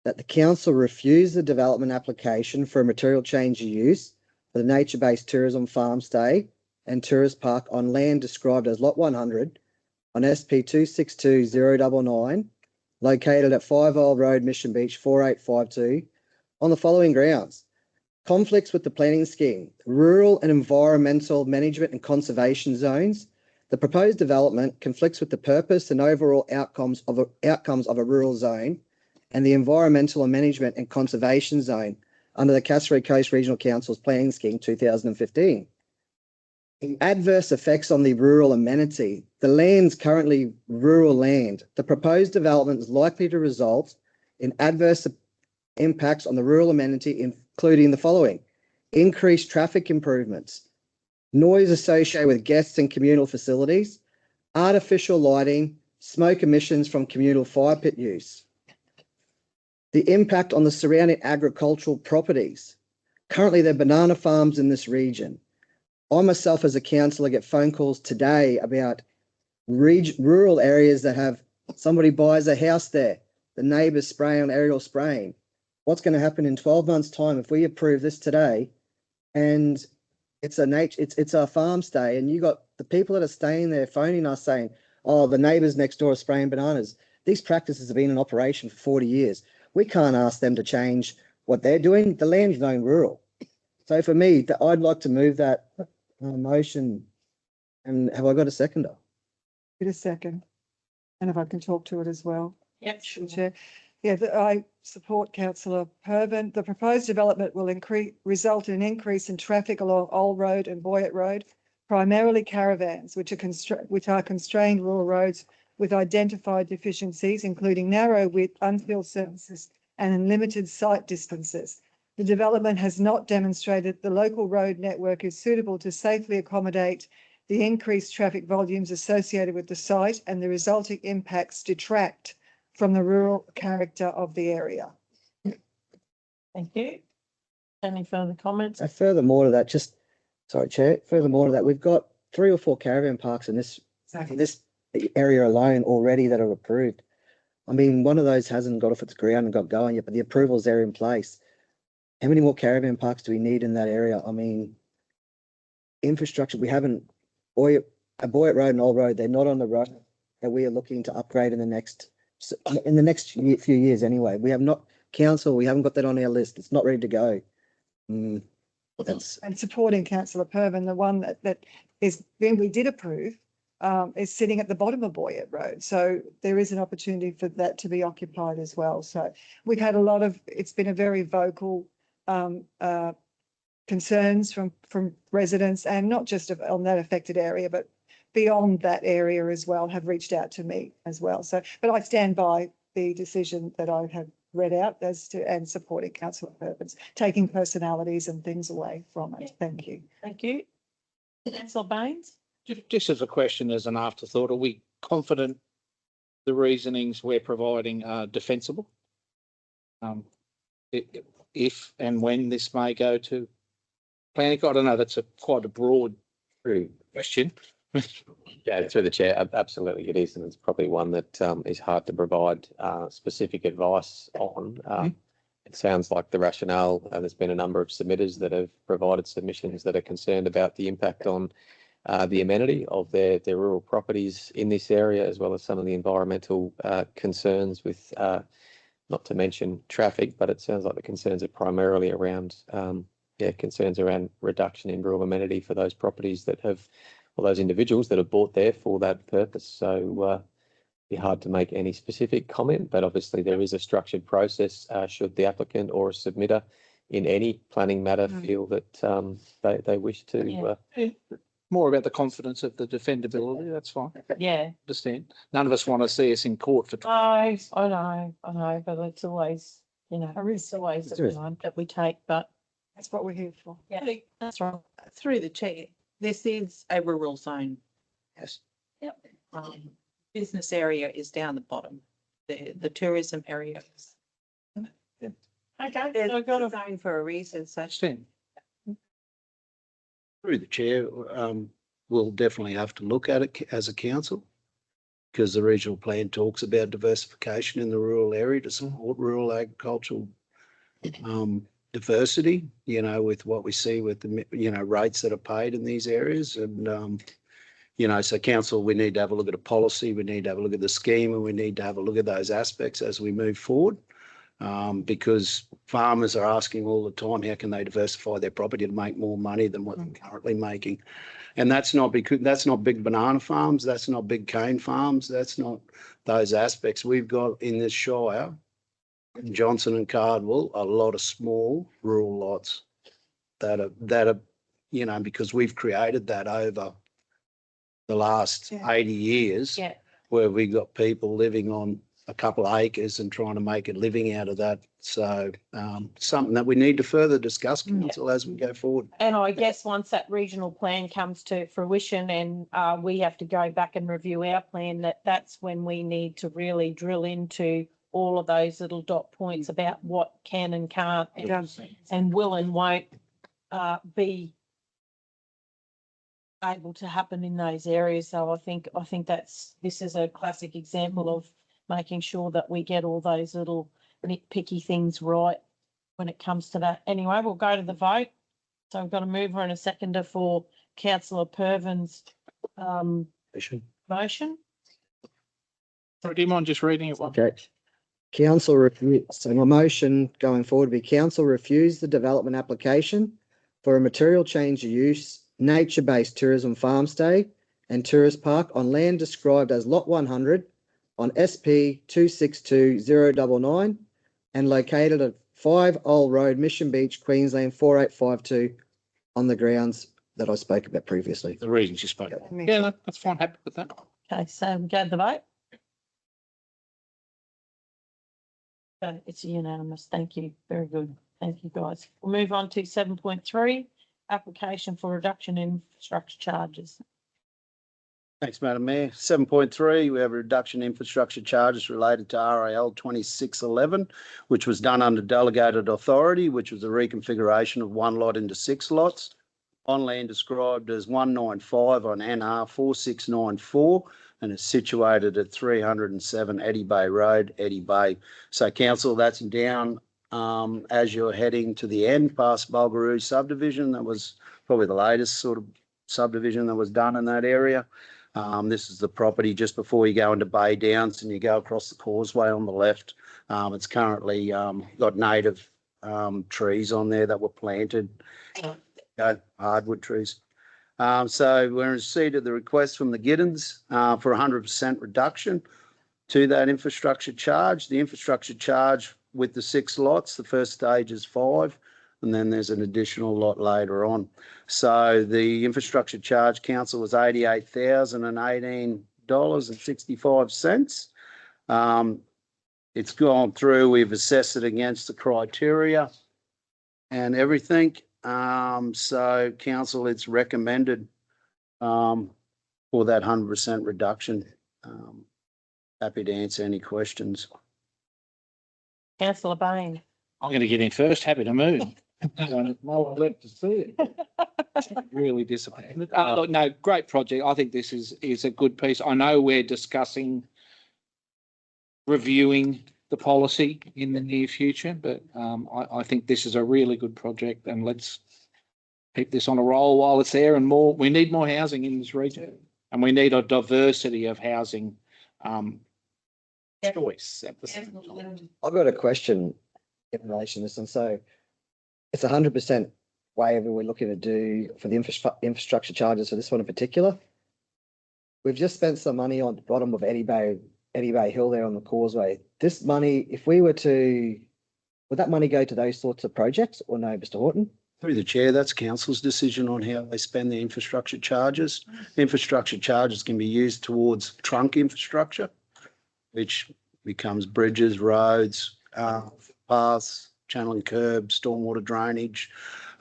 that the council refuse the development application for a material change of use for the nature-based tourism farm stay and tourist park on land described as Lot 100 on SP 262099, located at 5 Isle Road, Mission Beach 4852, on the following grounds: conflicts with the planning scheme, rural and environmental management and conservation zones. The proposed development conflicts with the purpose and overall outcomes of a rural zone and the environmental and management and conservation zone under the Cassowary Coast Regional Council's Planning Scheme 2015. Adverse effects on the rural amenity. The land's currently rural land. The proposed development is likely to result in adverse impacts on the rural amenity, including the following: increased traffic improvements, noise associated with guests and communal facilities, artificial lighting, smoke emissions from communal fire pit use. The impact on the surrounding agricultural properties. Currently, there are banana farms in this region. I myself, as a councillor, get phone calls today about rural areas that have somebody buys a house there, the neighbours spraying on aerial spraying. What's going to happen in 12 months' time if we approve this today and it's a farm stay, and you got the people that are staying there phoning us saying, oh, the neighbours next door are spraying bananas. These practices have been in operation for 40 years. We can't ask them to change what they're doing. The land's known rural. So for me, I'd like to move that motion. And have I got a seconder? Get a second. And if I can talk to it as well. Yep, sure. Chair. Yeah, I support Councillor Pervin. The proposed development will result in an increase in traffic along Old Road and Boyett Road, primarily caravans, which are constrained rural roads with identified deficiencies, including narrow width, unfilled surfaces, and limited sight distances. The development has not demonstrated the local road network is suitable to safely accommodate the increased traffic volumes associated with the site, and the resulting impacts detract from the rural character of the area. Thank you. Any further comments? Furthermore to that, Chair, furthermore to that, we've got 3 or 4 caravan parks in this area alone already that are approved. I mean, one of those hasn't got off its ground and got going yet, but the approvals are in place. How many more caravan parks do we need in that area? I mean, infrastructure, we haven't, Boyett Road and Old Road, they're not on the road that we are looking to upgrade in the next few years anyway. We have not, council, we haven't got that on our list. It's not ready to go. And supporting Councillor Pervin, the one that is, then we did approve is sitting at the bottom of Boyett Road. So there is an opportunity for that to be occupied as well. So we've had it's been a very vocal concerns from residents, and not just on that affected area, but beyond that area as well, have reached out to me as well. So, but I stand by the decision that I have read out and supporting Councillor Perkins, taking personalities and things away from it. Thank you. Thank you. Councillor Baines? Just as a question, as an afterthought, are we confident the reasonings we're providing are defensible? If and when this may go to planning, I don't know, that's quite a broad question. Yeah, through the chair, absolutely it is, and it's probably one that is hard to provide specific advice on. It sounds like the rationale, there's been a number of submitters that have provided submissions that are concerned about the impact on the amenity of their rural properties in this area, as well as some of the environmental concerns with, not to mention traffic, but it sounds like the concerns are primarily around, concerns around reduction in rural amenity for those properties that have, or those individuals that have bought there for that purpose. So be hard to make any specific comment, but obviously there is a structured process should the applicant or a submitter in any planning matter feel that they wish to. More about the confidence of the defendability, that's fine. Yeah. Understand. None of us want to see us in court for. I know, but it's always, it's always a line that we take, but that's what we're here for. Yeah, that's right. Through the chair, this is a rural zone. Yes. Yep. Business area is down the bottom. The tourism area is. Okay, There's so I've got a zone for a reason, so. Through the chair, we'll definitely have to look at it as a council, because the regional plan talks about diversification in the rural area to support rural agricultural diversity, with what we see with the, rates that are paid in these areas. And, so council, we need to have a look at a policy, we need to have a look at the scheme, and we need to have a look at those aspects as we move forward. Because farmers are asking all the time, how can they diversify their property to make more money than what they're currently making? And that's not big banana farms, that's not big cane farms, that's not those aspects. We've got in this shire, in Johnson and Cardwell, a lot of small rural lots that are, because we've created that over the last 80 years, where we got people living on a couple of acres and trying to make a living out of that. So something that we need to further discuss, council, as we go forward. And I guess once that regional plan comes to fruition and we have to go back and review our plan, that's when we need to really drill into all of those little dot points about what can and can't and will and won't be able to happen in those areas. So I think this is a classic example of making sure that we get all those little nitpicky things right when it comes to that. Anyway, we'll go to the vote. So we've got a mover and a seconder for Councillor Pervin's motion. So do you mind just reading it? Okay. So my motion going forward would be council refuse the development application for a material change of use, nature-based tourism farm stay and tourist park on land described as Lot 100 on SP 262099 and located at 5 Old Road, Mission Beach, Queensland 4852 on the grounds that I spoke about previously. The reasons you spoke. Yeah, that's fine. Happy with that. Okay, so we go to the vote. Okay, it's unanimous. Thank you. Very good. Thank you, guys. We'll move on to 7.3, application for reduction in infrastructure charges. Thanks, Madam Mayor. 7.3, we have a reduction in infrastructure charges related to RAL 2611, which was done under delegated authority, which was a reconfiguration of one lot into 6 lots on land described as 195 on NR 4694 and is situated at 307 Eddy Bay Road, Eddy Bay. So council, that's down as you're heading to the end past Bulgaroo subdivision. That was probably the latest sort of subdivision that was done in that area. This is the property just before you go into Bay Downs and you go across the causeway on the left. It's currently got native trees on there that were planted, hardwood trees. So we're in receipt of the request from the Giddens for 100% reduction to that infrastructure charge. The infrastructure charge with the 6 lots, the first stage is 5, and then there's an additional lot later on. So the infrastructure charge, council, was $88,018.65. It's gone through, we've assessed it against the criteria and everything. So council, it's recommended for that 100% reduction. Happy to answer any questions. Councillor Bain. I'm going to get in first. Happy to move. No one left to see it. Really disappointed. Look, no, great project. I think this is a good piece. I know we're discussing reviewing the policy in the near future, but I think this is a really good project, and let's keep this on a roll while it's there. And more, we need more housing in this region, and we need a diversity of housing choice at the same time. I've got a question in relation to this, and so it's 100% waiver we're looking to do for the infrastructure charges for this one in particular. We've just spent some money on the bottom of Eddie Bay Hill there on the causeway. This money, if we were to, would that money go to those sorts of projects or no, Mr. Horton? Through the chair, that's council's decision on how they spend the infrastructure charges. Infrastructure charges can be used towards trunk infrastructure, which becomes bridges, roads, paths, channeling curbs, stormwater drainage,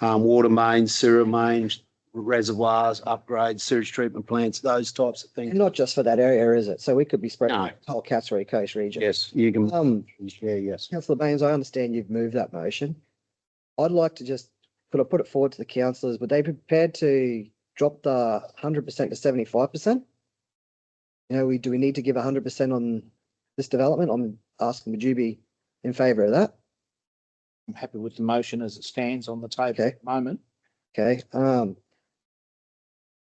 water mains, sewer mains, reservoirs, upgrades, sewage treatment plants, those types of things. And not just for that area, is it? So we could be spreading No. the whole Cassowary Coast region. Yes, you can. Yeah, yes. Councillor Baines, I understand you've moved that motion. I'd like to just put it forward to the councillors. Would they be prepared to drop the 100% to 75%? You know, do we need to give 100% on this development? I'm asking, would you be in favour of that? I'm happy with the motion as it stands on the table at the moment. Okay.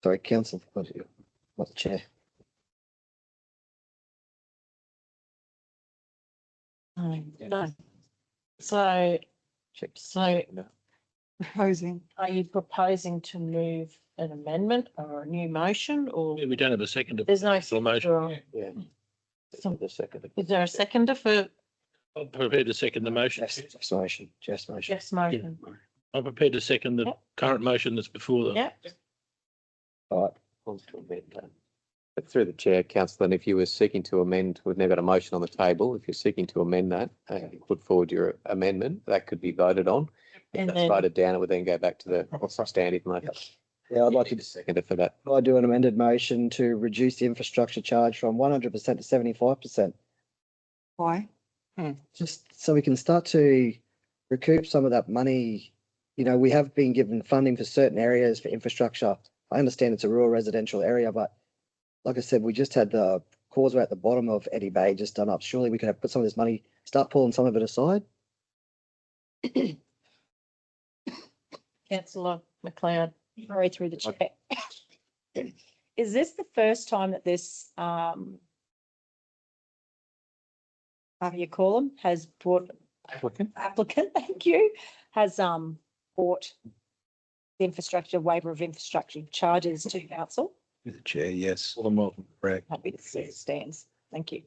Sorry, council, what's the chair? No. So Proposing. are you proposing to move an amendment or a new motion, or We don't have a second. there's no? motion. Yeah. The second. Is there a seconder for I'm prepared to second the motion. Jeff's motion. Jeff's motion? I'm prepared to second the Yep. current motion that's before them. Yeah. All right. But through the chair, councillor, and if you were seeking to amend, we've now got a motion on the table. If you're seeking to amend that, you put forward your amendment, that could be voted on. If And that's then- voted down, it would then go back to the standing motion. Yeah, I'd like to Second for that. I do an amended motion to reduce the infrastructure charge from 100% to 75%. Why? Just so we can start to recoup some of that money. You know, we have been given funding for certain areas for infrastructure. I understand it's a rural residential area, but like I said, we just had the causeway at the bottom of Eddie Bay just done up. Surely we could have put some of this money, start pulling some of it aside. Councillor McLeod. Sorry, through the chair. Is this the first time that this, how do you call them, has brought applicant, thank you, has brought the infrastructure waiver of infrastructure charges to council? Through the chair, yes. Well, I'm welcome. Correct. Happy to see it stands. Thank you.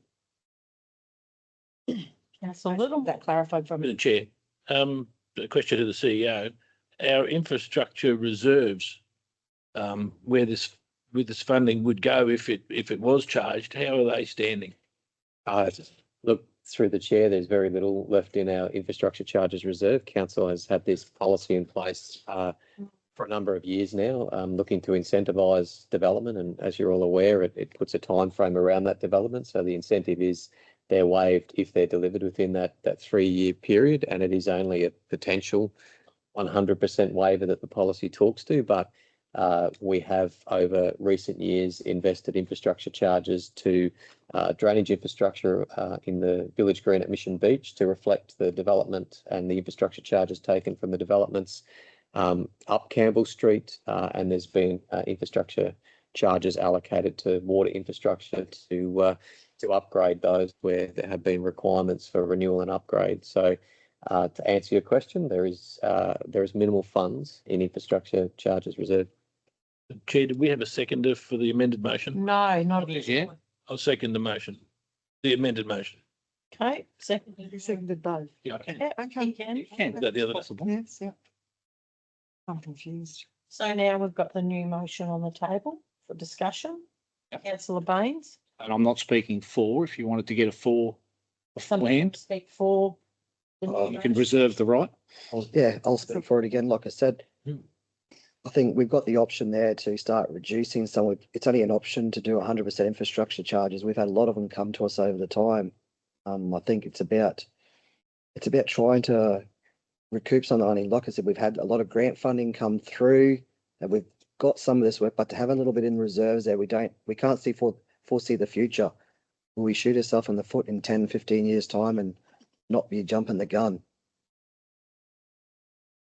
Councillor Little. That clarified from Mr. Chair, a question to the CEO. Our infrastructure reserves, where this funding would go if it was charged, how are they standing? Look, through the chair, there's very little left in our infrastructure charges reserve. Council has had this policy in place for a number of years now, looking to incentivise development. And as you're all aware, it puts a time frame around that development. So the incentive is they're waived if they're delivered within that 3-year period, and it is only a potential 100% waiver that the policy talks to. But we have over recent years invested infrastructure charges to drainage infrastructure in the village green at Mission Beach to reflect the development and the infrastructure charges taken from the developments up Campbell Street, and there's been infrastructure charges allocated to water infrastructure to upgrade those where there have been requirements for renewal and upgrade. So to answer your question, there is minimal funds in infrastructure charges reserve. Chair, did we have a seconder for the amended motion? No, not Yeah. I'll second the motion, the amended motion. Okay, second. You seconded both. Yeah, I can. Yeah, okay, you can. Is that the other possible? Yes, yeah. I'm confused. So now we've got the new motion on the table for discussion. Councillor Baines. And I'm not speaking for, if you wanted to get a for of Somebody land, speak for. the new you can motion. reserve the right. I'll speak for it again. Like I said, I think we've got the option there to start reducing some. It's only an option to do 100% infrastructure charges. We've had a lot of them come to us over the time. I think it's about trying to recoup some of the money. Like I said, we've had a lot of grant funding come through, and we've got some of this work, but to have a little bit in reserves there, we can't foresee the future. Will we shoot ourselves in the foot in 10, 15 years time and not be jumping the gun?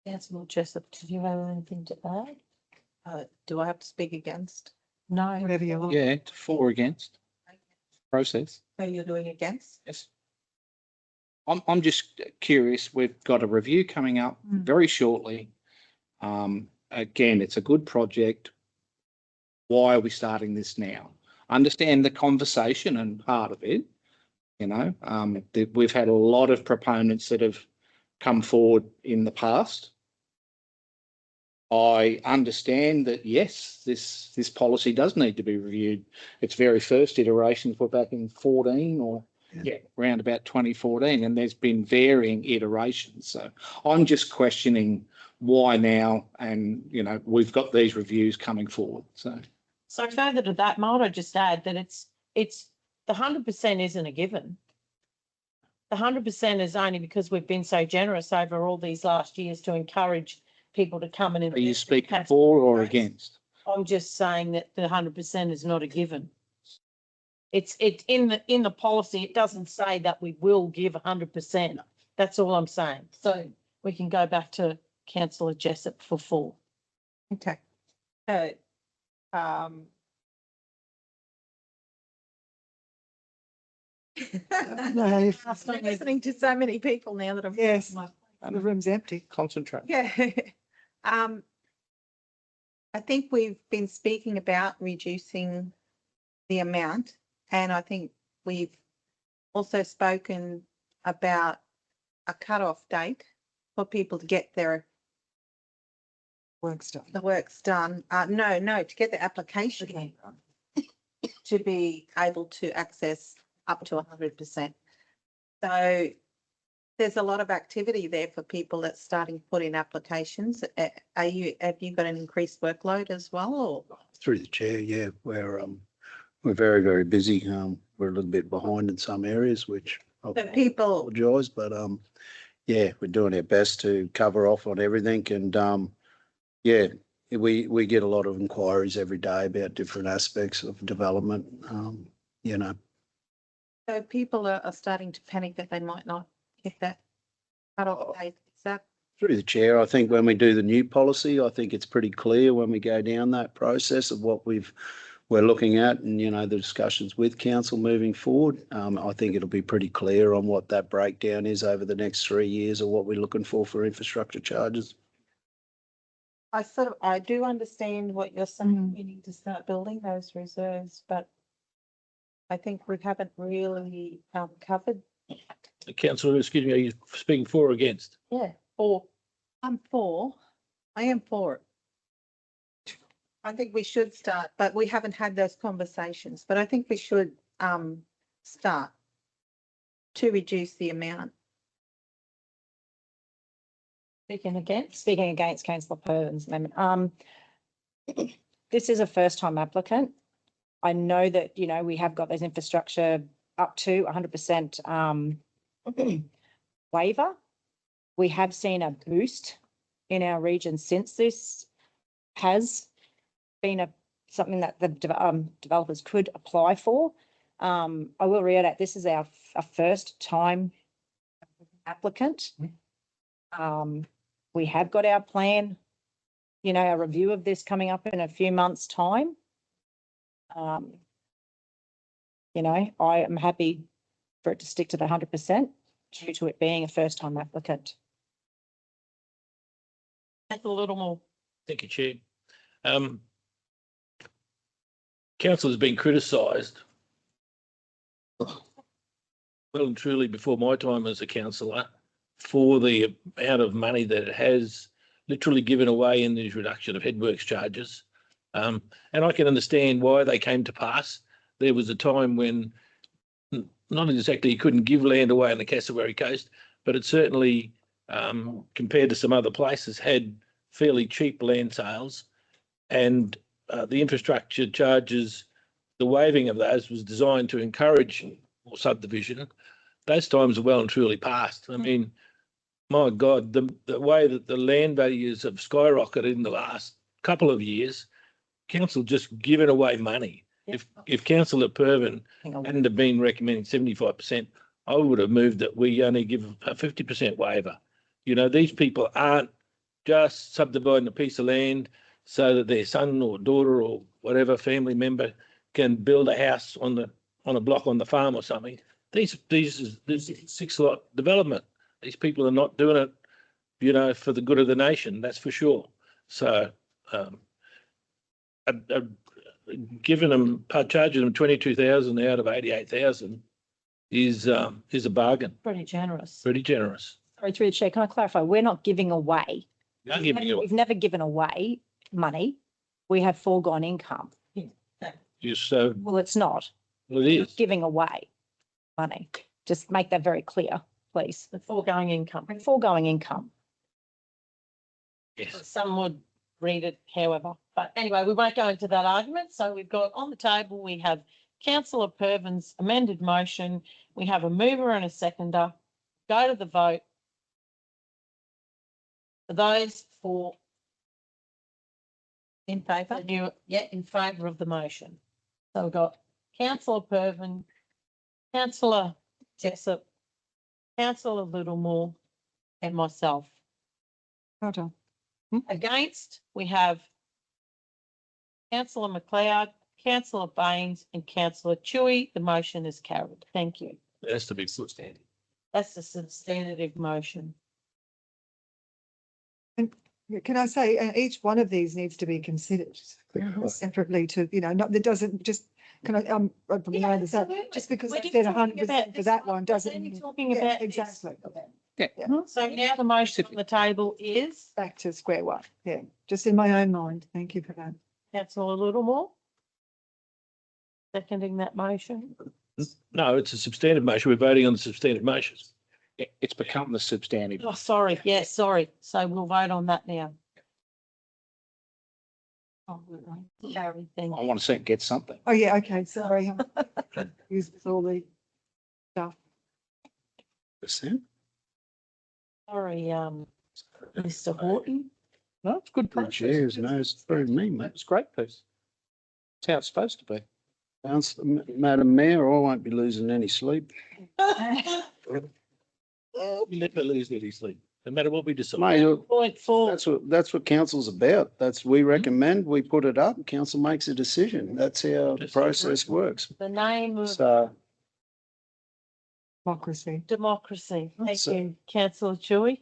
Councillor Jessup, did you have anything to add? Do I have to speak against? No. Whatever you want. Yeah, for or against process. So you're doing against? Yes. I'm just curious. We've got a review coming up very shortly. Again, it's a good project. Why are we starting this now? Understand the conversation and part of it. You know, we've had a lot of proponents that have come forward in the past. I understand that, yes, this policy does need to be reviewed. Its very first iterations were back in 14 or around about 2014, and there's been varying iterations. So I'm just questioning why now, and, you know, we've got these reviews coming forward. So further to that, might I just add that it's the 100% isn't a given. The 100% is only because we've been so generous over all these last years to encourage people to come and invest. are you in speaking Castle for or Roads. against? I'm just saying that the 100% is not a given. It's in the policy. It doesn't say that we will give 100%. That's all I'm saying. So we can go back to Councillor Jessup for 4. Okay. So, No, if- I'm listening to so many people now that I've. Yes, the room's empty. Concentrate. Yeah. I think we've been speaking about reducing the amount, and I think we've also spoken about a cut-off date for people to get their Work's done. the work's done. No, to get the application to be able to access up to 100%. So there's a lot of activity there for people that's starting to put in applications. Have you got an increased workload as well, or? Through the chair, yeah, we're very, very busy. We're a little bit behind in some areas, which I So people, apologise, but yeah, we're doing our best to cover off on everything, and yeah, we get a lot of inquiries every day about different aspects of development. You know, so people are starting to panic that they might not get that cut-off date. Is that? through the chair, I think when we do the new policy, I think it's pretty clear when we go down that process of what we're looking at, and, you know, the discussions with council moving forward. I think it'll be pretty clear on what that breakdown is over the next 3 years, or what we're looking for infrastructure charges. I do understand what you're saying. We need to start building those reserves, but I think we haven't really covered. Councillor, excuse me, are you speaking for or against? Yeah, I'm for. I am for it. I think we should start, but we haven't had those conversations. But I think we should start to reduce the amount. Speaking against? Speaking against councillor Purden's amendment, this is a first-time applicant. I know that, you know, we have got those infrastructure up to 100% waiver. We have seen a boost in our region since this has been something that the developers could apply for. I will reiterate, this is our first time applicant. We have got our plan, you know, a review of this coming up in a few months' time. You know, I am happy for it to stick to the 100% due to it being a first-time applicant. Take a little more. Thank you, Chair. council has been criticised well and truly before my time as a councillor for the amount of money that it has literally given away in the reduction of headworks charges. And I can understand why they came to pass. There was a time when not exactly you couldn't give land away on the Cassowary coast, but it certainly, compared to some other places, had fairly cheap land sales. And the infrastructure charges, the waiving of those was designed to encourage more subdivision. Those times are well and truly past. I mean, my God, the way that the land values have skyrocketed in the last couple of years, council just giving away money. If Councillor Pervin hadn't have been recommending 75%, I would have moved that we only give a 50% waiver. You know, these people aren't just subdividing a piece of land so that their son or daughter or whatever family member can build a house on a block on the farm or something. This is 6-lot development. These people are not doing it, you know, for the good of the nation. That's for sure. So, giving them, charging them 22,000 out of 88,000 is a bargain. Pretty generous. Pretty generous. Sorry, through the chair, can I clarify? We're not giving away. Not giving you. We've never given away money. We have foregone income. Just Well, it's not. well, it is. Giving away money. Just make that very clear, please. The foregoing income. Foregoing income. Yes. Some would read it however, but anyway, we won't go into that argument. So we've got on the table, we have Councillor Pervin's amended motion. We have a mover and a seconder. Go to the vote. For those for in favour, in favour of the motion. So we've got Councillor Pervin, Councillor Jessup, Councillor Littlemore, and myself. Well done. Against, we have Councillor McLeod, Councillor Baines, and Councillor Chewy. The motion is carried. Thank you. It has to be substantive. That's the substantive motion. Can I say, each one of these needs to be considered separately to, you know, not, that doesn't just, can I, from my understanding, just because I said 100% for that one doesn't. We're talking about this. Exactly. Yeah. So now the motion on the table is Back to square one. Yeah, just in my own mind. Thank you for that. Councillor Littlemore seconding that motion. No, it's a substantive motion. We're voting on the substantive motions. It's become the substantive. Oh, sorry. Yes, sorry. So we'll vote on that now. Oh, Gary, thank I you. want to get something. Oh, yeah, okay, sorry. I'm confused with all the stuff. Sorry, Mr. Horton. No, it's good. Cheers, no, it's through me, mate. It's great piece. It's how it's supposed to be. Madam Mayor, I won't be losing any sleep. We never lose any sleep, no matter what we decide. Mate, Point four. that's what council's about. We recommend, we put it up, council makes a decision. That's how the process works. The name of So, Democracy. democracy. Thank So- you, Councillor Chewy.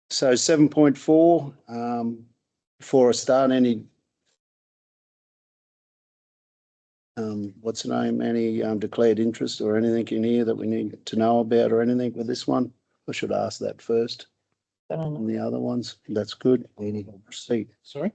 so 7.4, before I start, any what's the name, any declared interest or anything in here that we need to know about or anything with this one? I should ask that first. On the other ones, that's good. We need to proceed. Sorry?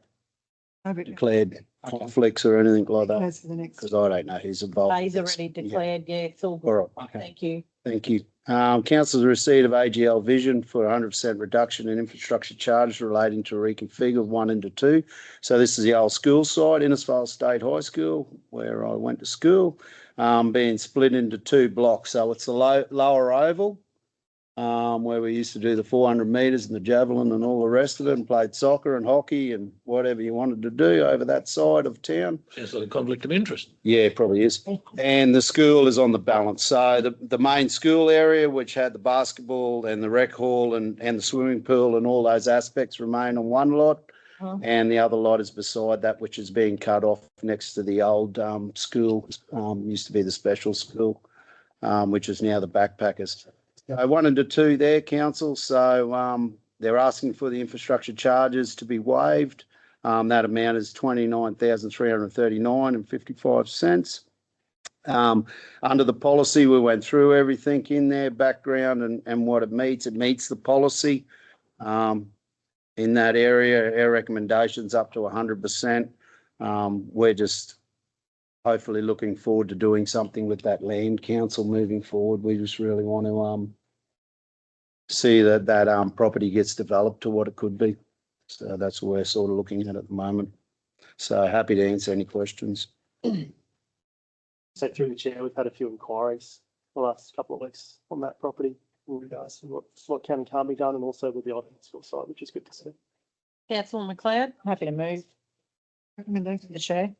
Declared conflicts or anything like that, That's for the next. because I don't know who's involved. He's already declared, yeah, it's all All good. right, okay. Thank you. Thank you. Council's receipt of AGL Vision for 100% reduction in infrastructure charges relating to reconfigure of 1 into 2. So this is the old school site, Innisfail State High School, where I went to school, being split into 2 blocks. So it's the lower oval, where we used to do the 400 metres and the javelin and all the rest of it, and played soccer and hockey and whatever you wanted to do over that side of town. Sounds like a conflict of interest. Yeah, probably is. And the school is on the balance. So the main school area, which had the basketball and the rec hall and the swimming pool and all those aspects, remain on one lot. And the other lot is beside that, which is being cut off next to the old school, used to be the special school, which is now the backpackers. 1 into 2 there, council. So they're asking for the infrastructure charges to be waived That amount is 29,339.55. Under the policy, we went through everything in there, background and what it meets. It meets the policy. In that area, our recommendation's up to 100%. We're just hopefully looking forward to doing something with that land council moving forward. We just really want to see that property gets developed to what it could be. So that's what we're sort of looking at the moment. So happy to answer any questions. So through the chair, we've had a few inquiries the last couple of weeks on that property in regards to what can and can't be done, and also with the Ottawa site, which is good to see. Councillor McLeod? Happy to move. Recommendation. The chair.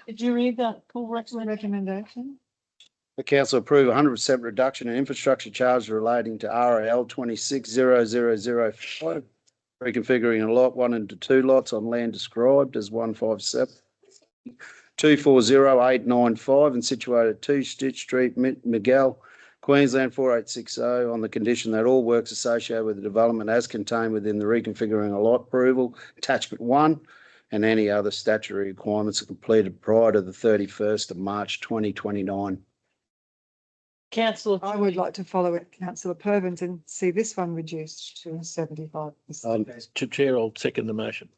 Did you read the full Recommendation. The council approve 100% reduction in infrastructure charge relating to RL 260005, reconfiguring a lot 1 into 2 lots on land described as 157 240895 and situated at 2 Stitch Street, Miguel, Queensland 4860, on the condition that all works associated with the development as contained within the reconfiguring a lot approval, attachment 1, and any other statutory requirements are completed prior to the 31st of March 2029. Councillor? I would like to follow it, councillor Pervins, and see this one reduced to 75%. Chair, I'll second the motion.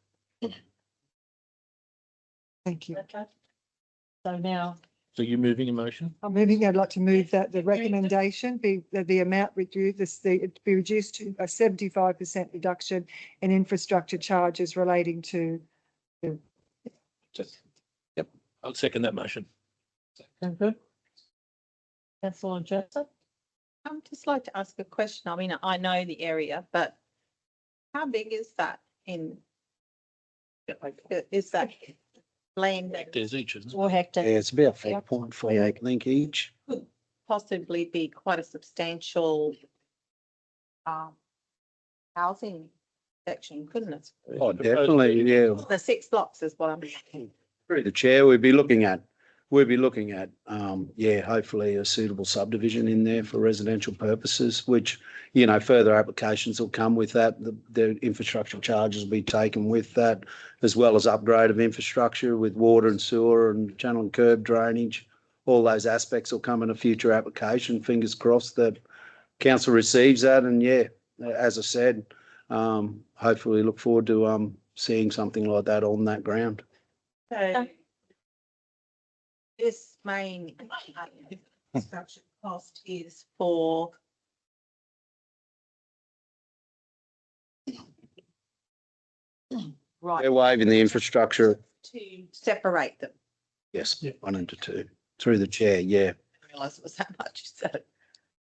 Thank you. Okay. So now, So you're moving a motion? I'm moving, I'd like to move that the recommendation be that the amount reduced, it be reduced to a 75% reduction in infrastructure charges relating to the. Yep, I'll second that motion. good. Councillor Joseph? I'd just like to ask a question. I mean, I know the area, but how big is that is that land that Hectares each, isn't it? 4 hectares? Yeah, it's about Yep. 4.4, I think, each. Could possibly be quite a substantial housing section, couldn't it? Oh, definitely, yeah. The 6 blocks is what I'm thinking. Through the chair, we'd be looking at, yeah, hopefully a suitable subdivision in there for residential purposes, which, you know, further applications will come with that. The infrastructure charges will be taken with that, as well as upgrade of infrastructure with water and sewer and channel and curb drainage. All those aspects will come in a future application. Fingers crossed that council receives that. And yeah, as I said, hopefully look forward to seeing something like that on that ground. So this main construction cost is for right They're waiving the infrastructure. to separate them. Yes, 1 into 2 through the chair. Yeah, I realised it was that much, so.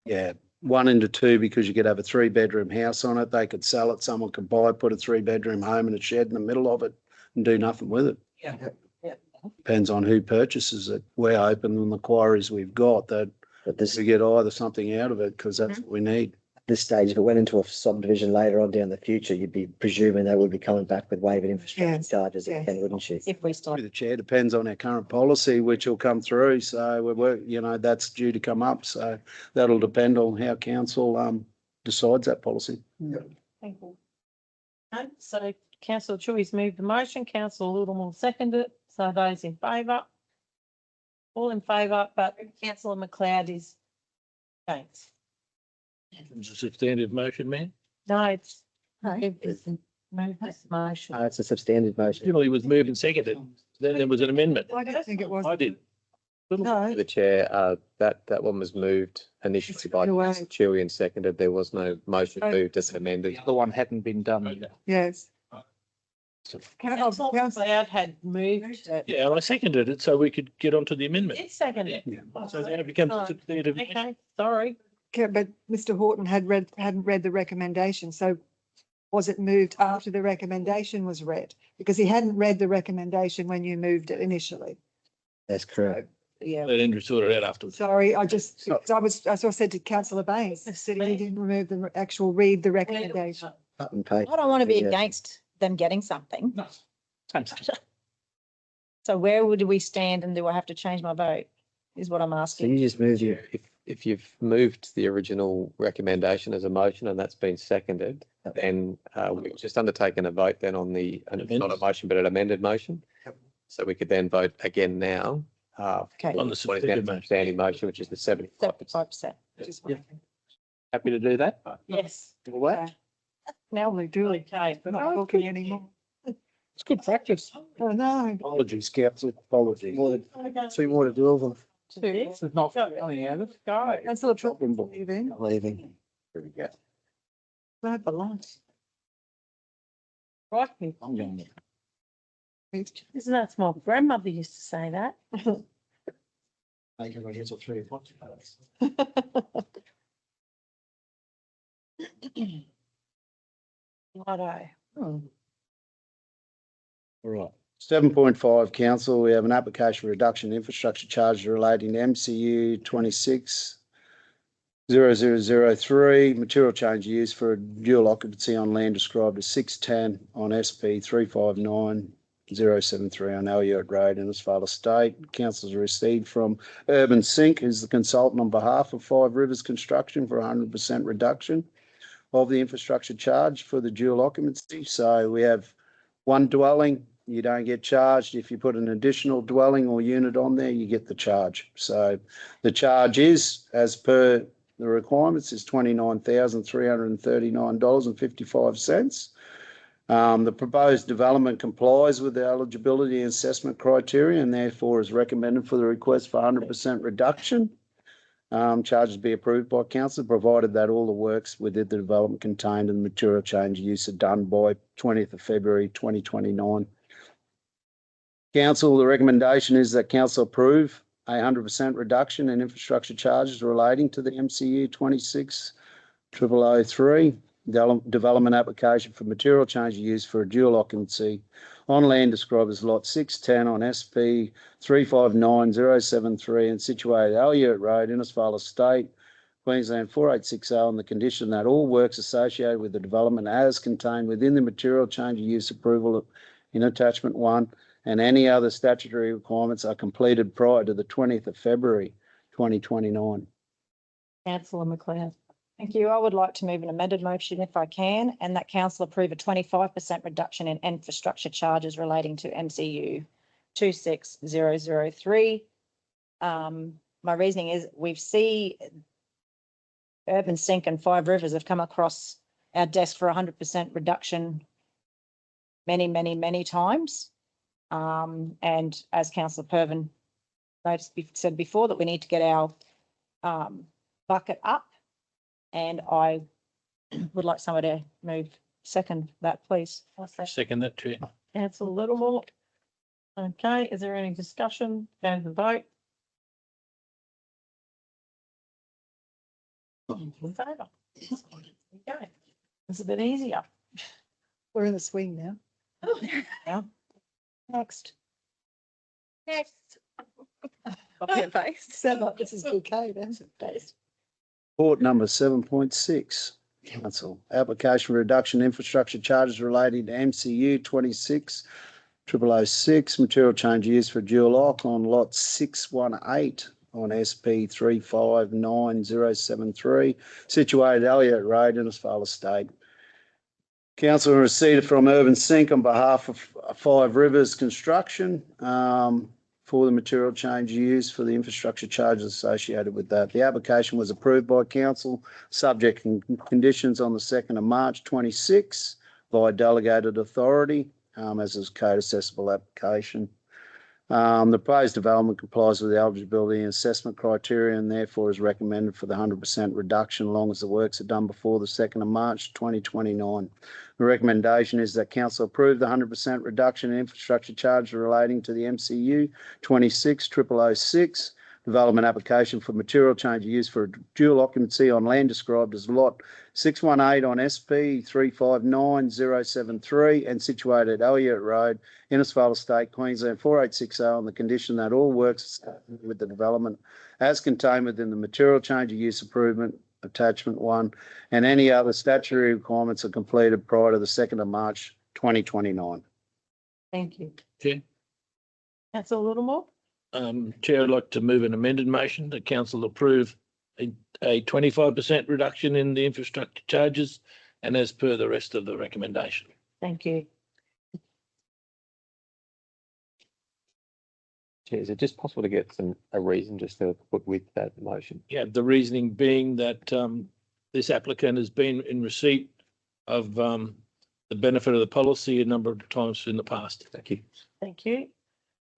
yeah. 1 into 2 because you could have a 3-bedroom house on it. They could sell it. Someone could buy it, put a 3-bedroom home and a shed in the middle of it and do nothing with it. Yeah. Depends on who purchases it. We're open on the inquiries we've got that we get either something out of it because that's what we need. At this stage, if it went into a subdivision later on down the future, you'd be presuming they would be coming back with waiving infrastructure charges again, wouldn't you? If we start. The chair depends on our current policy, which will come through. So we're, you know, that's due to come up. So that'll depend on how council decides that policy. Thank you. Okay, so Councillor Chewy's moved the motion, Councillor Littlemore seconded it, so those in favour? All in favour, but Councillor McLeod is against. It's a substantive motion, man. No, it's move this motion. It's a substantive motion. Generally was moved and seconded. Then there was an amendment. I don't think it was. I did. No. The chair, that one was moved initially by Councillor Chewy and seconded. There was no motion moved as amended. The other one hadn't been done. Yes. Councillor McLeod had moved it. Yeah, and I seconded it so we could get onto the amendment. Did second it. So now it becomes Oh, substantive. okay, sorry. Okay, but Mr. Horton hadn't read the recommendation, so was it moved after the recommendation was read? Because he hadn't read the recommendation when you moved it initially. That's correct. Yeah. Let Andrew sort it out afterwards. Sorry, as I said to councillor Baines, he said he didn't remove the actual read the recommendation. Cut and paste. I don't want to be Yeah. against them getting something. No. So where would we stand, and do I have to change my vote? Is what I'm So asking. you just moved If you've moved the original recommendation as a motion and that's been seconded, then we've just undertaken a vote then on the, and it's not a motion, but an amended motion. So we could then vote again now. Okay. On the What is now the standing motion, which is the 75%. 75%. Happy to do that? Yes. All right. Now they do it. Okay. We're not talking anymore. It's good practice. Oh, no. Apologies, council, apologies. Two more to do them. This is not funny, is it? Go. Councillor Trotman leaving. Leaving. There we go. Glad the lunch. Right. I'm going. Isn't that my grandmother used to say that? Make everyone here till 3 o'clock. Righto. All right. 7.5, council, we have an application for reduction in infrastructure charges relating to MCU 26-0003, material change used for a dual occupancy on land described as 610 on SP 359073 on Elliott Road in Innisfail Estate. Council's received from Urban Sync, who's the consultant on behalf of Five Rivers Construction for 100% reduction of the infrastructure charge for the dual occupancy. So we have one dwelling, you don't get charged. If you put an additional dwelling or unit on there, you get the charge. So the charge is, as per the requirements, is $29,339.55. The proposed development complies with the eligibility and assessment criteria and therefore is recommended for the request for 100% reduction. Charges be approved by council, provided that all the works within the development contained in the material change use are done by 20th of February 2029. Council, the recommendation is that council approve a 100% reduction in infrastructure charges relating to the MCU 26-0003 development application for material change use for a dual occupancy on land described as lot 610 on SP 359073 and situated Elliott Road, Innisfail Estate, Queensland 4860 on the condition that all works associated with the development as contained within the material change of use approval in attachment 1 and any other statutory requirements are completed prior to the 20th of February 2029. Councillor McLeod. Thank you. I would like to move an amended motion if I can, and that council approve a 25% reduction in infrastructure charges relating to MCU 26003. My reasoning is we've seen Urban Sync and Five Rivers have come across our desk for 100% reduction many times. And as Councillor Pervin said before, that we need to get our bucket up. And I would like someone to second that, please. Second that, Chair. Councillor Littlemore. Okay, is there any discussion? Go to the vote. In favour. Okay, it's a bit easier. We're in the swing now. Yeah. Next. Sound like this is bouquet, doesn't it? Report number 7.6, council, application for reduction in infrastructure charges relating to MCU 26-0006, material change used for dual lock on lot 618 on SP 359073, situated Elliott Road, Innisfail Estate. Council received from Urban Sync on behalf of Five Rivers Construction for the material change used for the infrastructure charges associated with that. The application was approved by council, subject to conditions on the 2nd of March 26 by delegated authority, as is code accessible application. The proposed development complies with the eligibility and assessment criteria and therefore is recommended for the 100% reduction as long as the works are done before the 2nd of March 2029. The recommendation is that council approve the 100% reduction in infrastructure charge relating to the MCU 26-0006 development application for material change used for dual occupancy on land described as lot 618 on SP 359073 and situated Elliott Road, Innisfail Estate, Queensland 4860 on the condition that all works with the development as contained within the material change of use improvement attachment 1 and any other statutory requirements are completed prior to the 2nd of March 2029. Thank you. Chair. Councillor Littlemore. Chair, I'd like to move an amended motion that council approve a 25% reduction in the infrastructure charges and as per the rest of the recommendation. Thank you. Chair, is it just possible to get a reason just to put with that motion? Yeah, the reasoning being that this applicant has been in receipt of the benefit of the policy a number of times in the past. Thank you. Thank you.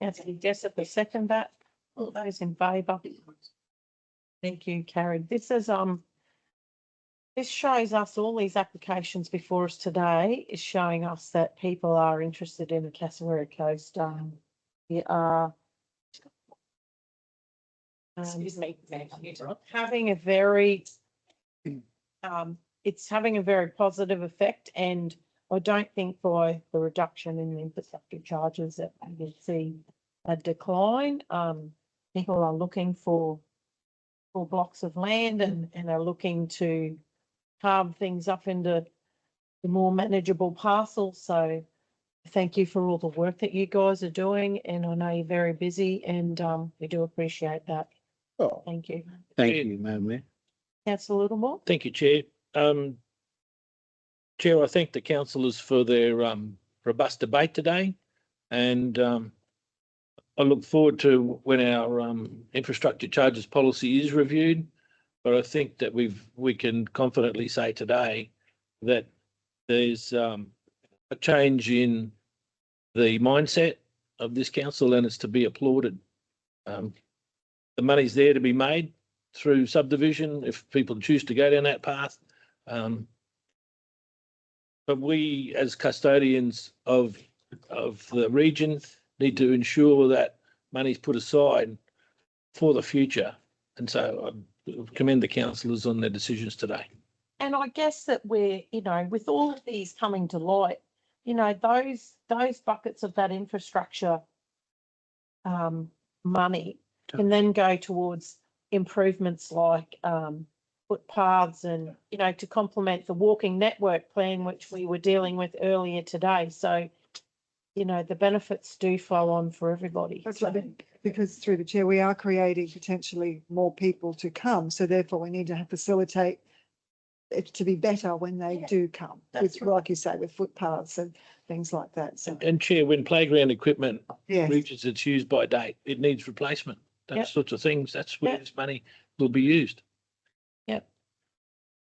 Councillor Jessup, the second that. All those in favour? Thank you, carried. This is this shows us all these applications before us today is showing us that people are interested in the Cassowary Coast. We are excuse me, having a very it's having a very positive effect, and I don't think by the reduction in the infrastructure charges that we will see a decline. People are looking for blocks of land and are looking to carve things up into the more manageable parcels. So thank you for all the work that you guys are doing, and I know you're very busy, and we do appreciate that. Oh, Thank you. thank you, Madam Mayor. Councillor Littlemore? Thank you, Chair. Chair, I thank the councillors for their robust debate today, and I look forward to when our infrastructure charges policy is reviewed. But I think that we can confidently say today that there's a change in the mindset of this council, and it's to be applauded. The money's there to be made through subdivision if people choose to go down that path. But we, as custodians of the region, need to ensure that money's put aside for the future. And so I commend the councillors on their decisions today. And I guess that we're, you know, with all of these coming to light, you know, those buckets of that infrastructure money can then go towards improvements like footpaths and, you know, to complement the walking network plan, which we were dealing with earlier today. So, you know, the benefits do flow on for everybody. That's right, because through the chair, we are creating potentially more people to come. So therefore we need to facilitate it to be better when they do come, with, like you say, with footpaths and things like that. So, And Chair, when playground equipment yes. reaches its use by date, it needs replacement. Those Yep. sorts of things. That's where Yep. this money will be used. Yep.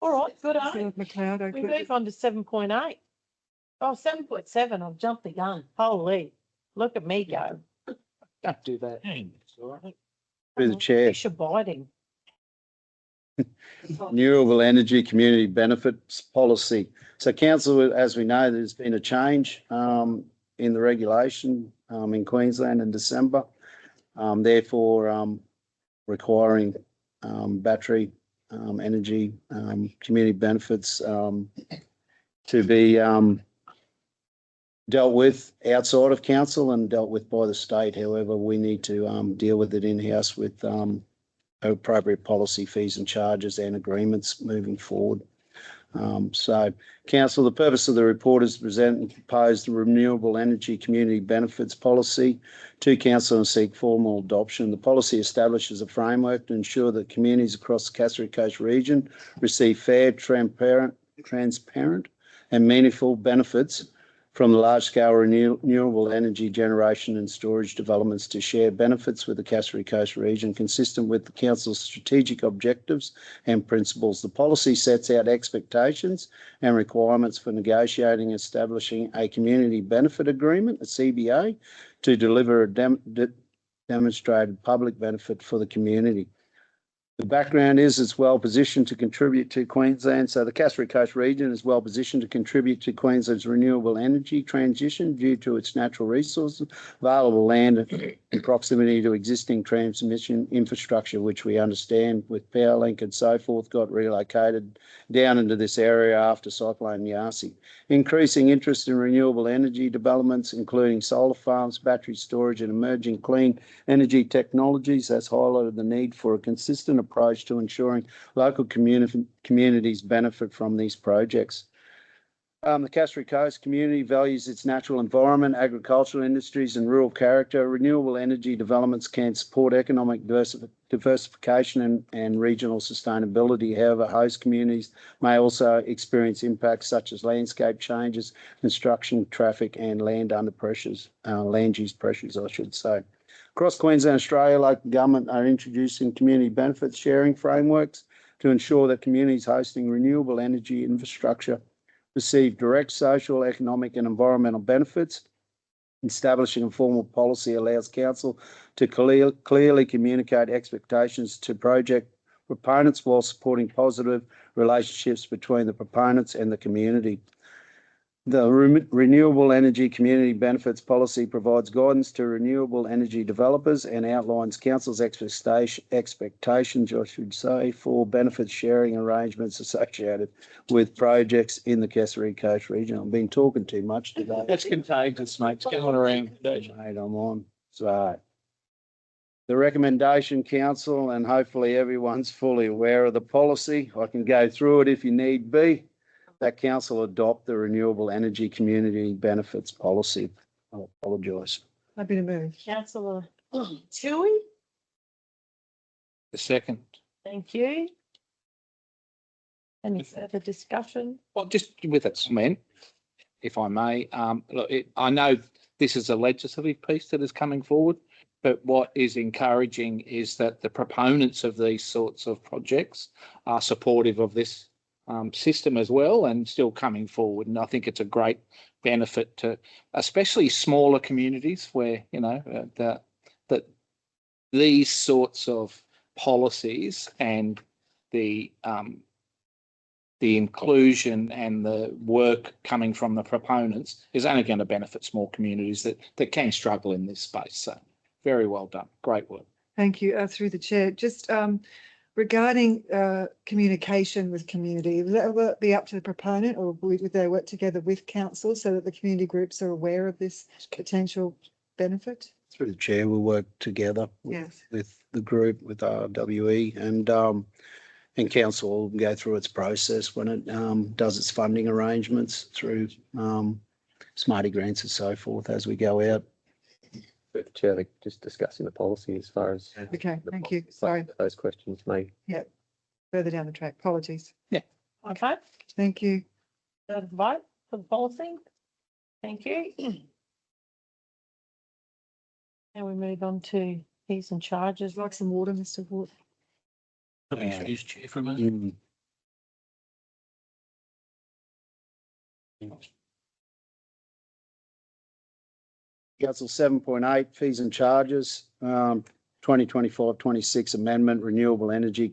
All right, good. Councillor McLeod, We move on to 7.8. Oh, 7.7, I've jumped the gun. Holy, look at me go. Don't do that. It's all right. Through the chair, Fish are biting. renewable energy community benefits policy. So council, as we know, there's been a change in the regulation in Queensland in December. Therefore, requiring battery energy community benefits to be dealt with outside of council and dealt with by the state. However, we need to deal with it in-house with appropriate policy fees and charges and agreements moving forward. So, council, the purpose of the report is to present and propose the renewable energy community benefits policy to council and seek formal adoption. The policy establishes a framework to ensure that communities across the Cassowary Coast region receive fair, transparent and meaningful benefits from the large-scale renewable energy generation and storage developments to share benefits with the Cassowary Coast region consistent with the Council's strategic objectives and principles. The policy sets out expectations and requirements for negotiating and establishing a community benefit agreement, a CBA, to deliver a demonstrated public benefit for the community. The background is it's well positioned to contribute to Queensland. So the Cassowary Coast region is well positioned to contribute to Queensland's renewable energy transition due to its natural resources, available land and proximity to existing transmission infrastructure, which we understand with Powerlink and so forth got relocated down into this area after Cyclone Yasi. Increasing interest in renewable energy developments, including solar farms, battery storage and emerging clean energy technologies, has highlighted the need for a consistent approach to ensuring local communities benefit from these projects. The Cassowary Coast community values its natural environment, agricultural industries and rural character. Renewable energy developments can support economic diversification and regional sustainability. However, host communities may also experience impacts such as landscape changes, construction, traffic, and land use pressures, I should say. Across Queensland, Australia, local government are introducing community benefits sharing frameworks to ensure that communities hosting renewable energy infrastructure receive direct social, economic, and environmental benefits. Establishing a formal policy allows council to clearly communicate expectations to project proponents while supporting positive relationships between the proponents and the community. The Renewable Energy Community Benefits Policy provides guidance to renewable energy developers and outlines council's expectations, I should say, for benefit sharing arrangements associated with projects in the Kessery Coast region. I've been talking too much today. That's contagious, mate. It's going around. Mate, I'm on. So the recommendation, council, and hopefully everyone's fully aware of the policy. I can go through it if you need be. That council adopt the Renewable Energy Community Benefits Policy. I apologise. Happy to move. Councillor Tui, The second. thank you. Any further discussion? Well, just with that comment, if I may, look, I know this is a legislative piece that is coming forward, but what is encouraging is that the proponents of these sorts of projects are supportive of this system as well and still coming forward. And I think it's a great benefit to especially smaller communities where, you know, that these sorts of policies and the inclusion and the work coming from the proponents is only going to benefit small communities that can struggle in this space. So very well done. Great work. Thank you. Through the chair, just regarding communication with community, will that be up to the proponent, or would they work together with council so that the community groups are aware of this potential benefit? Through the chair, we'll work together with the group, with RWE, and council will go through its process when it does its funding arrangements through Smarty grants and so forth as we go out. But Chair, just discussing the policy as far as. Okay, thank you. Sorry. Those questions may. Yeah, further down the track. Apologies. Yeah. Okay, Thank you. vote for the policy. Thank you. Now we move on to fees and charges. Like some water, Mr. Ward. Let me introduce Chair for a minute. Council 7.8 fees and charges, 2025-26 amendment, renewable energy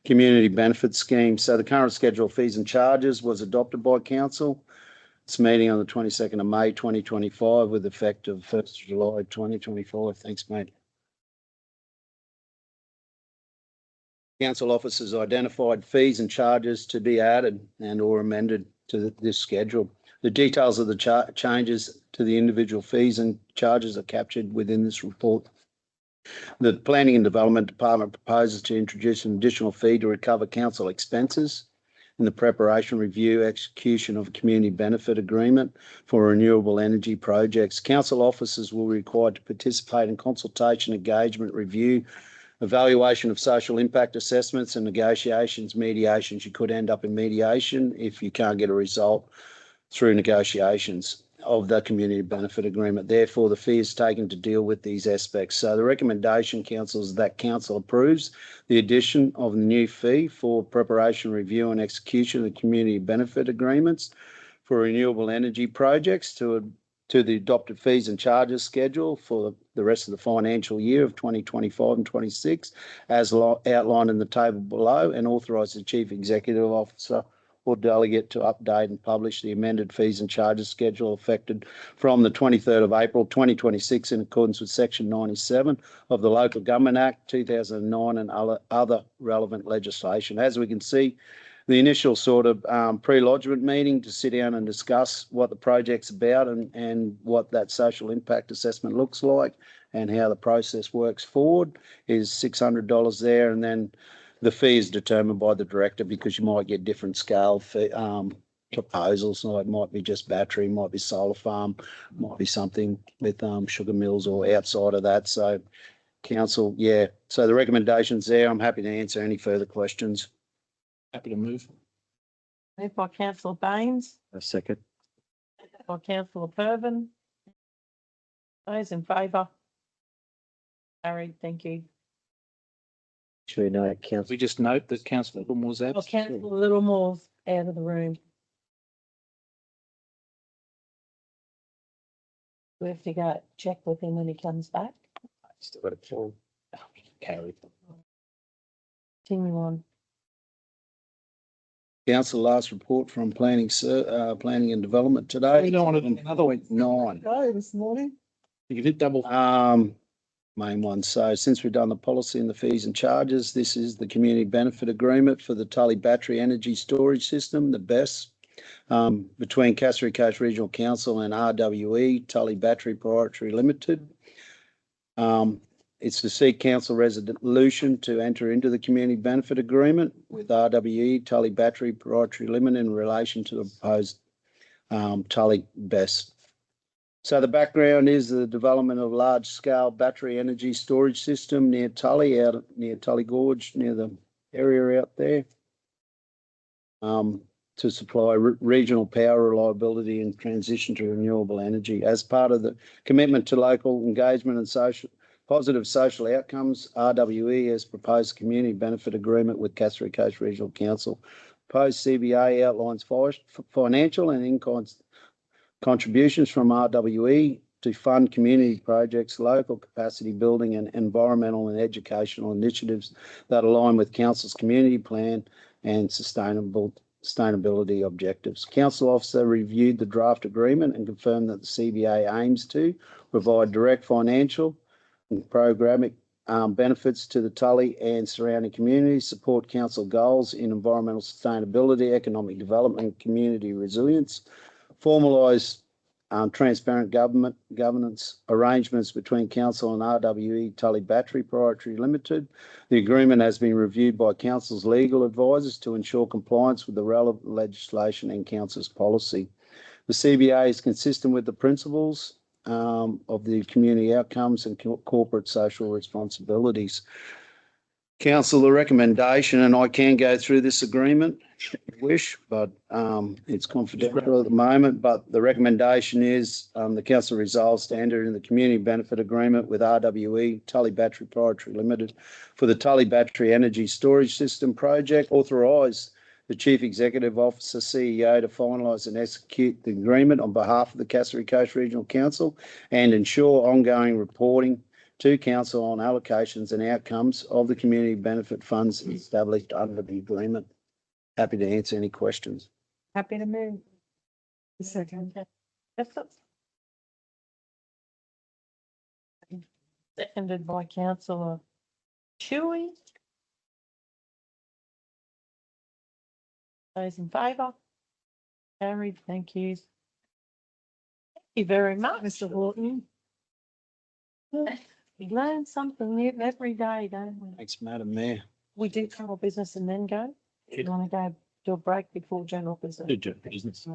community benefit scheme. So the current schedule of fees and charges was adopted by council. It's meeting on the 22nd of May 2025 with effect of 1st of July 2025. Thanks, mate. Council officers identified fees and charges to be added and or amended to this schedule. The details of the changes to the individual fees and charges are captured within this report. The Planning and Development Department proposes to introduce an additional fee to recover council expenses in the preparation, review, execution of a community benefit agreement for renewable energy projects. Council officers will be required to participate in consultation, engagement, review, evaluation of social impact assessments and negotiations, mediations. You could end up in mediation if you can't get a result through negotiations of the community benefit agreement. Therefore, the fee is taken to deal with these aspects. So the recommendation, council, is that council approves the addition of the new fee for preparation, review and execution of the community benefit agreements for renewable energy projects to the adopted fees and charges schedule for the rest of the financial year of 2025 and 26, as outlined in the table below, and authorise the Chief Executive Officer or delegate to update and publish the amended fees and charges schedule effective from the 23rd of April 2026 in accordance with Section 97 of the Local Government Act 2009 and other relevant legislation. As we can see, the initial sort of pre-lodgement meeting to sit down and discuss what the project's about and what that social impact assessment looks like and how the process works forward is $600 there, and then the fee is determined by the director because you might get different scale fee, proposals. So it might be just battery, might be solar farm, might be something with sugar mills or outside of that. So council, yeah. So the recommendation's there. I'm happy to answer any further questions. Happy to move. Moved by councillor Baines, A second. by councillor Pervin. Those in favour? Carried, thank you. Should we know council? We just note that councillor Littlemore's Oh, absent. councillor Littlemore's out of the room. We have to go check with him when he comes back. Still got a form. Carried. Continue on. Council, last report from planning, planning and development today. We don't want to do another one. 9. Go this morning. You did double. Main one. So since we've done the policy and the fees and charges, this is the community benefit agreement for the Tully Battery Energy Storage System, the BESS, between Cassary Coast Regional Council and RWE Tully Battery Proprietary Limited. It's to seek council resolution to enter into the community benefit agreement with RWE Tully Battery Proprietary Limited in relation to the proposed Tully BESS. So the background is the development of large-scale battery energy storage system near Tully, out near Tully Gorge, near the area out there, to supply regional power reliability and transition to renewable energy. As part of the commitment to local engagement and positive social outcomes, RWE has proposed a community benefit agreement with Cassary Coast Regional Council. Proposed CBA outlines financial and in-kind contributions from RWE to fund community projects, local capacity building and environmental and educational initiatives that align with council's community plan and sustainability objectives. Council officer reviewed the draft agreement and confirmed that the CBA aims to provide direct financial and programmatic benefits to the Tully and surrounding communities, support council goals in environmental sustainability, economic development and community resilience, formalise transparent governance arrangements between council and RWE Tully Battery Proprietary Limited. The agreement has been reviewed by council's legal advisors to ensure compliance with the relevant legislation and council's policy. The CBA is consistent with the principles of the community outcomes and corporate social responsibilities. Council, the recommendation, and I can go through this agreement if you wish, but it's confidential at the moment. But the recommendation is the council resolves to enter in the community benefit agreement with RWE Tully Battery Proprietary Limited for the Tully Battery Energy Storage System project. Authorise the Chief Executive Officer, CEO, to finalise and execute the agreement on behalf of the Cassary Coast Regional Council and ensure ongoing reporting to council on allocations and outcomes of the community benefit funds established under the agreement. Happy to answer any questions. Happy to move. A second. Seconded by councillor Chewy. Those in favour? Carried, thank you. Thank you very much, Mr. Horton. We learn something new every day, don't we? Thanks, Madam Mayor. We do general business and then go. You want to go do a break before general business? Do general business.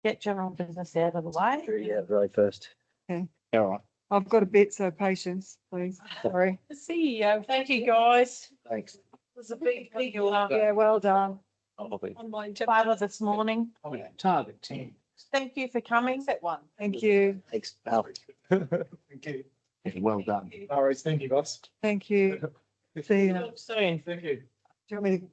Get general business out of the way. Yeah, right first. All right. I've got a bit, so patience, please. Sorry. The CEO, thank you, guys. Thanks. It was a big Yeah, well done. on my favour this morning. Target 10. Thank you for coming. That one. Thank you. Thanks, pal. Thank you. Well done. All right, thank you, boss. Thank you. See you. Talk soon. Thank you. Do you want me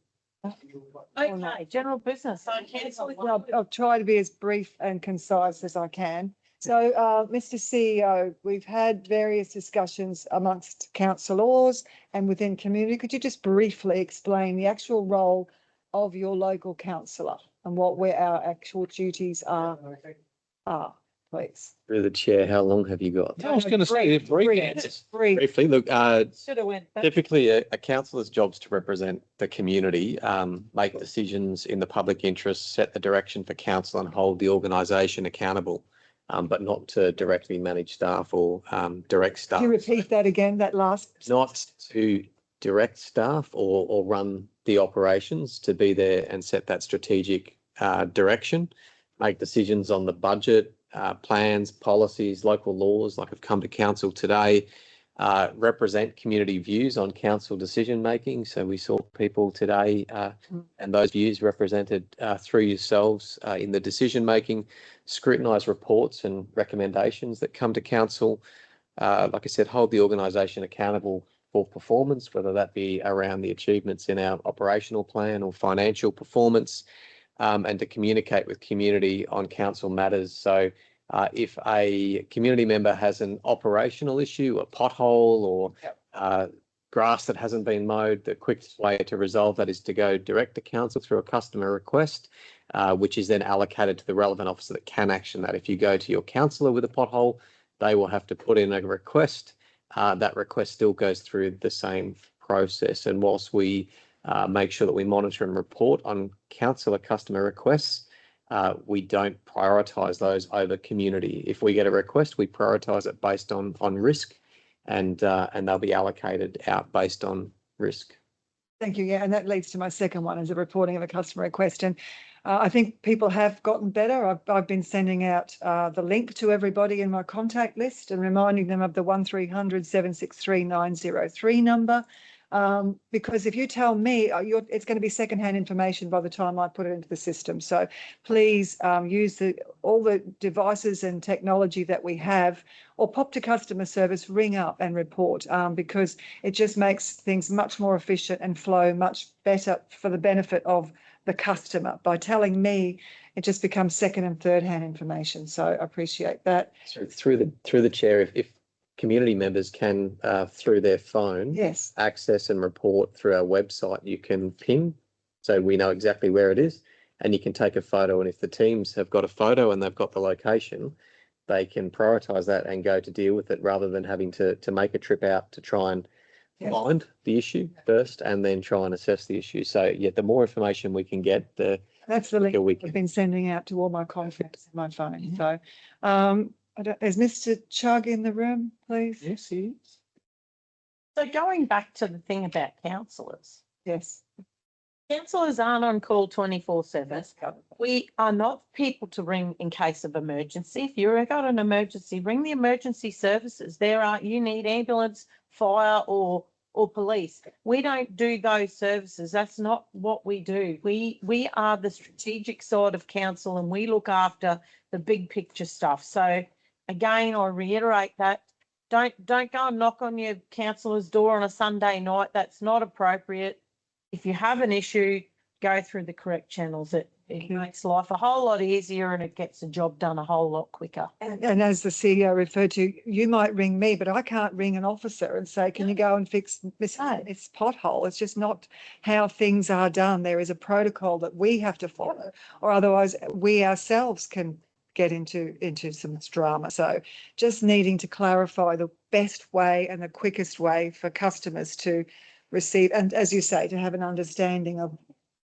Okay, general business. So cancel. I'll try to be as brief and concise as I can. So, Mr. CEO, we've had various discussions amongst councillors and within community. Could you just briefly explain the actual role of your local councillor and where our actual duties are, please? Through the chair, how long have you got? I was going to say, brief answers. Briefly, look, Should have went. typically a councillor's job is to represent the community, make decisions in the public interest, set the direction for council and hold the organisation accountable, but not to directly manage staff or direct staff. Can you repeat that again, that last? Not to direct staff or run the operations, to be there and set that strategic direction, make decisions on the budget, plans, policies, local laws, like I've come to council today, represent community views on council decision making. So we saw people today and those views represented through yourselves in the decision making, scrutinise reports and recommendations that come to council. Like I said, hold the organisation accountable for performance, whether that be around the achievements in our operational plan or financial performance, and to communicate with community on council matters. So if a community member has an operational issue, a pothole or grass that hasn't been mowed, the quickest way to resolve that is to go direct to council through a customer request, which is then allocated to the relevant officer that can action that. If you go to your councillor with a pothole, they will have to put in a request. That request still goes through the same process. And whilst we make sure that we monitor and report on councillor customer requests, we don't prioritise those over community. If we get a request, we prioritise it based on risk, and they'll be allocated out based on risk. Thank you. Yeah, and that leads to my second one, is the reporting of a customer request. And I think people have gotten better. I've been sending out the link to everybody in my contact list and reminding them of the 1300 763 903 number. Because if you tell me it's going to be secondhand information by the time I put it into the system. So please use all the devices and technology that we have, or pop to customer service, ring up and report, because it just makes things much more efficient and flow much better for the benefit of the customer. By telling me, it just becomes second and third hand information. So I appreciate that. So through the chair, if community members can, through their phone, yes, access and report through our website. You can ping, so we know exactly where it is, and you can take a photo. And if the teams have got a photo and they've got the location, they can prioritise that and go to deal with it, rather than having to make a trip out to try and find the issue first and then try and assess the issue. So yeah, the more information we can get, that's the link I've been sending out to all my contacts in my phone. So is Mr. Chugg in the room, please? Yes, he is. So going back to the thing about councillors. Yes. Councillors aren't on call 24/7. We are not people to ring in case of emergency. If you've got an emergency, ring the emergency services. You need ambulance, fire or police. We don't do those services. That's not what we do. We are the strategic side of council, and we look after the big picture stuff. So again, I reiterate that don't go and knock on your councillor's door on a Sunday night. That's not appropriate. If you have an issue, go through the correct channels. It makes life a whole lot easier, and it gets the job done a whole lot quicker. And as the CEO referred to, you might ring me, but I can't ring an officer and say, can you go and fix this pothole? It's just not how things are done. There is a protocol that we have to follow, or otherwise we ourselves can get into some drama. So just needing to clarify the best way and the quickest way for customers to receive, and as you say, to have an understanding of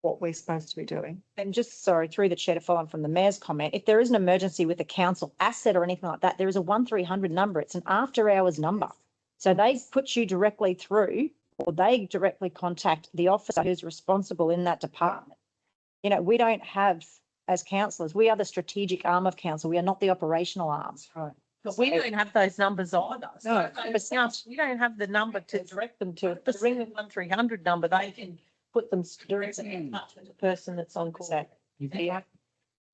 what we're supposed to be doing. And just, sorry, through the chair, to follow on from the mayor's comment, if there is an emergency with a council asset or anything like that, there is a 1300 number. It's an after hours number. So they put you directly through, or they directly contact the officer who's responsible in that department. You know, we don't have, as councillors, we are the strategic arm of council. We are not the operational arms. Right. But we don't have those numbers either. No. So we don't have the number to direct them to. If they ring the 1300 number, they can put them directly in touch with the person that's on call. Yeah.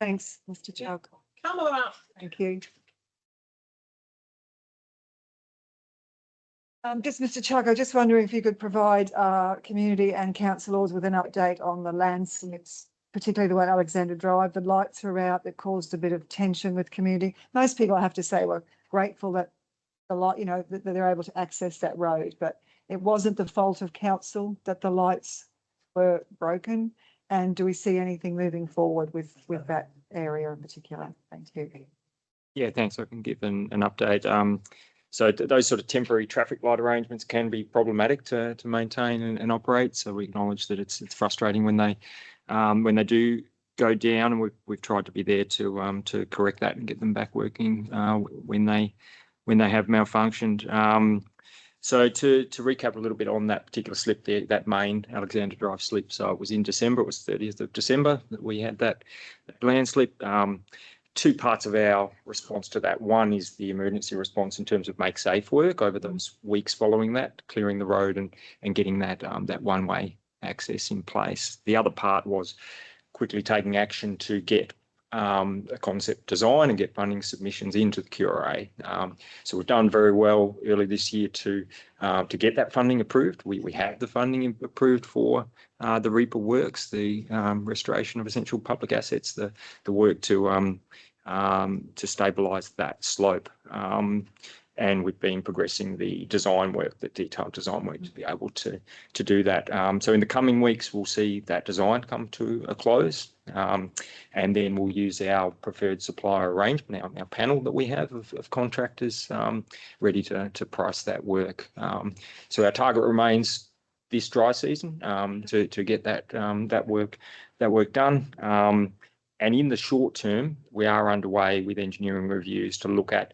Thanks, Mr. Chugg. Come on. Thank you. Just Mr. Chugg, I just wondering if you could provide community and councillors with an update on the landslips, particularly the one Alexander Drive. The lights are out. That caused a bit of tension with community. Most people, I have to say, were grateful that the light, that they're able to access that road, but it wasn't the fault of council that the lights were broken. And do we see anything moving forward with that area in particular? Thank you. Yeah, thanks. I can give an update. So those sort of temporary traffic light arrangements can be problematic to maintain and operate. So we acknowledge that it's frustrating when they do go down, and we've tried to be there to correct that and get them back working when they have malfunctioned. So to recap a little bit on that particular slip there, that main Alexander Drive slip. So it was in December. It was 30th of December that we had that landslip. two parts of our response to that. One is the emergency response in terms of make safe work over those weeks following that, clearing the road and getting that that one-way access in place. The other part was quickly taking action to get a concept design and get funding submissions into the QRA. So we've done very well early this year to get that funding approved. We have the funding approved for the Reaper works, the restoration of essential public assets, the work to stabilise that slope. And we've been progressing the design work, the detailed design work, to be able to do that. So in the coming weeks, we'll see that design come to a close, and then we'll use our preferred supplier arrangement, our panel that we have of contractors ready to price that work. So our target remains this dry season to get that work done. And in the short term, we are underway with engineering reviews to look at,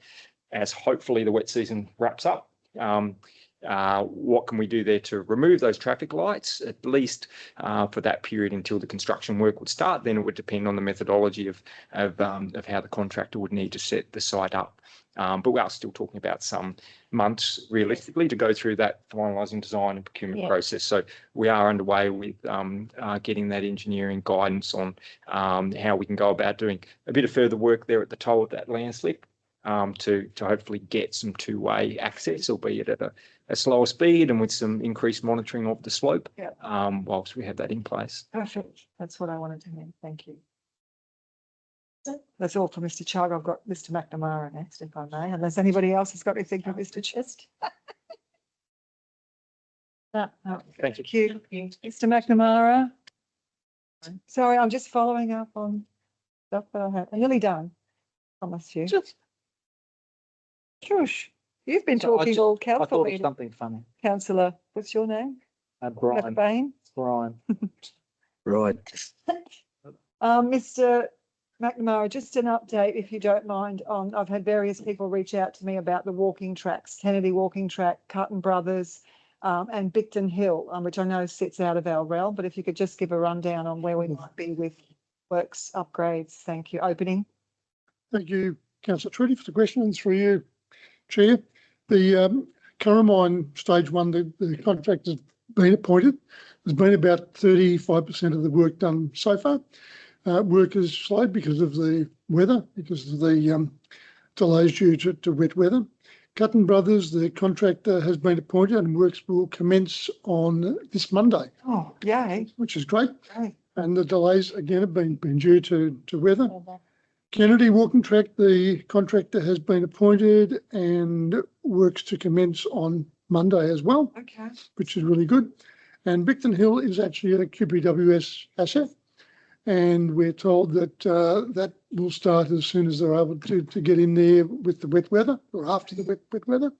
as hopefully the wet season wraps up, what can we do there to remove those traffic lights, at least for that period until the construction work would start. Then it would depend on the methodology of how the contractor would need to set the site up. But we are still talking about some months realistically to go through that finalising design and procurement process. So we are underway with getting that engineering guidance on how we can go about doing a bit of further work there at the toe of that landslip. To hopefully get some two-way access, albeit at a slower speed and with some increased monitoring of the slope, whilst we have that in place. Perfect. That's what I wanted to hear. Thank you. That's all for Mr. Chugg. I've got Mr. McNamara next, if I may, unless anybody else has got anything for Mr. Chest. No. Thank you. Mr. McNamara. Sorry, I'm just following up on stuff that I have. I'm nearly done. Promise you. Shush. You've been talking all council I thought of meeting. something funny. Councillor, what's your name? Brian. McBain? Brian. Right. Mr. McNamara, just an update, if you don't mind, on, I've had various people reach out to me about the walking tracks, Kennedy Walking Track, Cutton Brothers, and Bicton Hill, which I know sits out of our realm, but if you could just give a rundown on where we might be with works upgrades. Thank you. Opening. Thank you, Councillor Trudy, for the questions. For you, Chair. The Curramine Stage 1, the contract has been appointed. There's been about 35% of the work done so far. Work is slowed because of the weather, because of the delays due to wet weather. Cutton Brothers, the contractor, has been appointed and works will commence on this Monday. Oh, yay. Which is great. Great. And the delays, again, have been due to weather. Kennedy Walking Track, the contractor has been appointed and works to commence on Monday as well. Okay. Which is really good. And Bicton Hill is actually a QPWS asset. And we're told that that will start as soon as they're able to get in there with the wet weather or after the wet weather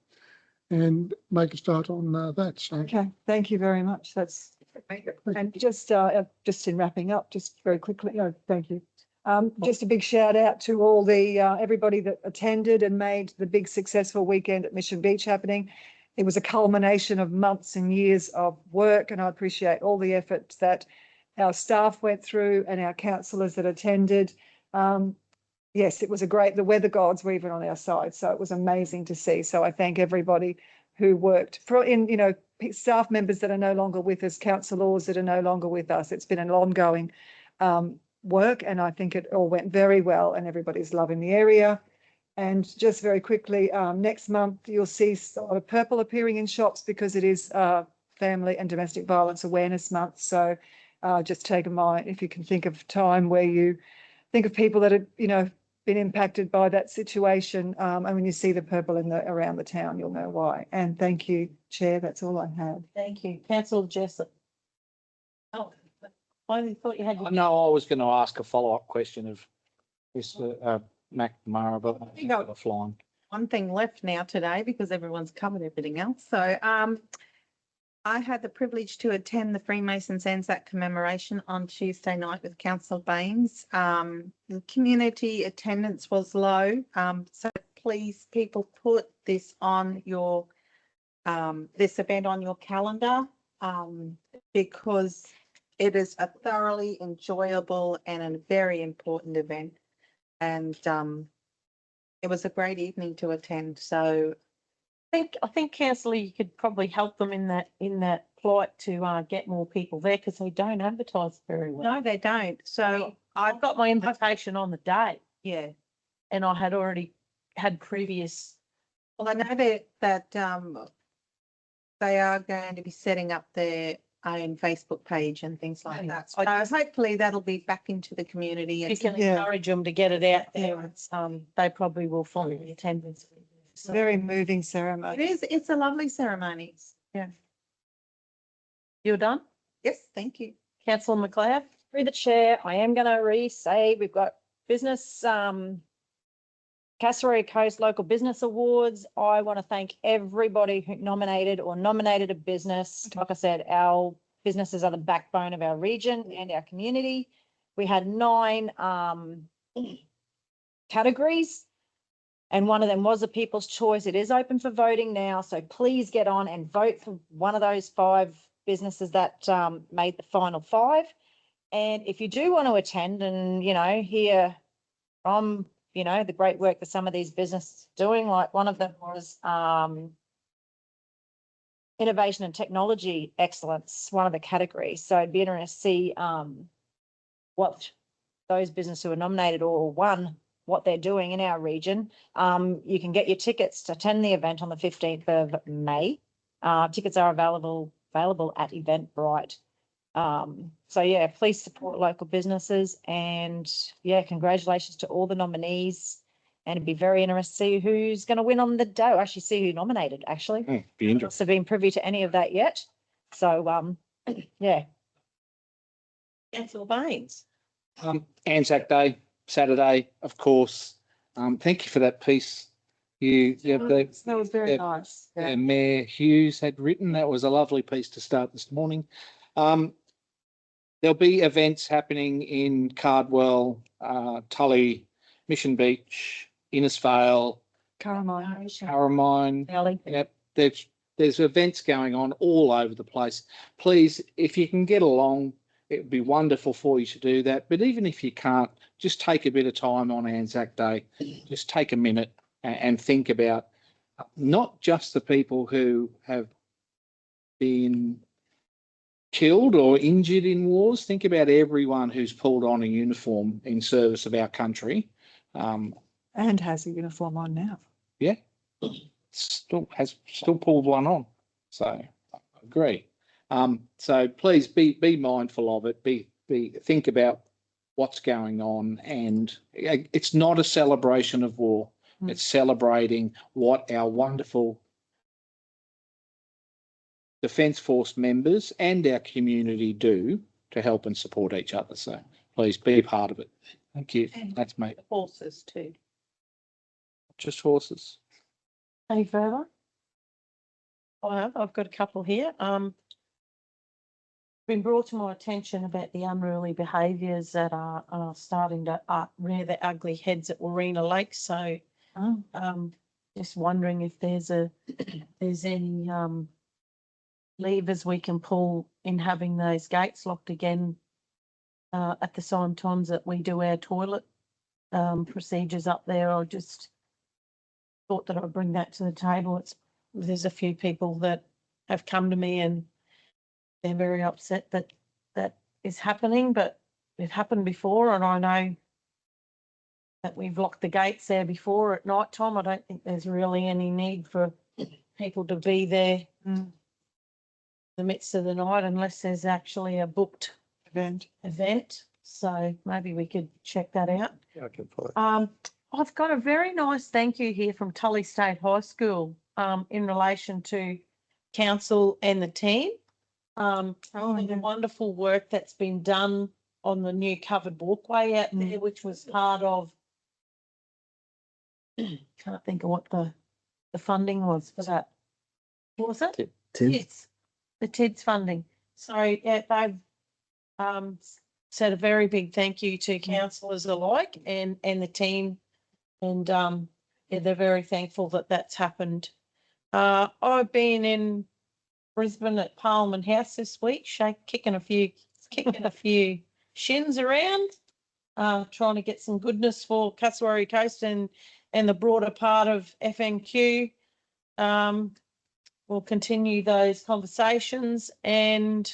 and make a start on that. So. Okay, thank you very much. That's, and just in wrapping up, just very quickly, thank you. Just a big shout out to all the everybody that attended and made the big successful weekend at Mission Beach happening. It was a culmination of months and years of work, and I appreciate all the efforts that our staff went through and our councillors that attended. Yes, it was the weather gods were even on our side, so it was amazing to see. So I thank everybody who worked staff members that are no longer with us, councillors that are no longer with us. It's been an ongoing work, and I think it all went very well and everybody's loving the area. And just very quickly, next month you'll see purple appearing in shops because it is Family and Domestic Violence Awareness Month. So just take a mind if you can think of time where you think of people that have been impacted by that situation, and when you see the purple around the town, you'll know why. And thank you, Chair. That's all I had. Thank you, Councillor Jessup. Oh, I thought you had. No, I was going to ask a follow-up question of Mr. McNamara, but I think I'm flying. One thing left now today because everyone's covered everything else. So I had the privilege to attend the Freemasons Anzac commemoration on Tuesday night with Councillor Baines. The community attendance was low, so please, people, put this on your this event on your calendar because it is a thoroughly enjoyable and a very important event. And it was a great evening to attend. So I think councillor, you could probably help them in that plight to get more people there because they don't advertise very well. no, they don't. So I've got my invitation on the day yeah. and I had already had previous. Well, I know that they are going to be setting up their own Facebook page and things like that. So hopefully that'll be back into the community. You And can encourage them to get it out there. It's, they probably will follow the attendance. It's a very moving ceremony. it's a lovely ceremony. Yeah. You're done? Yes, thank you. Councillor McLeod? Through the chair, I am going to re-say we've got business, Cassowary Coast Local Business Awards. I want to thank everybody who nominated a business. Like I said, our businesses are the backbone of our region and our community. We had 9 categories, and one of them was a People's Choice. It is open for voting now, so please get on and vote for one of those 5 businesses that made the final 5. And if you do want to attend and, hear from, the great work that some of these businesses are doing, like one of them was innovation and technology excellence, one of the categories. So it'd be interesting to see what those businesses who are nominated or won, what they're doing in our region. You can get your tickets to attend the event on the 15th of May. Tickets are available at Eventbrite. So yeah, please support local businesses and yeah, congratulations to all the nominees. And it'd be very interesting to see who's going to win on the day. Or actually see who nominated, actually. Be interesting. So been privy to any of that yet. So yeah. Councillor Baines. Anzac Day, Saturday, of course. Thank you for that piece. That was very nice. Yeah. Mayor Hughes had written. That was a lovely piece to start this morning. There'll be events happening in Cardwell, Tully, Mission Beach, Innisfail, Carramine. Yep, there's events going on all over the place. Please, if you can get along, it would be wonderful for you to do that. But even if you can't, just take a bit of time on Anzac Day. Just take a minute and think about not just the people who have been killed or injured in wars. Think about everyone who's pulled on a uniform in service of our country. And has a uniform on now. Yeah, still pulled one on. So I agree. So please be mindful of it. Think about what's going on, and it's not a celebration of war. It's celebrating what our wonderful Defence Force members and our community do to help and support each other. So please be a part of it. Thank you. That's me. Horses too. Just horses. Any further? I've got a couple here. Been brought to my attention about the unruly behaviours that are starting to rear their ugly heads at Warina Lake. So, just wondering if there's any levers we can pull in having those gates locked again at the same times that we do our toilet procedures up there. I just thought that I'd bring that to the table. There's a few people that have come to me and they're very upset that that is happening, but it happened before, and I know that we've locked the gates there before at night time. I don't think there's really any need for people to be there in the midst of the night unless there's actually a booked event. So maybe we could check that out. Yeah, I can find. I've got a very nice thank you here from Tully State High School in relation to council and the team. The wonderful work that's been done on the new covered walkway out there, which was part of, can't think of what the funding was for that. What was it? Yes, the TIDS funding. So yeah, they've said a very big thank you to councillors alike and the team, and yeah, they're very thankful that that's happened. I've been in Brisbane at Parliament House this week, kicking a few shins around. trying to get some goodness for Cassowary Coast and the broader part of FNQ. We'll continue those conversations, and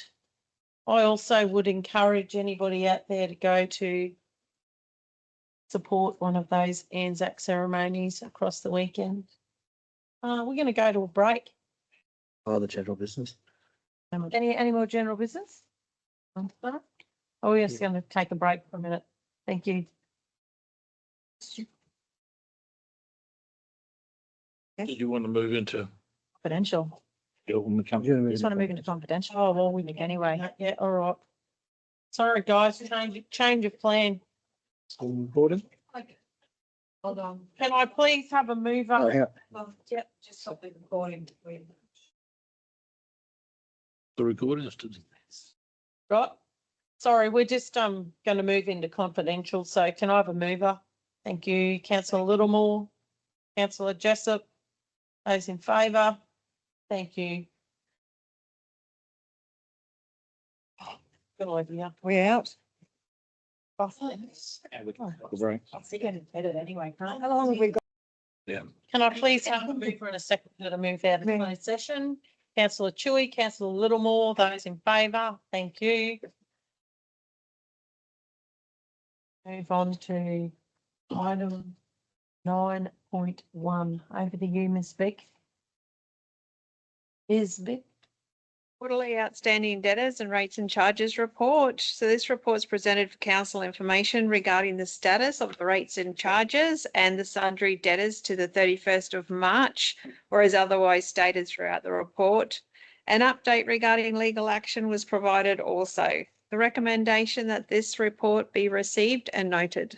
I also would encourage anybody out there to go to support one of those Anzac ceremonies across the weekend. We're going to go to a break. Oh, the general business. Any more general business? Oh, we're just going to take a break for a minute. Thank you. Did you want to move into? Confidential. Just Just want to move into confidential. Oh, well, we anyway. Yeah, all right. Sorry, guys, change of plan. Recording? Hold on. Can I please have a mover? Oh, hang Yep, just stop the recording. The recording is to. Right. Sorry, we're just going to move into confidential. So can I have a mover? Thank you. Councillor Littlemore, Councillor Jessup. Those in favour? Thank you. Good idea. We're out. Oh, thanks. Right. I'll see you edit anyway. How long have we got? Yeah. Can I please have a mover in a second to move out of closed session? Councillor Chewy, Councillor Littlemore, those in favour? Thank you. Move on to item 9.1. Over to you, Ms. Vic. Quarterly outstanding debtors and rates and charges report. So this report is presented for council information regarding the status of the rates and charges and the sundry debtors to the 31st of March, or as otherwise stated throughout the report. An update regarding legal action was provided also. The recommendation that this report be received and noted.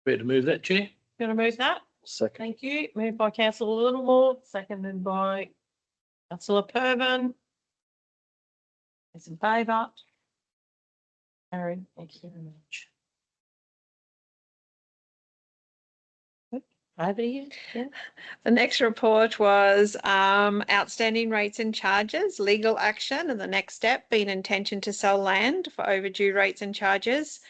Ready to move that, Chair? Going to move that? Second. Thank you. Moved by Councillor Littlemore, seconded by Councillor Pervin. Those in favour? Carried. Thank you very much. Over to you. Yeah. The next report was outstanding rates and charges, legal action, and the next step being intention to sell land for overdue rates and charges.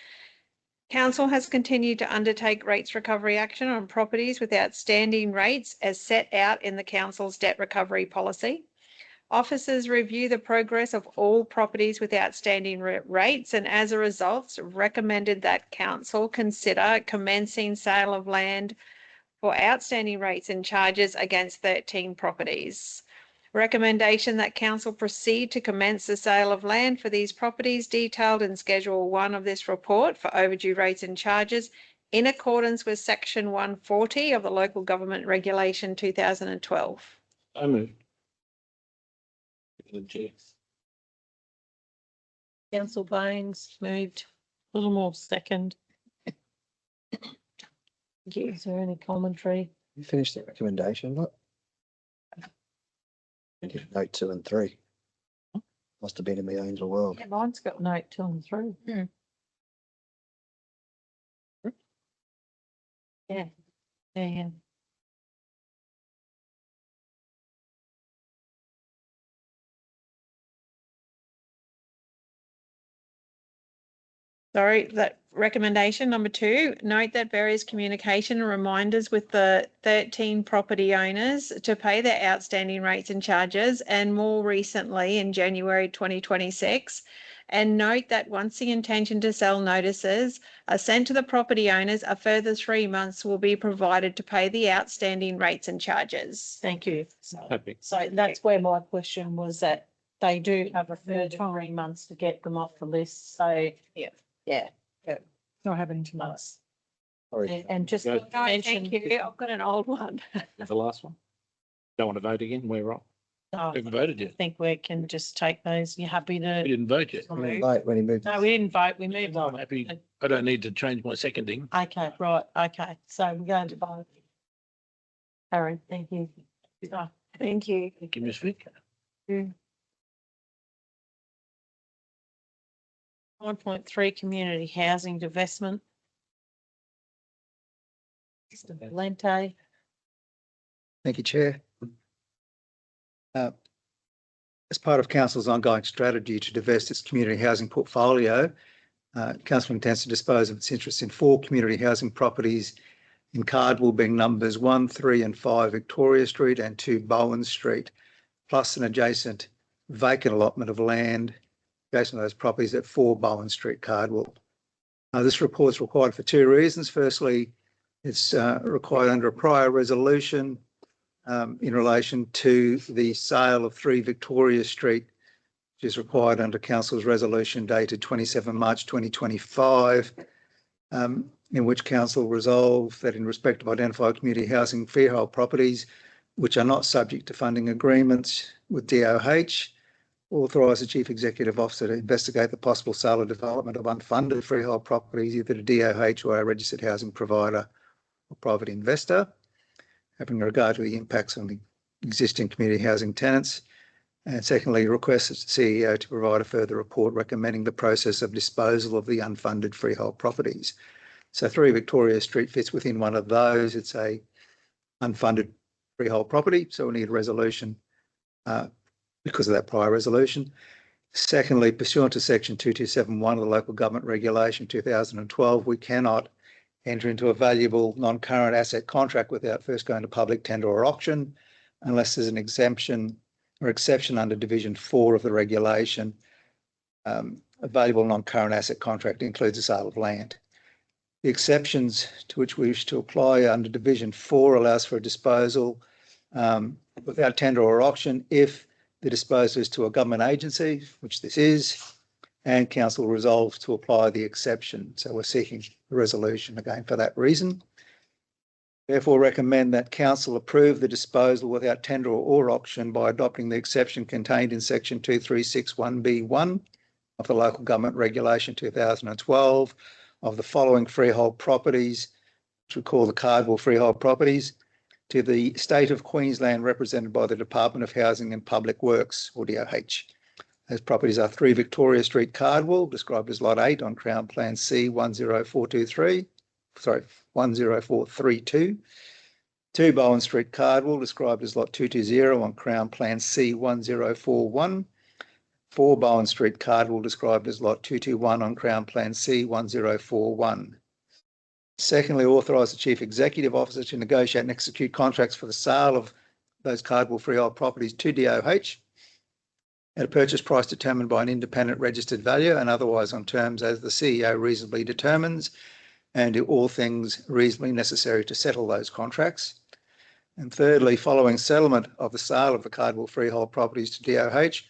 Council has continued to undertake rates recovery action on properties with outstanding rates as set out in the council's debt recovery policy. Officers review the progress of all properties with outstanding rates, and as a result recommended that council consider commencing sale of land for outstanding rates and charges against 13 properties. Recommendation that council proceed to commence the sale of land for these properties detailed in Schedule 1 of this report for overdue rates and charges in accordance with Section 140 of the Local Government Regulation 2012. I move. Councillor Baines moved. A little more second. Is there any commentary? You finished the recommendation, look. Note 2 and 3. Must have been in my angel world. Yeah, mine's got note 2 and 3. Yeah. Yeah. Sorry, that recommendation number 2, note that various communication and reminders with the 13 property owners to pay their outstanding rates and charges, and more recently in January 2026. And note that once the intention to sell notices are sent to the property owners, a further 3 months will be provided to pay the outstanding rates and charges. Thank you. Perfect. So that's where my question was, that they do have a further 3 months to get them off the list. So yeah. Not happening tonight. Sorry. And just Go. mention. Thank you. I've got an old one. The last one. Don't want to vote again. We're right. No, We haven't voted I yet. think we can just take those. You happy We to? didn't vote yet. Late when he moved. No, we didn't vote. We moved I'm on. happy. I don't need to change my seconding. Okay, right. Okay. So we're going to vote. Aaron, thank you. Oh, Thank you. Thank you, Ms. Vic. 9.3 community housing divestment. Mr. Valente. Thank you, Chair. As part of Council's ongoing strategy to divest its community housing portfolio, Council intends to dispose of its interest in 4 community housing properties in Cardwell, being numbers 1, 3 and 5 Victoria Street and 2 Bowen Street, plus an adjacent vacant allotment of land adjacent to those properties at 4 Bowen Street, Cardwell. This report is required for 2 reasons. Firstly, it's required under a prior resolution in relation to the sale of 3 Victoria Street, which is required under Council's resolution dated 27 March 2025, in which Council resolved that in respect of identified community housing freehold properties which are not subject to funding agreements with DOH, authorise the Chief Executive Officer to investigate the possible sale or development of unfunded freehold properties either to DOH or a registered housing provider or private investor, having regard to the impacts on the existing community housing tenants. And secondly, requests the CEO to provide a further report recommending the process of disposal of the unfunded freehold properties. So 3 Victoria Street fits within one of those. It's a unfunded freehold property, so we need a resolution because of that prior resolution. Secondly, pursuant to section 2271 of the Local Government Regulation 2012, we cannot enter into a valuable non-current asset contract without first going to public tender or auction, unless there's an exemption or exception under Division 4 of the regulation. A valuable non-current asset contract includes the sale of land. The exceptions to which we wish to apply under Division 4 allows for a disposal without tender or auction if the disposal is to a government agency, which this is, and Council resolves to apply the exception. So we're seeking a resolution again for that reason. Therefore, recommend that Council approve the disposal without tender or auction by adopting the exception contained in section 2361B1 of the Local Government Regulation 2012 of the following freehold properties, which we call the Cardwell freehold properties, to the State of Queensland represented by the Department of Housing and Public Works, or DOH. Those properties are 3 Victoria Street, Cardwell, described as Lot 8 on Crown Plan C 10432, 2 Bowen Street, Cardwell, described as Lot 220 on Crown Plan C 1041, 4 Bowen Street, Cardwell, described as Lot 221 on Crown Plan C 1041. Secondly, authorise the Chief Executive Officer to negotiate and execute contracts for the sale of those Cardwell freehold properties to DOH at a purchase price determined by an independent registered valuer and otherwise on terms as the CEO reasonably determines, and do all things reasonably necessary to settle those contracts. And thirdly, following settlement of the sale of the Cardwell freehold properties to DOH,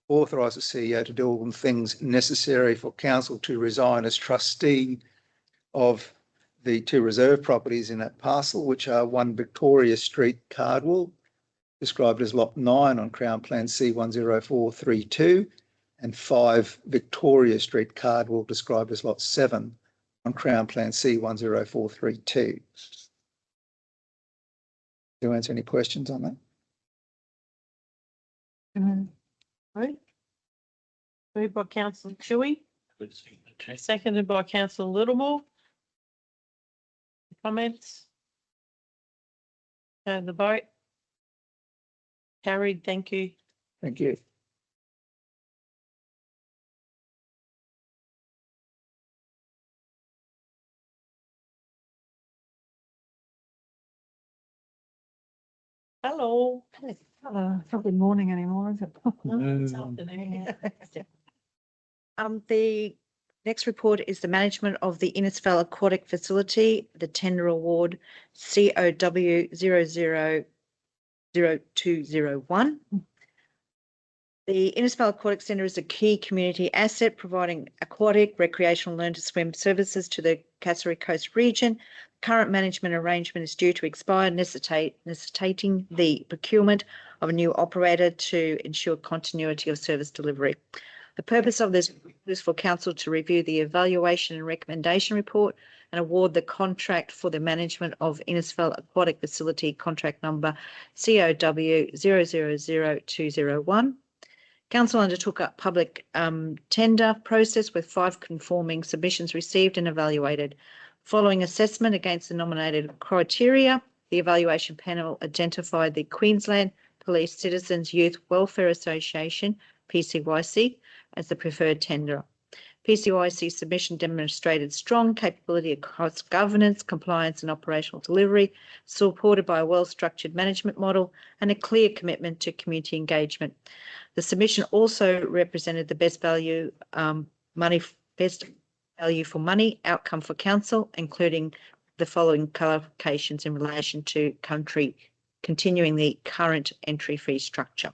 authorise the CEO to do all things necessary for Council to resign as trustee of the 2 reserve properties in that parcel, which are 1 Victoria Street, Cardwell, described as Lot 9 on Crown Plan C 10432, and 5 Victoria Street, Cardwell, described as Lot 7 on Crown Plan C 10432. Do you answer any questions on that? Right. Moved by Councillor Chewy, seconded by Councillor Littlemore. Comments? The vote. Carried, thank you. Thank you. Hello. Probably morning anymore, is it? It's afternoon. The next report is the management of the Innisfail Aquatic Facility, the tender award COW 000201. The Innisfail Aquatic Centre is a key community asset providing aquatic, recreational, learn to swim services to the Cassowary Coast region. Current management arrangement is due to expire, necessitating the procurement of a new operator to ensure continuity of service delivery. The purpose of this is for Council to review the evaluation and recommendation report and award the contract for the management of Innisfail Aquatic Facility, contract number COW 000201. Council undertook a public tender process with 5 conforming submissions received and evaluated. Following assessment against the nominated criteria, the evaluation panel identified the Queensland Police Citizens Youth Welfare Association, PCYC, as the preferred tenderer. PCYC submission demonstrated strong capability across governance, compliance and operational delivery, supported by a well-structured management model and a clear commitment to community engagement. The submission also represented the best value for money outcome for council, including the following clarifications in relation to continuing the current entry fee structure.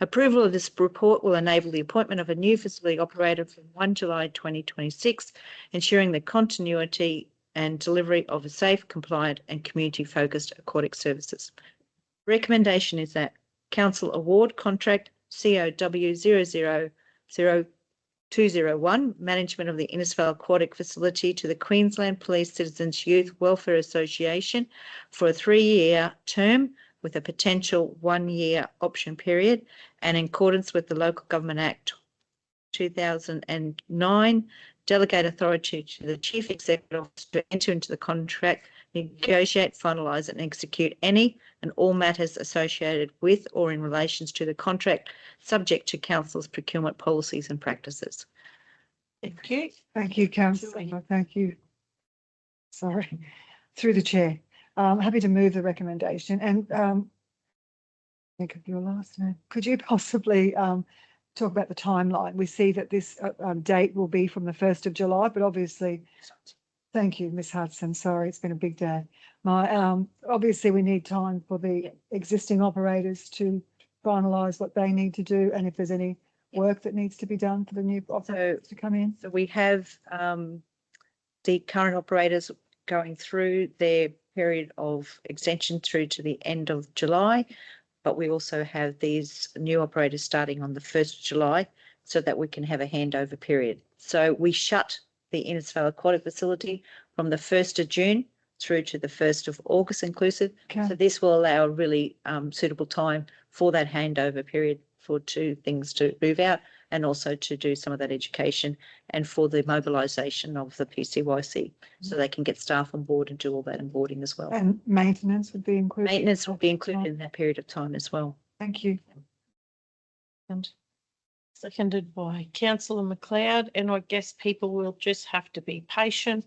Approval of this report will enable the appointment of a new facility operator from 1 July 2026, ensuring the continuity and delivery of a safe, compliant and community-focused aquatic services. Recommendation is that council award contract COW 0000201, management of the Innisfail Aquatic Facility, to the Queensland Police Citizens Youth Welfare Association for a 3-year term with a potential 1-year option period, and in accordance with the Local Government Act 2009, delegate authority to the Chief Executive Officer to enter into the contract, negotiate, finalise and execute any and all matters associated with or in relation to the contract, subject to Council's procurement policies and practices. Thank you. Thank you, Councillor. Thank you. Sorry, through the chair. Happy to move the recommendation and think of your last name. Could you possibly talk about the timeline? We see that this date will be from the 1st of July, but obviously, thank you, Ms. Hudson. Sorry, it's been a big day. Obviously, we need time for the existing operators to finalise what they need to do, and if there's any work that needs to be done for the new operators to come in. So we have the current operators going through their period of extension through to the end of July, but we also have these new operators starting on the 1st of July so that we can have a handover period. So we shut the Innisfail Aquatic Facility from the 1st of June through to the 1st of August inclusive. Okay. So this will allow a really suitable time for that handover period for two things to move out and also to do some of that education and for the mobilisation of the PCYC so they can get staff on board and do all that onboarding as well. And maintenance would be included? Maintenance will be included in that period of time as well. Thank you. And seconded by Councillor McLeod, and I guess people will just have to be patient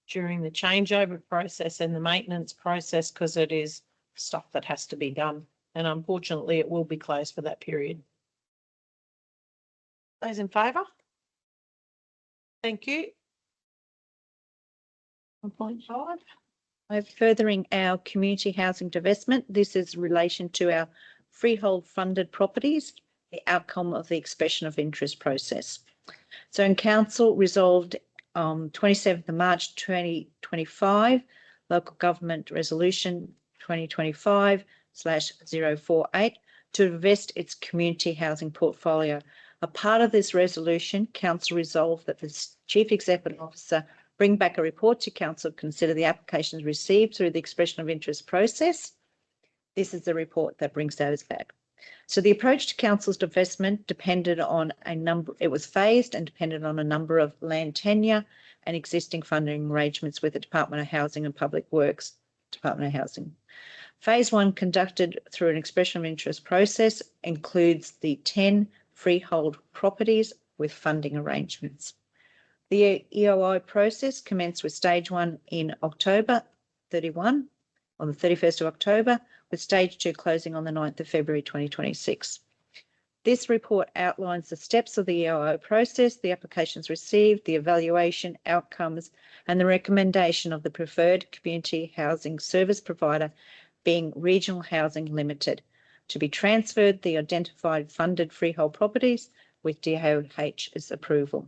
during the changeover process and the maintenance process because it is stuff that has to be done, and unfortunately it will be closed for that period. Those in favour? Thank you. 1.5. Furthering our community housing divestment. This is in relation to our freehold funded properties, the outcome of the expression of interest process. So in council resolved 27th of March 2025, local government resolution 2025/048 to divest its community housing portfolio. A part of this resolution, council resolved that the Chief Executive Officer bring back a report to council, consider the applications received through the expression of interest process. This is the report that brings those back. So the approach to council's divestment depended on it was phased and depended on a number of land tenure and existing funding arrangements with the Department of Housing and Public Works, Department of Housing. Phase 1, conducted through an expression of interest process, includes the 10 freehold properties with funding arrangements. The EOI process commenced with stage 1 in October 31, on the 31st of October, with stage 2 closing on the 9th of February 2026. This report outlines the steps of the EOI process, the applications received, the evaluation, outcomes, and the recommendation of the preferred community housing service provider, being Regional Housing Limited, to be transferred the identified funded freehold properties with DHH's approval.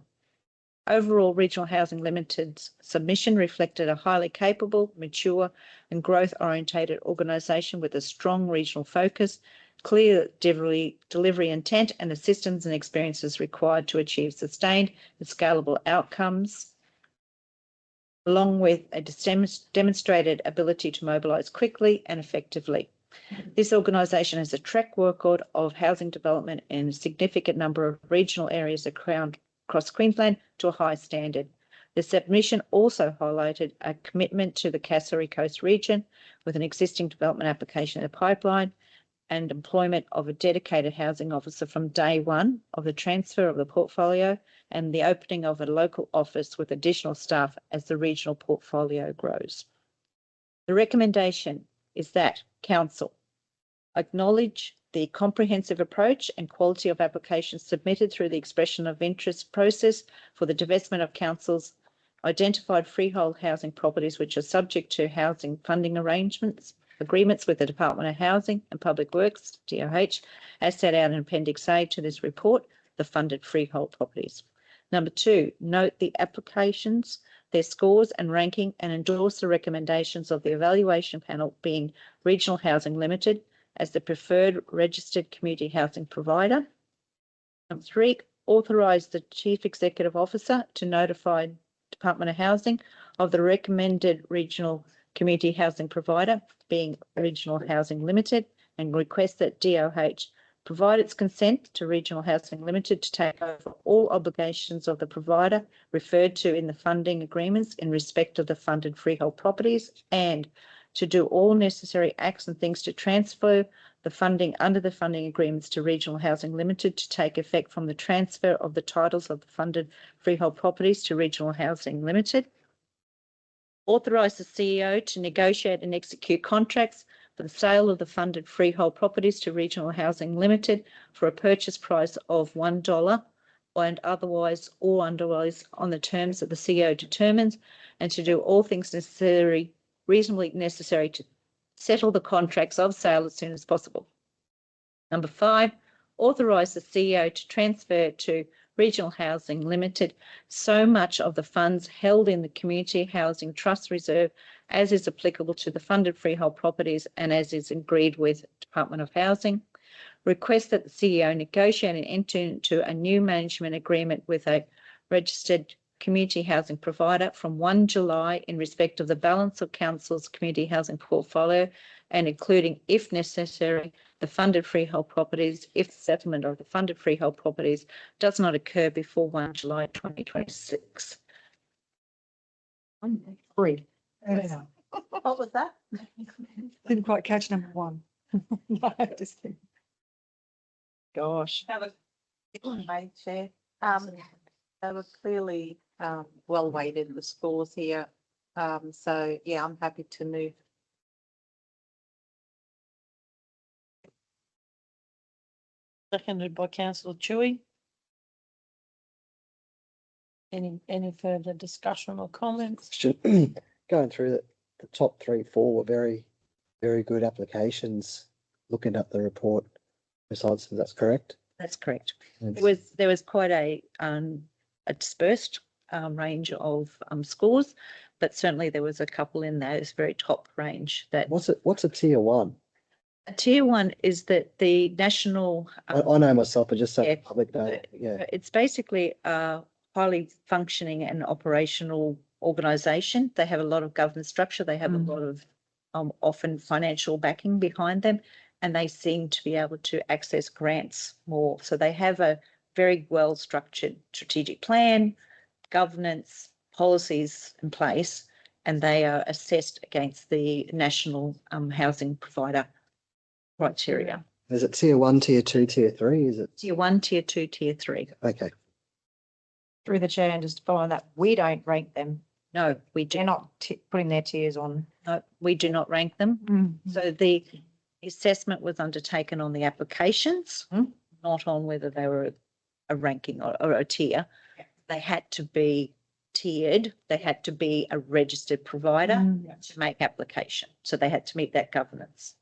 Overall, Regional Housing Limited's submission reflected a highly capable, mature and growth-orientated organisation with a strong regional focus, clear delivery intent and the systems and experiences required to achieve sustained and scalable outcomes, along with a demonstrated ability to mobilise quickly and effectively. This organisation has a track record of housing development in a significant number of regional areas across Queensland to a high standard. The submission also highlighted a commitment to the Cassowary Coast region with an existing development application in the pipeline and employment of a dedicated housing officer from day one of the transfer of the portfolio and the opening of a local office with additional staff as the regional portfolio grows. The recommendation is that Council acknowledge the comprehensive approach and quality of applications submitted through the expression of interest process for the divestment of Council's identified freehold housing properties which are subject to housing funding arrangements, agreements with the Department of Housing and Public Works, DOH, as set out in Appendix A to this report, the funded freehold properties. Number 2, note the applications, their scores and ranking, and endorse the recommendations of the evaluation panel being Regional Housing Limited as the preferred registered community housing provider. Number 3, authorise the Chief Executive Officer to notify Department of Housing of the recommended regional community housing provider being Regional Housing Limited and request that DOH provide its consent to Regional Housing Limited to take over all obligations of the provider referred to in the funding agreements in respect of the funded freehold properties and to do all necessary acts and things to transfer the funding under the funding agreements to Regional Housing Limited to take effect from the transfer of the titles of the funded freehold properties to Regional Housing Limited. Authorise the CEO to negotiate and execute contracts for the sale of the funded freehold properties to Regional Housing Limited for a purchase price of $1 and otherwise on the terms that the CEO determines, and to do all things reasonably necessary to settle the contracts of sale as soon as possible. Number 5, authorise the CEO to transfer to Regional Housing Limited so much of the funds held in the Community Housing Trust Reserve as is applicable to the funded freehold properties and as is agreed with Department of Housing. Request that the CEO negotiate and enter into a new management agreement with a registered community housing provider from 1 July in respect of the balance of Council's community housing portfolio and including, if necessary, the funded freehold properties if the settlement of the funded freehold properties does not occur before 1 July 2026. 3. What was that? Didn't quite catch number 1. No, just kidding. Gosh. Made Chair. They were clearly well weighted, the scores here. So yeah, I'm happy to move. Seconded by councillor Chewy. Any further discussion or comments? Going through the top 3, 4 were very, very good applications. Looking at the report, Ms. Hodson, that's correct? That's correct. There was quite a dispersed range of scores, but certainly there was a couple in those very top range that. What's a tier 1? A tier 1 is that the national. I know myself, but just so yeah, the public know. Yeah. It's basically a highly functioning and operational organisation. They have a lot of governance structure. They have a lot of often financial backing behind them, and they seem to be able to access grants more. So they have a very well structured strategic plan, governance, policies in place, and they are assessed against the national housing provider criteria. Is it tier 1, tier 2, tier 3? Is it tier 1, tier 2, tier 3? Okay. Through the chair, and just following that, we don't rank them. No, we do. They're not putting their tiers on. No, we do not rank them. So the assessment was undertaken on the applications, not on whether they were a ranking or a tier. They had to be tiered. They had to be a registered provider to make application. So they had to meet that governance.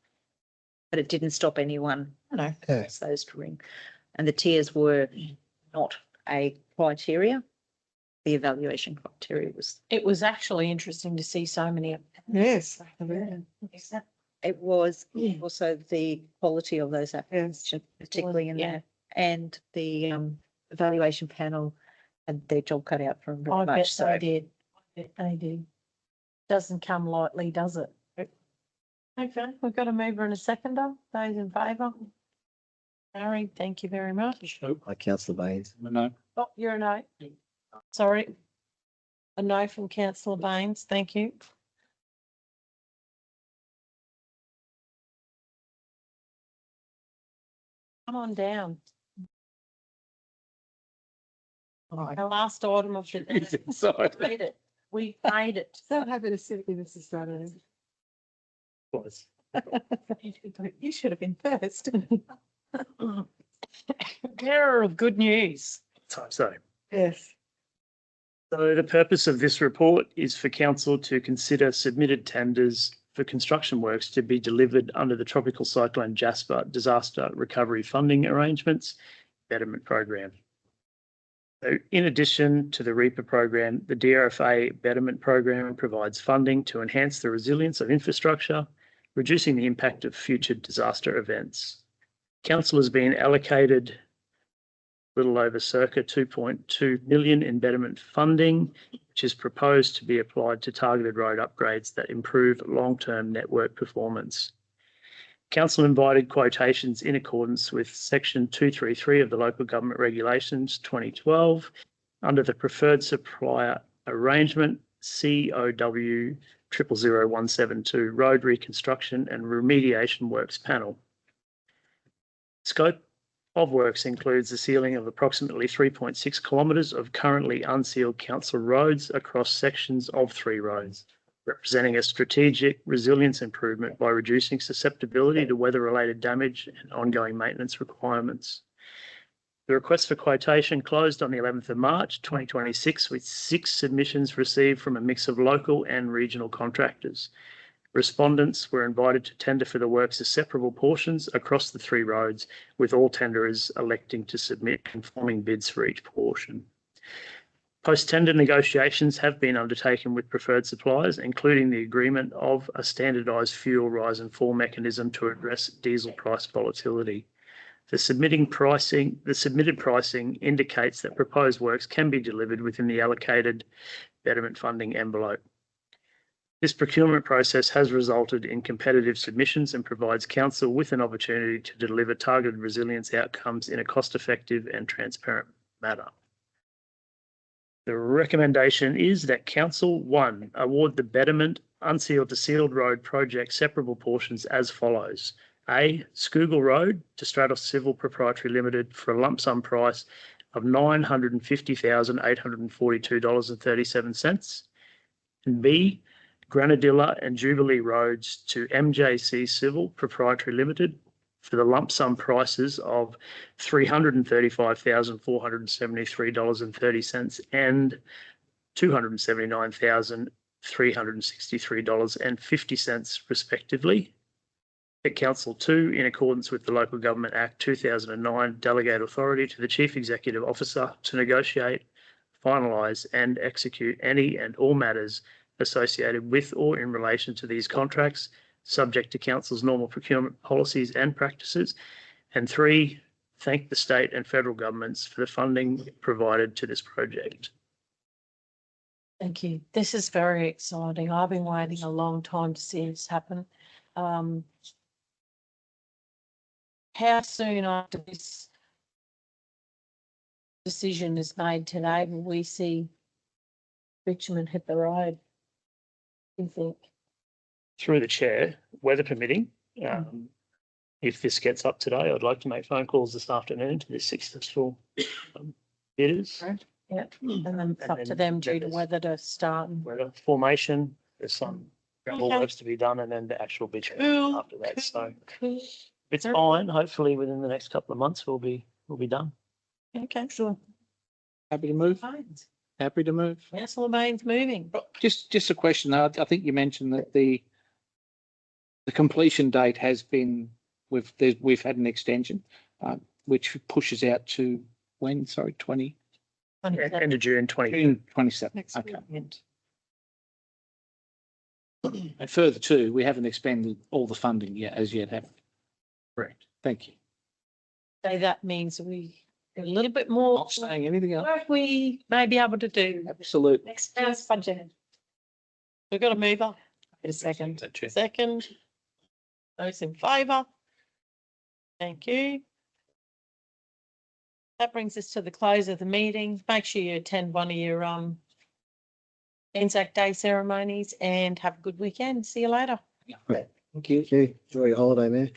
But it didn't stop anyone, those to ring. And the tiers were not a criteria. The evaluation criteria was. It was actually interesting to see so many. Yes. It was also the quality of those applications, particularly in there, and the evaluation panel had their job cut out for them very much. Bet So they did. I bet they did. Doesn't come lightly, does it? Okay, we've got a mover and a seconder. Those in favour? Harry, thank you very much. By Councillor Baines. No. Oh, you're a no. Sorry. A no from councillor Baines. Thank you. Come on down. Right. Our last item of the day. Sorry. Made it. We made it. So happy to sit with you, Mrs. Saturday. Was. You should have been first. Bearer of good news. So. Yes. So the purpose of this report is for council to consider submitted tenders for construction works to be delivered under the Tropical Cyclone Jasper Disaster Recovery Funding Arrangements Betterment Program. So in addition to the REAPER program, the DRFA Betterment Program provides funding to enhance the resilience of infrastructure, reducing the impact of future disaster events. Council has been allocated a little over circa 2.2 million in betterment funding, which is proposed to be applied to targeted road upgrades that improve long-term network performance. Council invited quotations in accordance with Section 233 of the Local Government Regulations 2012 under the Preferred Supplier Arrangement COW 000172 Road Reconstruction and Remediation Works Panel. Scope of works includes the sealing of approximately 3.6 kilometres of currently unsealed council roads across sections of 3 roads, representing a strategic resilience improvement by reducing susceptibility to weather-related damage and ongoing maintenance requirements. The request for quotation closed on the 11th of March 2026 with 6 submissions received from a mix of local and regional contractors. Respondents were invited to tender for the works as separable portions across the 3 roads, with all tenderers electing to submit conforming bids for each portion. Post-tender negotiations have been undertaken with preferred suppliers, including the agreement of a standardised fuel rise and fall mechanism to address diesel price volatility. The submitted pricing indicates that proposed works can be delivered within the allocated betterment funding envelope. This procurement process has resulted in competitive submissions and provides council with an opportunity to deliver targeted resilience outcomes in a cost-effective and transparent manner. The recommendation is that council, 1, award the betterment unsealed to sealed road project separable portions as follows. A, Scougall Road to Stratos Civil Proprietary Limited for a lump sum price of $950,842.37. And B, Granadilla and Jubilee Roads to MJC Civil Proprietary Limited for the lump sum prices of $335,473.30 and $279,363.50 respectively. At Council 2, in accordance with the Local Government Act 2009, delegate authority to the Chief Executive Officer to negotiate, finalise and execute any and all matters associated with or in relation to these contracts, subject to Council's normal procurement policies and practices. And 3, thank the state and federal governments for the funding provided to this project. Thank you. This is very exciting. I've been waiting a long time to see this happen. How soon after this decision is made today will we see bitumen hit the road? You think? Through the chair, weather permitting, if this gets up today, I'd like to make phone calls this afternoon to the successful bidders. Right. Yeah, and then it's up to them due to weather to start. Weather formation, there's some gravel works to be done, and then the actual bitumen after that. So it's fine. Hopefully, within the next couple of months, we'll be done. Okay, sure. Happy to move. Happy to move. Councillor Bain's moving. Just a question. I think you mentioned that the completion date has been we've had an extension, which pushes out to when? Sorry, 20. End of June 27. Okay. And further too, we haven't expended all the funding yet as yet, have we? Correct. Thank you. So that means we a little bit more. Not saying anything else. Work we may be able to do. Absolutely. Next year's budget. We've got to move on. Wait a second. Second. Those in favour? Thank you. That brings us to the close of the meeting. Make sure you attend one of your Anzac Day ceremonies and have a good weekend. See you later. Thank you. Enjoy your holiday, man.